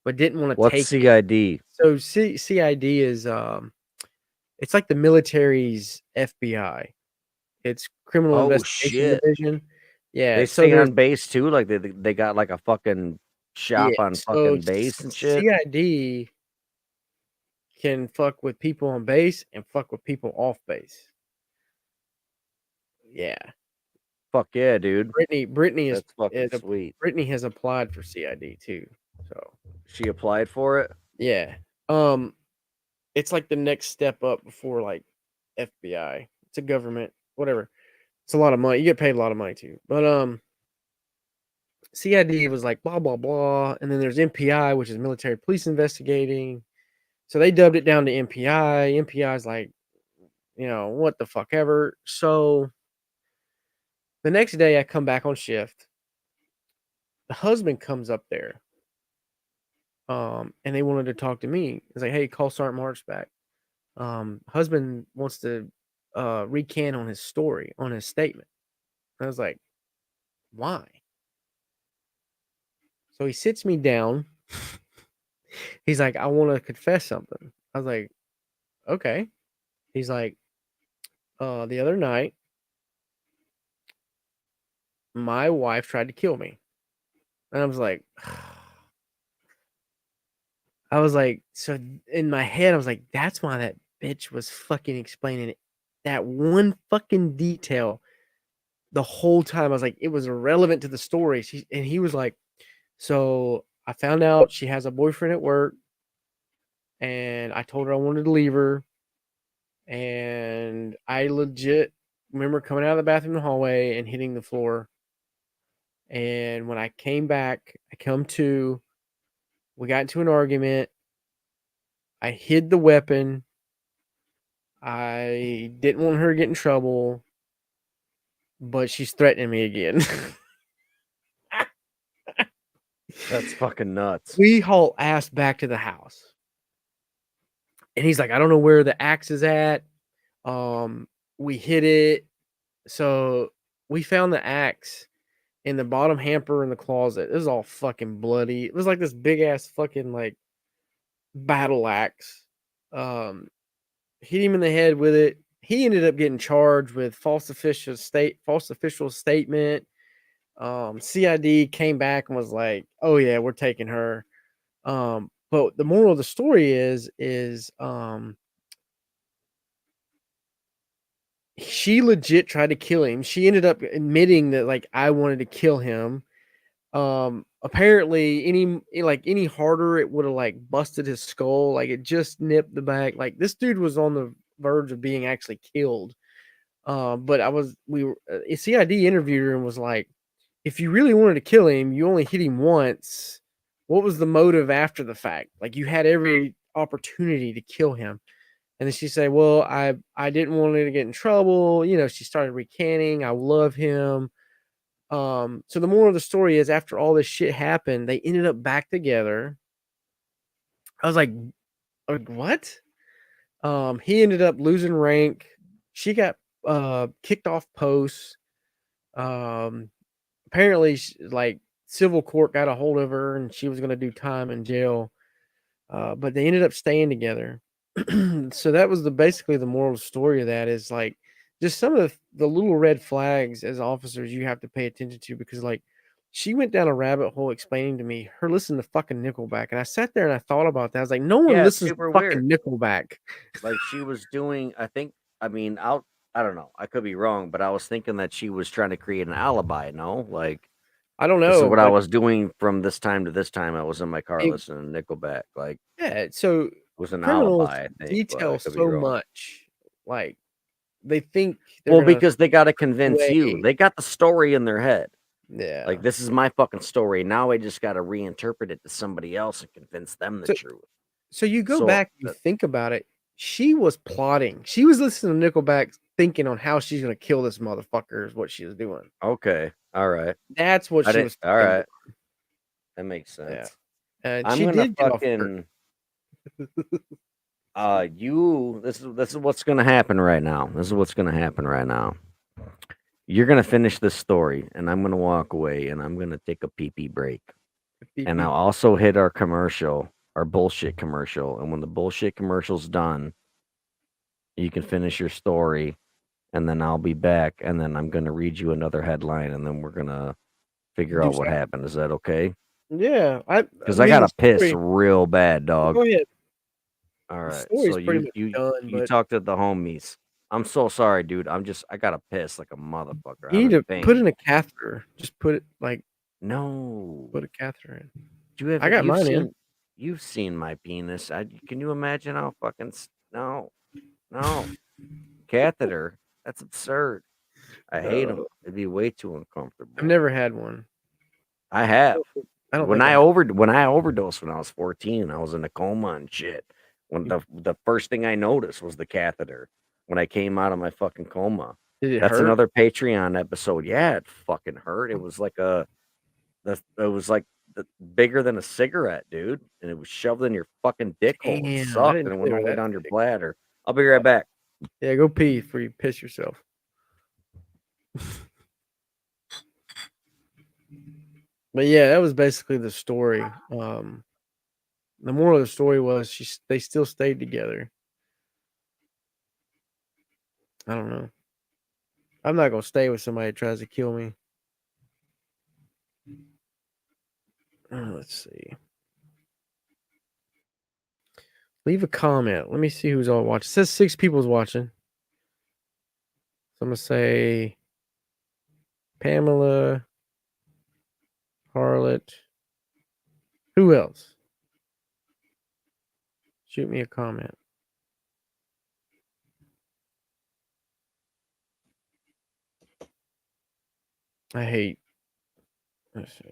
but didn't want to What's take it. CID? So CID is it's like the military's FBI. It's Criminal Oh Investigation shit! Division. Yeah, They so stay there's on base too. Like they got like a fucking yeah, shop on so fucking base and shit. CID can fuck with people on base and fuck with people off base. Yeah. Fuck yeah, dude. Brittany That's fucking sweet. Brittany has applied for CID too. So She applied for it. yeah. It's like the next step up before like FBI. It's a government, whatever. It's a lot of money. You get paid a lot of money too. But CID was like blah blah blah, and then there's MPI, which is military police investigating. So they dubbed it down to MPI. MPI is like, what the fuck ever. So the next day I come back on shift. The husband comes up there. And they wanted to talk to me. It's like, hey, call Sergeant Marks back. Husband wants to recant on his story, on his statement. I was like, why? So he sits me down. He's like, I want to confess something. I was like, okay. He's like, the other night, my wife tried to kill me. And I was like, so in my head, I was like, that's why that bitch was fucking explaining it. That one fucking detail the whole time. I was like, it was irrelevant to the story. And he was like, so I found out she has a boyfriend at work, and I told her I wanted to leave her. And I legit remember coming out of the bathroom in the hallway and hitting the floor. And when I came back, I come to, we got into an argument. I hid the weapon. I didn't want her to get in trouble, but she's threatening me again. That's fucking nuts. We haul ass back to the house. And he's like, I don't know where the axe is at. We hid it. So we found the axe in the bottom hamper in the closet. It was all fucking bloody. It was like this big ass fucking like battle axe. Hit him in the head with it. He ended up getting charged with false official statement. CID came back and was like, "Oh yeah, we're taking her." But the moral of the story is she legit tried to kill him. She ended up admitting that like I wanted to kill him. Apparently any harder it would have like busted his skull. Like it just nipped the back. Like this dude was on the verge of being actually killed. But CID interviewed her and was like, if you really wanted to kill him, you only hit him once. What was the motive after the fact? Like you had every opportunity to kill him. And then she said, well, I didn't want her to get in trouble. She started recanting. I love him. So the moral of the story is after all this shit happened, they ended up back together. I was like, what? He ended up losing rank. She got kicked off posts. Apparently like civil court got a hold of her and she was going to do time in jail. But they ended up staying together. So that was basically the moral story of that is like just some of the little red flags as officers you have to pay attention to, because like she went down a rabbit hole explaining to me her listening to fucking Nickelback, and I sat there and I thought about that. I was like, no one listens to fucking Nickelback. Like she was doing, I don't know, I could be wrong, but I was thinking that she was trying to create an alibi. No, like I don't know. This is what I was doing from this time to this time. I was in my car listening to Nickelback. Like yeah, so it was an criminals alibi. I think, detail so much. Like they think because they got to convince you. They got the story in their head. Yeah. Like this is my fucking story. Now I just got to reinterpret it to somebody else and convince them the truth. So you go back and you think about it. She was plotting. She was listening to Nickelback thinking on how she's going to kill this motherfucker is what she was doing. Okay. All right. That's what she was. All right. That makes sense. Yeah. I'm going to fucking This is what's gonna happen right now. This is what's gonna happen right now. You're gonna finish this story, and I'm gonna walk away, and I'm gonna take a pee pee break, and I'll also hit our commercial, our bullshit commercial, and when the bullshit commercial's done, you can finish your story, and then I'll be back, and then I'm gonna read you another headline, and then we're gonna figure Do out what so. happened. Is that okay? Yeah, I Because I mean the gotta piss story. real bad, dog. Go ahead. All The right, so story's pretty much done, you but talk to the homies. I'm so sorry, dude. I gotta piss like a motherfucker. you I'm need in to put pain. in a catheter. Just put it like No, put a catheter in. do you have I got mine in. you've seen my penis? Can you imagine how fucking no, no catheter? That's absurd. I hate them. No, It'd be way too I've uncomfortable. never had one. I have. I don't think I have. When I overdosed when I was 14, I was in a coma and shit. When the first thing I noticed was the catheter when I came out of my fucking coma. Did it That's hurt? another Patreon episode. Yeah, it fucking hurt. It was like it was like bigger than a cigarette, dude, and it was shoved in your fucking dick hole. It Damn, I sucked, didn't and it know went they all were the way that down your big. bladder. I'll be right back. Yeah, go pee before you piss yourself. But yeah, that was basically the story. The moral of the story was they still stayed together. I don't know. I'm not gonna stay with somebody that tries to kill me. Let's see. Leave a comment. Let me see who's all watching. It says 6 people's watching. So I'm gonna say Pamela, Harlot. Who else? Shoot me a comment. I hate. Let's see.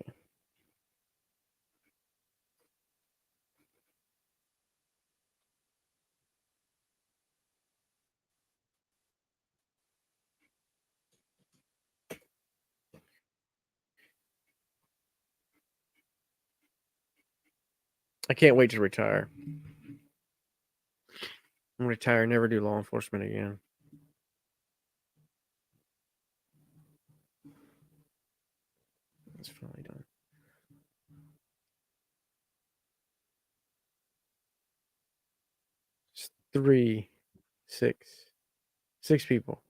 I can't wait to retire. I'm retire, never do law enforcement again. It's finally done. It's 3, 6 people.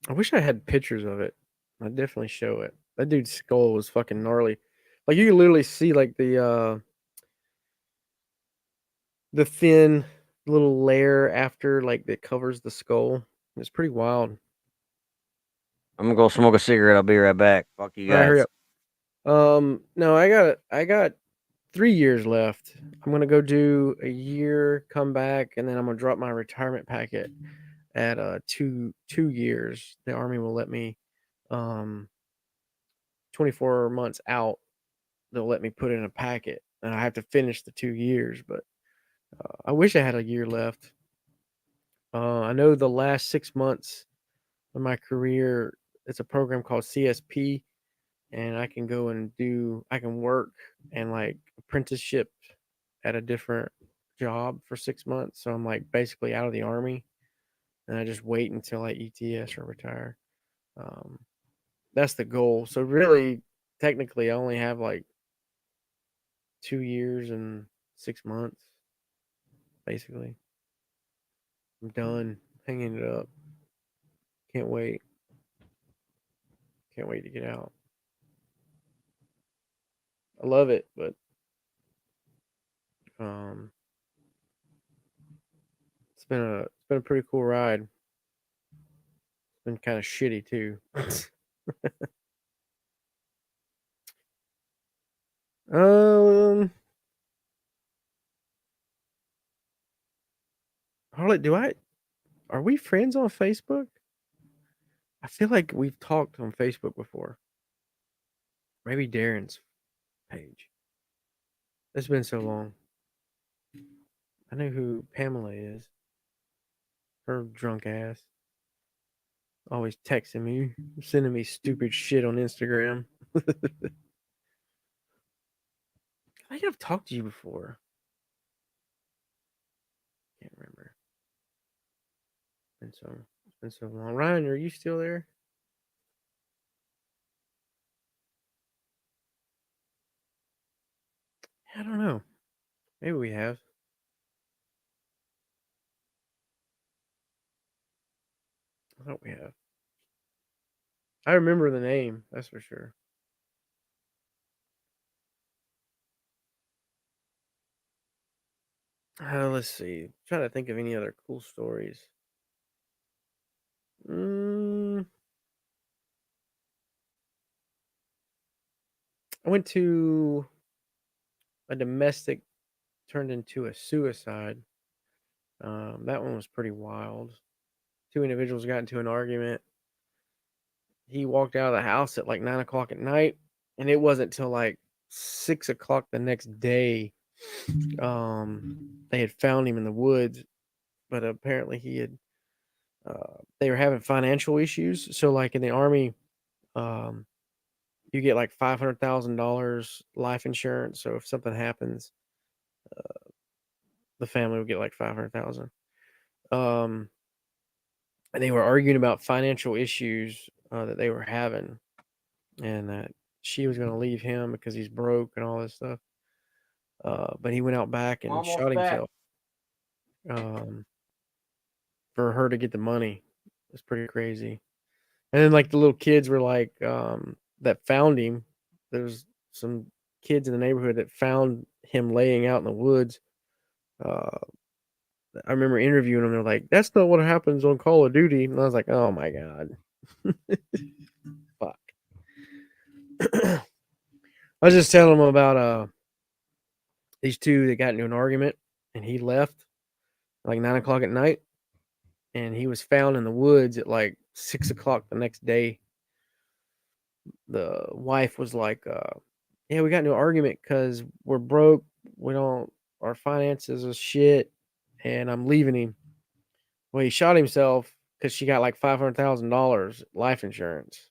I wish I had pictures of it. I'd definitely show it. That dude's skull was fucking gnarly. Like you can literally see like the thin little layer after like that covers the skull. It's pretty wild. I'm gonna go smoke a cigarette. I'll be right back. Fuck you All right, hurry guys. up. No, I got 3 years left. I'm gonna go do a year, come back, and then I'm gonna drop my retirement packet at 2 years. The Army will let me 24 months out. They'll let me put in a packet, and I have to finish the 2 years. But I wish I had a year left. I know the last 6 months of my career, it's a program called CSP, and I can go and I can work and like apprenticeship at a different job for 6 months. So I'm like basically out of the Army, and I just wait until I ETS or retire. Um, that's the goal. So really, technically, I only have like 2 years and 6 months. Basically, I'm done hanging it up. Can't wait. Can't wait to get out. I love it, but um, it's been a pretty cool ride. It's been kind of shitty too. um, Harlot, are we friends on Facebook? I feel like we've talked on Facebook before. Maybe Darren's page. It's been so long. I know who Pamela is. Her drunk ass. Always texting me, sending me stupid shit on Instagram. I think I've talked to you before. Can't remember. It's been so long. Ryan, are you still there? I don't know. Maybe we have. I thought we have. I remember the name, that's for sure. Let's see. I'm trying to think of any other cool stories. I went to a domestic turned into a suicide. That one was pretty wild. Two individuals got into an argument. He walked out of the house at like 9 o'clock at night, and it wasn't till like 6 o'clock the next day. They had found him in the woods, but apparently he had. They were having financial issues. So, like in the army, you get like $500,000 life insurance. So if something happens, the family would get like 500,000. And they were arguing about financial issues that they were having, and that she was going to leave him because he's broke and all this stuff. But he went out back and shot himself for her to get the money. It's pretty crazy. And then like the little kids were like that found him. There's some kids in the neighborhood that found him laying out in the woods. I remember interviewing them. They're like, "That's not what happens on Call of Duty." And I was like, "Oh my god, fuck." I was just telling them about these two that got into an argument, and he left like 9 o'clock at night, and he was found in the woods at like 6 o'clock the next day. The wife was like, "Yeah, we got into an argument because we're broke. Our finances are shit, and I'm leaving him." Well, he shot himself because she got like $500,000 life insurance.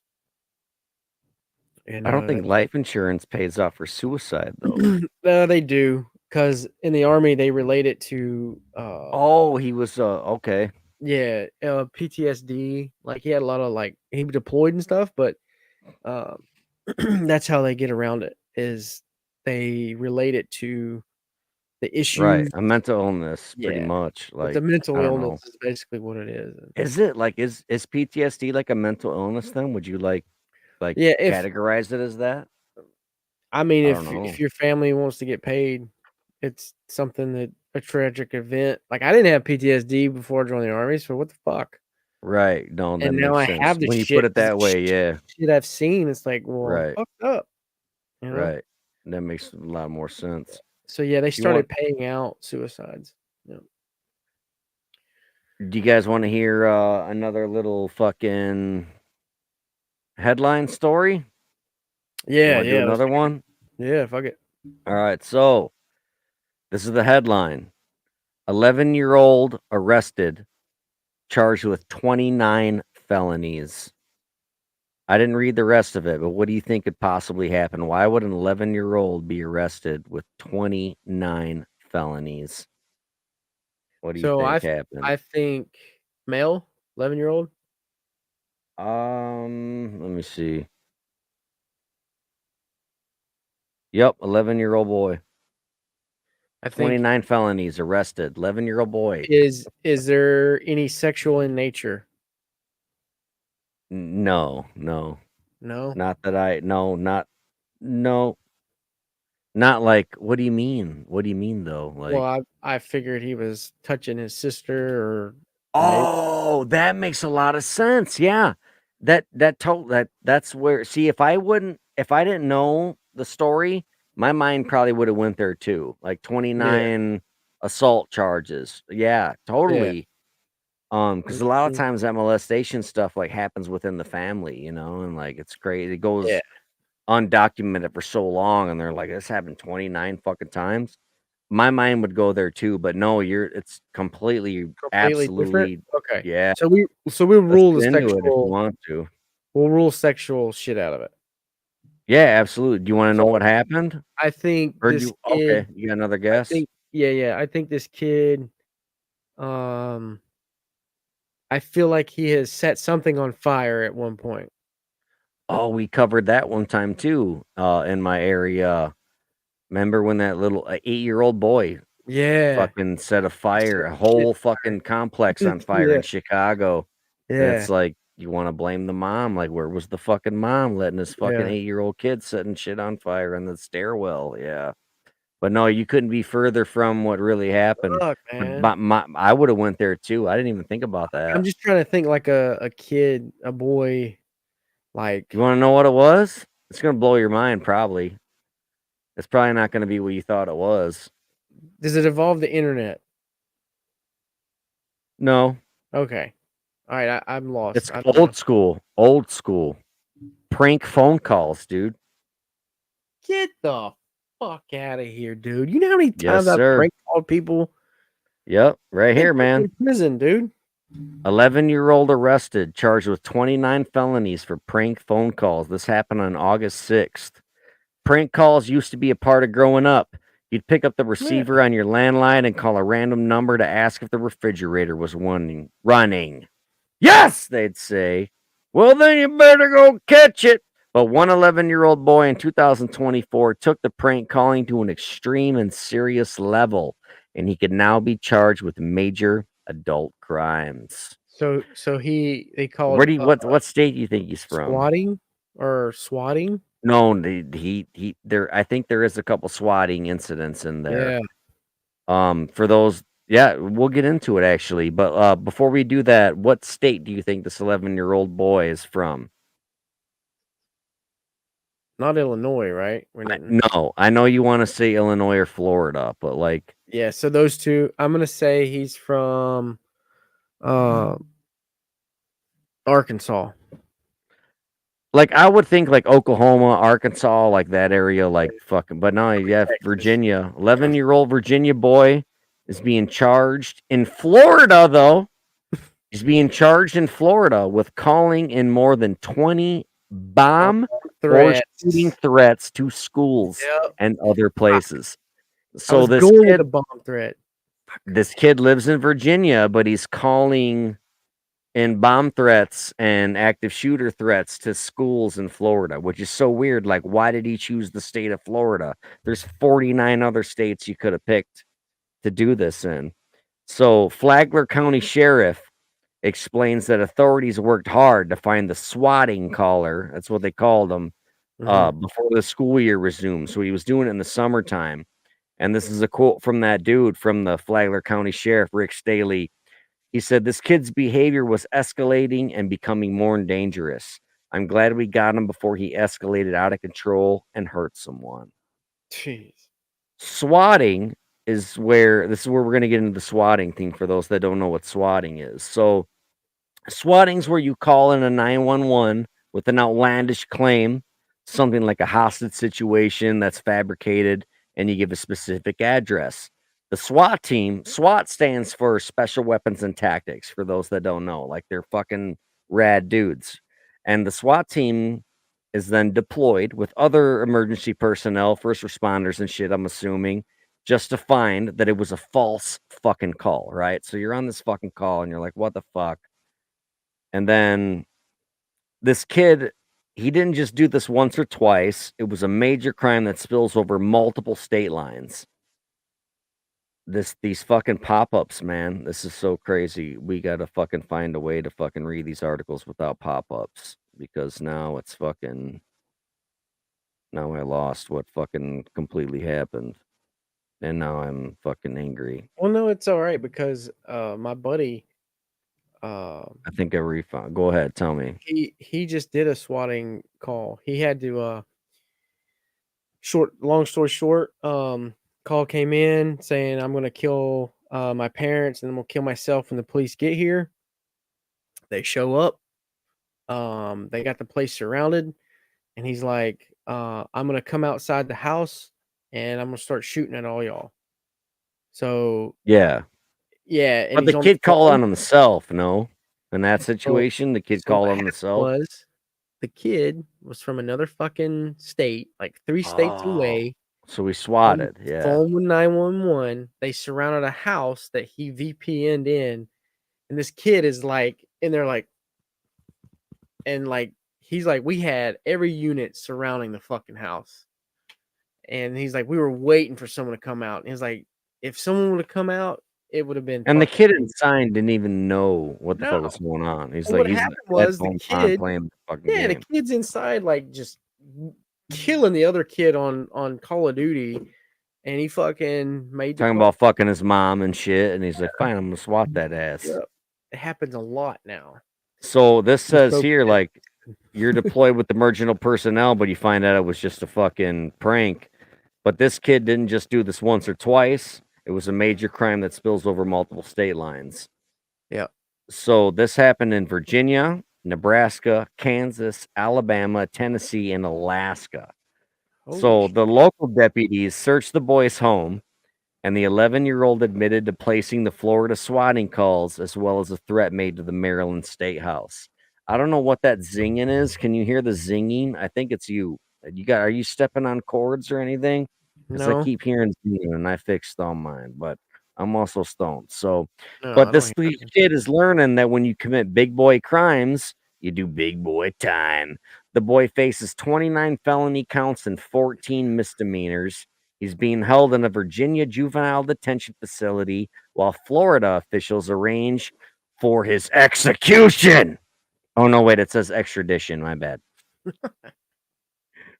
And I don't think life insurance pays off for suicide though. no, they do, because in the army they relate it to. Oh, he was okay. Yeah, PTSD. Like he had a lot of like he deployed and stuff, but that's how they get around it. Is they relate it to the issues. Right, a mental illness, pretty Yeah. much. But Like the mental I don't illness know. is basically what it is. Is it like is PTSD like a mental illness then? Would you like Yeah, categorize it as that? I mean, I don't know. if your family wants to get paid, it's something that a tragic event. Like I didn't have PTSD before joining the army, so what the fuck? Right. No, that And now makes I sense. have the When you put shit it 'cause that way, yeah. shit I've seen. It's like, well, I'm Right. fucked up, you know? Right. That makes a lot more sense. So yeah, they You want started paying out suicides. Yeah. Do you guys want to hear another little fucking headline story? Yeah, Want to do yeah. another one? Yeah, fuck it. All right. So, this is the headline. 11-year-old arrested, charged with 29 felonies. I didn't read the rest of it, but what do you think could possibly happen? Why would an 11-year-old be arrested with 29 felonies? What do you think happened? I think male, 11-year-old. Let me see. Yep, 11-year-old boy. I think 29 felonies, arrested. 11-year-old boy. is there any sexual in nature? No. No. Not that I no, not no. Not like what do you mean? What do you mean though? Like Well, I figured he was touching his sister or oh, that makes a lot of sense. Yeah. That's where see if I didn't know the story, my mind probably would have went there too. Like 29 assault charges. Yeah, totally. Because a lot of times that molestation stuff like happens within the family, and like it's crazy. It goes undocumented for so long, and they're like, this happened 29 fucking times. My mind would go there too, but no, it's completely absolutely different? Okay. yeah. So we'll Let's rule the get into it if you sexual want to. we'll rule sexual shit out of it. Yeah, absolutely. Do you want to know So what happened? I think Or do this you? kid Okay, you got another I guess? think yeah, I think this kid, um, I feel like he has set something on fire at one point. Oh, we covered that one time too. In my area. Remember when that little 8-year-old boy Yeah. fucking set a Set fire, a shit whole fucking complex on fire Yeah, in Chicago? And yeah, it's like, you want to blame the mom? Like, where was the fucking mom letting this fucking yeah. 8-year-old kid setting shit on fire in the stairwell? Yeah. But no, you couldn't be further from what really happened. Fuck, But man. I would have went there too. I didn't even think about that. I'm just trying to think like a kid, a boy, You like want to know what it was? It's gonna blow your mind, probably. It's probably not gonna be what you thought it was. does it involve the internet? No, Okay. Alright, I'm lost. it's I don't know. old school prank phone calls, dude. Get the fuck out of here, dude. You know how many Yes, times I've sir. prank called people? Yep, right They'd here, put me man. in prison, dude. 11-year-old arrested, charged with 29 felonies for prank phone calls. This happened on August 6th. Prank calls used to be a part of growing up. You'd pick up the Yeah. receiver on your landline and call a random number to ask if the refrigerator was running. Yes, they'd say. Well, then you better go catch it. But one 11-year-old boy in 2024 took the prank calling to an extreme and serious level, and he could now be charged with major adult crimes. So they called, Where do you, what state do you think he's from? squatting or swatting? No, he there. I think there is a couple swatting incidents in there. Yeah. For those, yeah, we'll get into it actually. But before we do that, what state do you think this 11-year-old boy is from? Not Illinois, right? We're not No, I know you want to say Illinois or Florida, but like, Yeah, so those 2, I'm gonna say he's from, uh, Arkansas. I would think like Oklahoma, Arkansas, like that area, like fucking. But no, yeah, Texas. Virginia. 11-year-old Virginia boy is being charged in Florida, though. He's being charged in Florida with calling in more than 20 bomb or shooting Threats. threats to schools Yep. and other Fuck. places. I So was going with the bomb threat. this kid lives in Virginia, but he's calling in bomb threats and active shooter threats to schools in Florida, which is so weird. Like, why did he choose the state of Florida? There's 49 other states you could have picked to do this in. So Flagler County Sheriff explains that authorities worked hard to find the swatting caller. That's what they called him, Mhm. before the school year resumed. So he was doing it in the summertime. And this is a quote from that dude from the Flagler County Sheriff, Rick Staley. He said, "This kid's behavior was escalating and becoming more dangerous. I'm glad we got him before he escalated out of control and hurt someone." Jeez. Swatting is where we're going to get into the swatting thing for those that don't know what swatting is. So swatting's where you call in a 911 with an outlandish claim, something like a hostage situation that's fabricated, and you give a specific address. The SWAT team, SWAT stands for Special Weapons and Tactics, for those that don't know. Like, they're fucking rad dudes. And the SWAT team is then deployed with other emergency personnel, first responders and shit, I'm assuming, just to find that it was a false fucking call, right? So you're on this fucking call and you're like, what the fuck? And then this kid, he didn't just do this once or twice. It was a major crime that spills over multiple state lines. These fucking pop-ups, man. This is so crazy. We gotta fucking find a way to fucking read these articles without pop-ups, because now it's fucking now I lost what fucking completely happened. And now I'm fucking angry. Well, no, it's alright because, my buddy, I think I refound. Go ahead, tell me. he just did a swatting call. He had to, long story short, call came in saying, "I'm gonna kill, my parents, and I'm gonna kill myself when the police get here." They show up, they got the place surrounded, and he's like, "I'm gonna come outside the house, and I'm gonna start shooting at all y'all." So, Yeah. yeah, and But he's the on the kid called phone. on himself, no? In that So situation, the kid so called what on happened himself. was the kid was from another fucking state, like 3 states away. So we swatted, yeah. Phone with 911. They surrounded a house that he VPN'd in, and this kid is like in there, like, and like he's like, we had every unit surrounding the fucking house, and he's like, we were waiting for someone to come out. And he's like, if someone would have come out, it would have been. And the kid inside didn't even know what the fuck No. was going on. He's Well, like, what he's happened was the kid, playing the fucking yeah, the game. kid's inside, like, just killing the other kid on Call of Duty, and he fucking made the Talking call. about fucking his mom and shit, and he's like, fine, I'm gonna swat that ass. Yep. It happens a lot now. So this says so here, bad. like, you're deployed with emergency personnel, but you find out it was just a fucking prank. But this kid didn't just do this once or twice. It was a major crime that spills over multiple state lines. Yeah. So this happened in Virginia, Nebraska, Kansas, Alabama, Tennessee, and Alaska. So the local deputies searched the boy's home, and the 11-year-old admitted to placing the Florida swatting calls as well as a threat made to the Maryland State House. I don't know what that zinging is. Can you hear the zinging? I think it's you. Are you stepping on cords or anything? Because I No. keep hearing zinging, and I fixed all mine, but I'm also stoned. So, No, but I this don't hear nothing. kid is learning that when you commit big boy crimes, you do big boy time. The boy faces 29 felony counts and 14 misdemeanors. He's being held in a Virginia juvenile detention facility while Florida officials arrange for his execution. Oh, no, wait, it says extradition. My bad.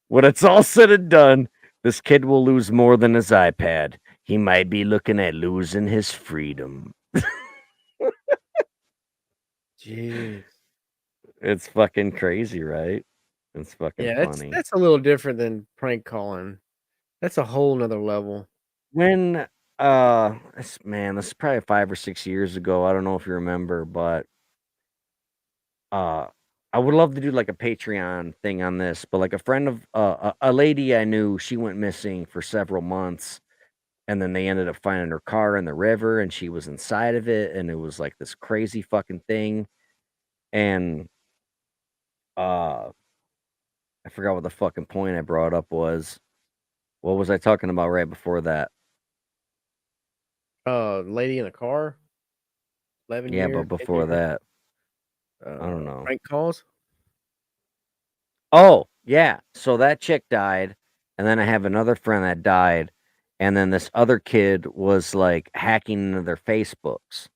When it's all said and done, this kid will lose more than his iPad. He might be looking at losing his freedom. Jeez. It's fucking crazy, right? It's fucking funny. That's a little different than prank calling. That's a whole nother level. When this is probably 5 or 6 years ago. I don't know if you remember, but I would love to do like a Patreon thing on this, but like a friend of a lady I knew, she went missing for several months, and then they ended up finding her car in the river, and she was inside of it, and it was like this crazy fucking thing. And I forgot what the fucking point I brought up was. What was I talking about right before that? Lady in a car. 11 Yeah, years. but before that, I don't know. Prank calls. Oh, yeah. So that chick died, and then I have another friend that died, and then this other kid was like hacking into their Facebooks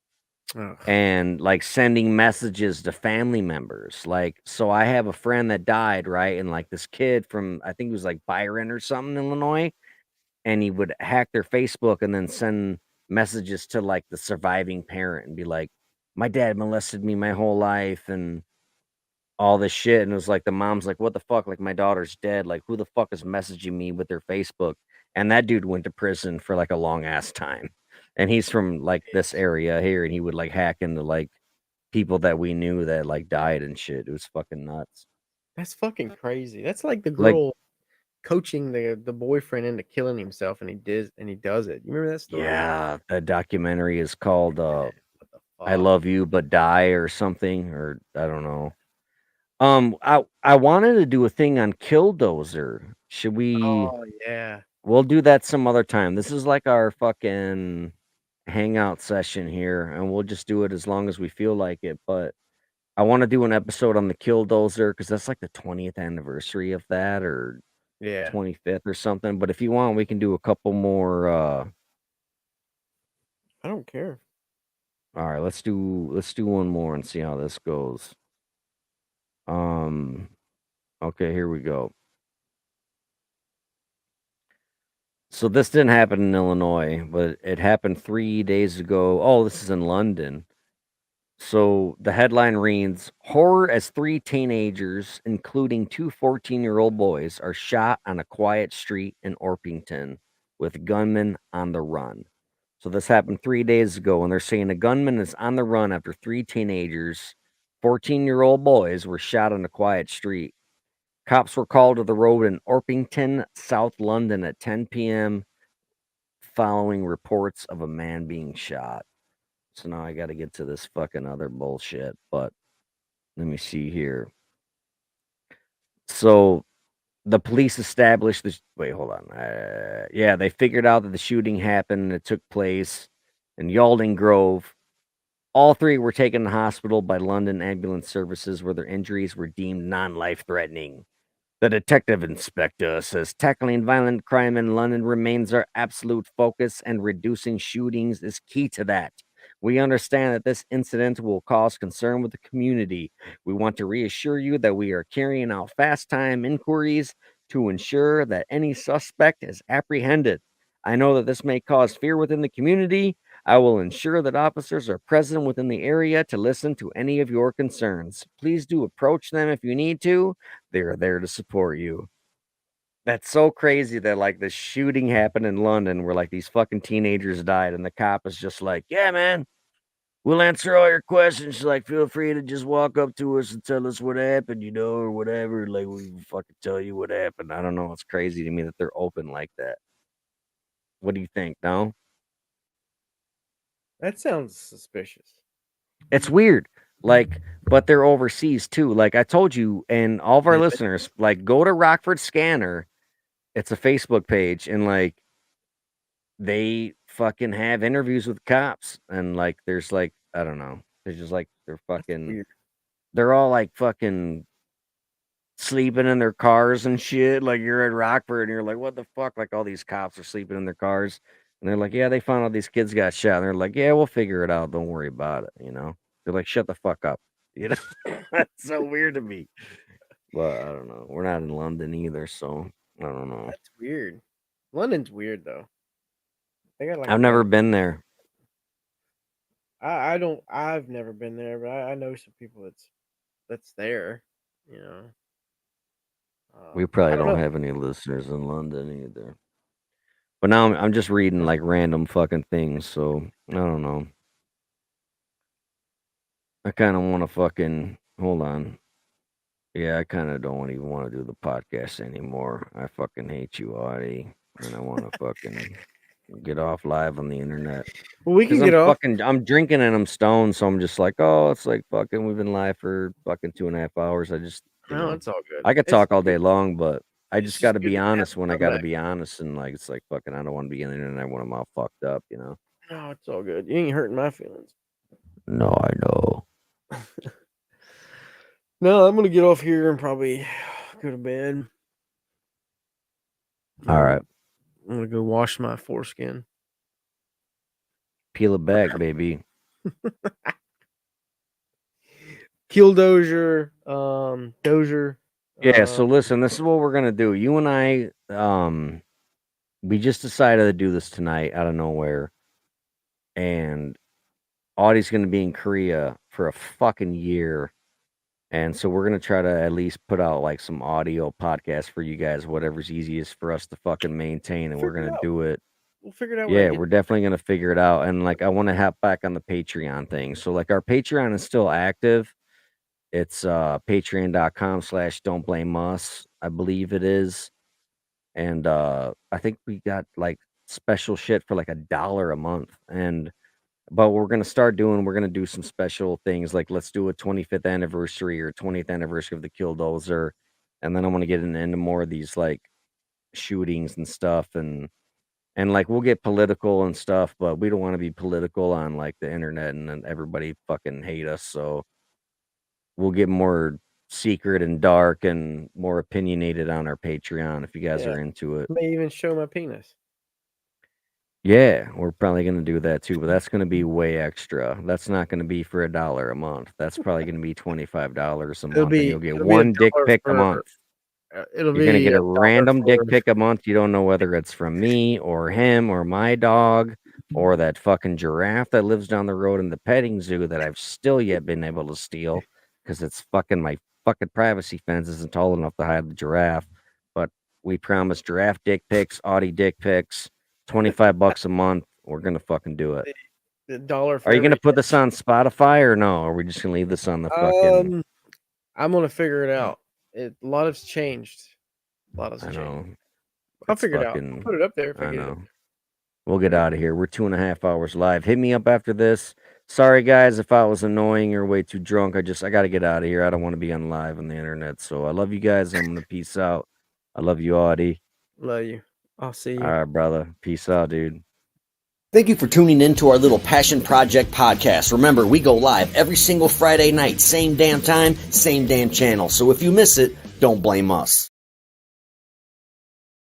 and like sending messages to family members. Like, so I have a friend that died, right? And like this kid from, I think it was like Byron or something, Illinois, and he would hack their Facebook and then send messages to like the surviving parent and be like, my dad molested me my whole life and all this shit. And it was like the mom's like, what the fuck? Like, my daughter's dead. Like, who the fuck is messaging me with their Facebook? And that dude went to prison for like a long ass time. And he's from like this area here, and he would like hack into like people that we knew that like died and shit. It was fucking nuts. That's fucking crazy. That's like the girl coaching the boyfriend into killing himself, and he does it. You remember that story? Yeah, the documentary is called I Love You But Die or something, or I don't know. I wanted to do a thing on Killdozer. Should we? Oh yeah. We'll do that some other time. This is like our fucking hangout session here, and we'll just do it as long as we feel like it. But I want to do an episode on the Killdozer because that's like the 20th anniversary of that, or 25th or something. But if you want, we can do a couple more. I don't care. All right, let's do one more and see how this goes. Okay, here we go. So this didn't happen in Illinois, but it happened 3 days ago. Oh, this is in London. So the headline reads, horror as 3 teenagers, including 2 14-year-old boys, are shot on a quiet street in Orpington with gunmen on the run. So this happened 3 days ago, and they're saying a gunman is on the run after 3 teenagers, 14-year-old boys, were shot on a quiet street. Cops were called to the road in Orpington, South London at 10 p.m. following reports of a man being shot. So now I got to get to this fucking other bullshit, but let me see here. So the police established this. Wait, hold on. Yeah, they figured out that the shooting happened and it took place in Yalding Grove. All three were taken to the hospital by London Ambulance Services where their injuries were deemed non-life threatening. The detective inspector says tackling violent crime in London remains our absolute focus, and reducing shootings is key to that. We understand that this incident will cause concern with the community. We want to reassure you that we are carrying out fast time inquiries to ensure that any suspect is apprehended. I know that this may cause fear within the community. I will ensure that officers are present within the area to listen to any of your concerns. Please do approach them if you need to. They're there to support you. That's so crazy that like the shooting happened in London where like these fucking teenagers died and the cop is just like, yeah, man, we'll answer all your questions. Like, feel free to just walk up to us and tell us what happened, or whatever. Like, we fucking tell you what happened. I don't know. It's crazy to me that they're open like that. What do you think, no? That sounds suspicious. It's weird. Like, but they're overseas too. Like I told you, and all of our listeners, like, go to Rockford Scanner. It's a Facebook page, and like they fucking have interviews with cops, and like there's like I don't know. They're just like they're all like fucking sleeping in their cars and shit. Like you're in Rockford and you're like, what the fuck? Like all these cops are sleeping in their cars. And they're like, yeah, they found out these kids got shot. And they're like, yeah, we'll figure it out. Don't worry about it. They're like, shut the fuck up. That's so weird to me. But I don't know. We're not in London either, so I don't know. That's weird. London's weird though. They got like I've never been there. I've never been there, but I know some people that's there, We probably don't have any listeners in London either. But now I'm just reading like random fucking things, so I don't know. I kind of want to fucking hold on. Yeah, I kind of don't even want to do the podcast anymore. I fucking hate you, Audie, and I want to fucking get off live on the internet. Well, we can get off. I'm drinking and I'm stoned, so I'm just like, oh, it's like fucking. We've been live for fucking 2.5 hours. I just, no, it's all good. I could talk all day long, but I just got to be honest when I got to be honest, and like it's like fucking. I don't want to be in the internet when I'm all fucked up, No, it's all good. You ain't hurting my feelings. No, I know. No, I'm gonna get off here and probably go to bed. All right. I'm gonna go wash my foreskin. Peel it back, baby. Kill Dozier, Dozier. Yeah, so listen, this is what we're gonna do. You and I, we just decided to do this tonight out of nowhere, and Audie's gonna be in Korea for a fucking year, and so we're gonna try to at least put out like some audio podcasts for you guys, whatever's easiest for us to fucking maintain, and we're gonna do it. We'll figure it out. Yeah, we're definitely gonna figure it out, and like I want to hop back on the Patreon thing. So like our Patreon is still active. It's patreon.com/don't blame us, I believe it is. And I think we got like special shit for like $1 a month. But we're gonna do some special things, like let's do a 25th anniversary or 20th anniversary of the Killdozer. And then I want to get into more of these like shootings and stuff, and like we'll get political and stuff, but we don't want to be political on like the internet and then everybody fucking hate us. So we'll get more secret and dark and more opinionated on our Patreon if you guys are into it. I may even show my penis. Yeah, we're probably gonna do that too, but that's gonna be way extra. That's not gonna be for $1 a month. That's probably gonna be $25 a month, and you'll get one dick pic a month. You're gonna get a random dick pic a month. You don't know whether it's from me or him or my dog or that fucking giraffe that lives down the road in the petting zoo that I've still yet been able to steal because it's fucking my fucking privacy fence isn't tall enough to hide the giraffe. But we promise giraffe dick pics, Audie dick pics, $25 a month. We're gonna fucking do it. $1. Are you gonna put this on Spotify or no? Or are we just gonna leave this on the fucking? I'm gonna figure it out. A lot has changed. A lot has changed. Know. I'll figure it out. I'll put it up there. I know. We'll get out of here. We're 2.5 hours live. Hit me up after this. Sorry, guys, if I was annoying or way too drunk. I got to get out of here. I don't want to be on live on the internet. So I love you guys. I'm going to peace out. I love you, Audie. Love you. I'll see you. All right, brother. Peace out, dude. Thank you for tuning in to our little Passion Project podcast. Remember, we go live every single Friday night, same damn time, same damn channel. So if you miss it, don't blame us.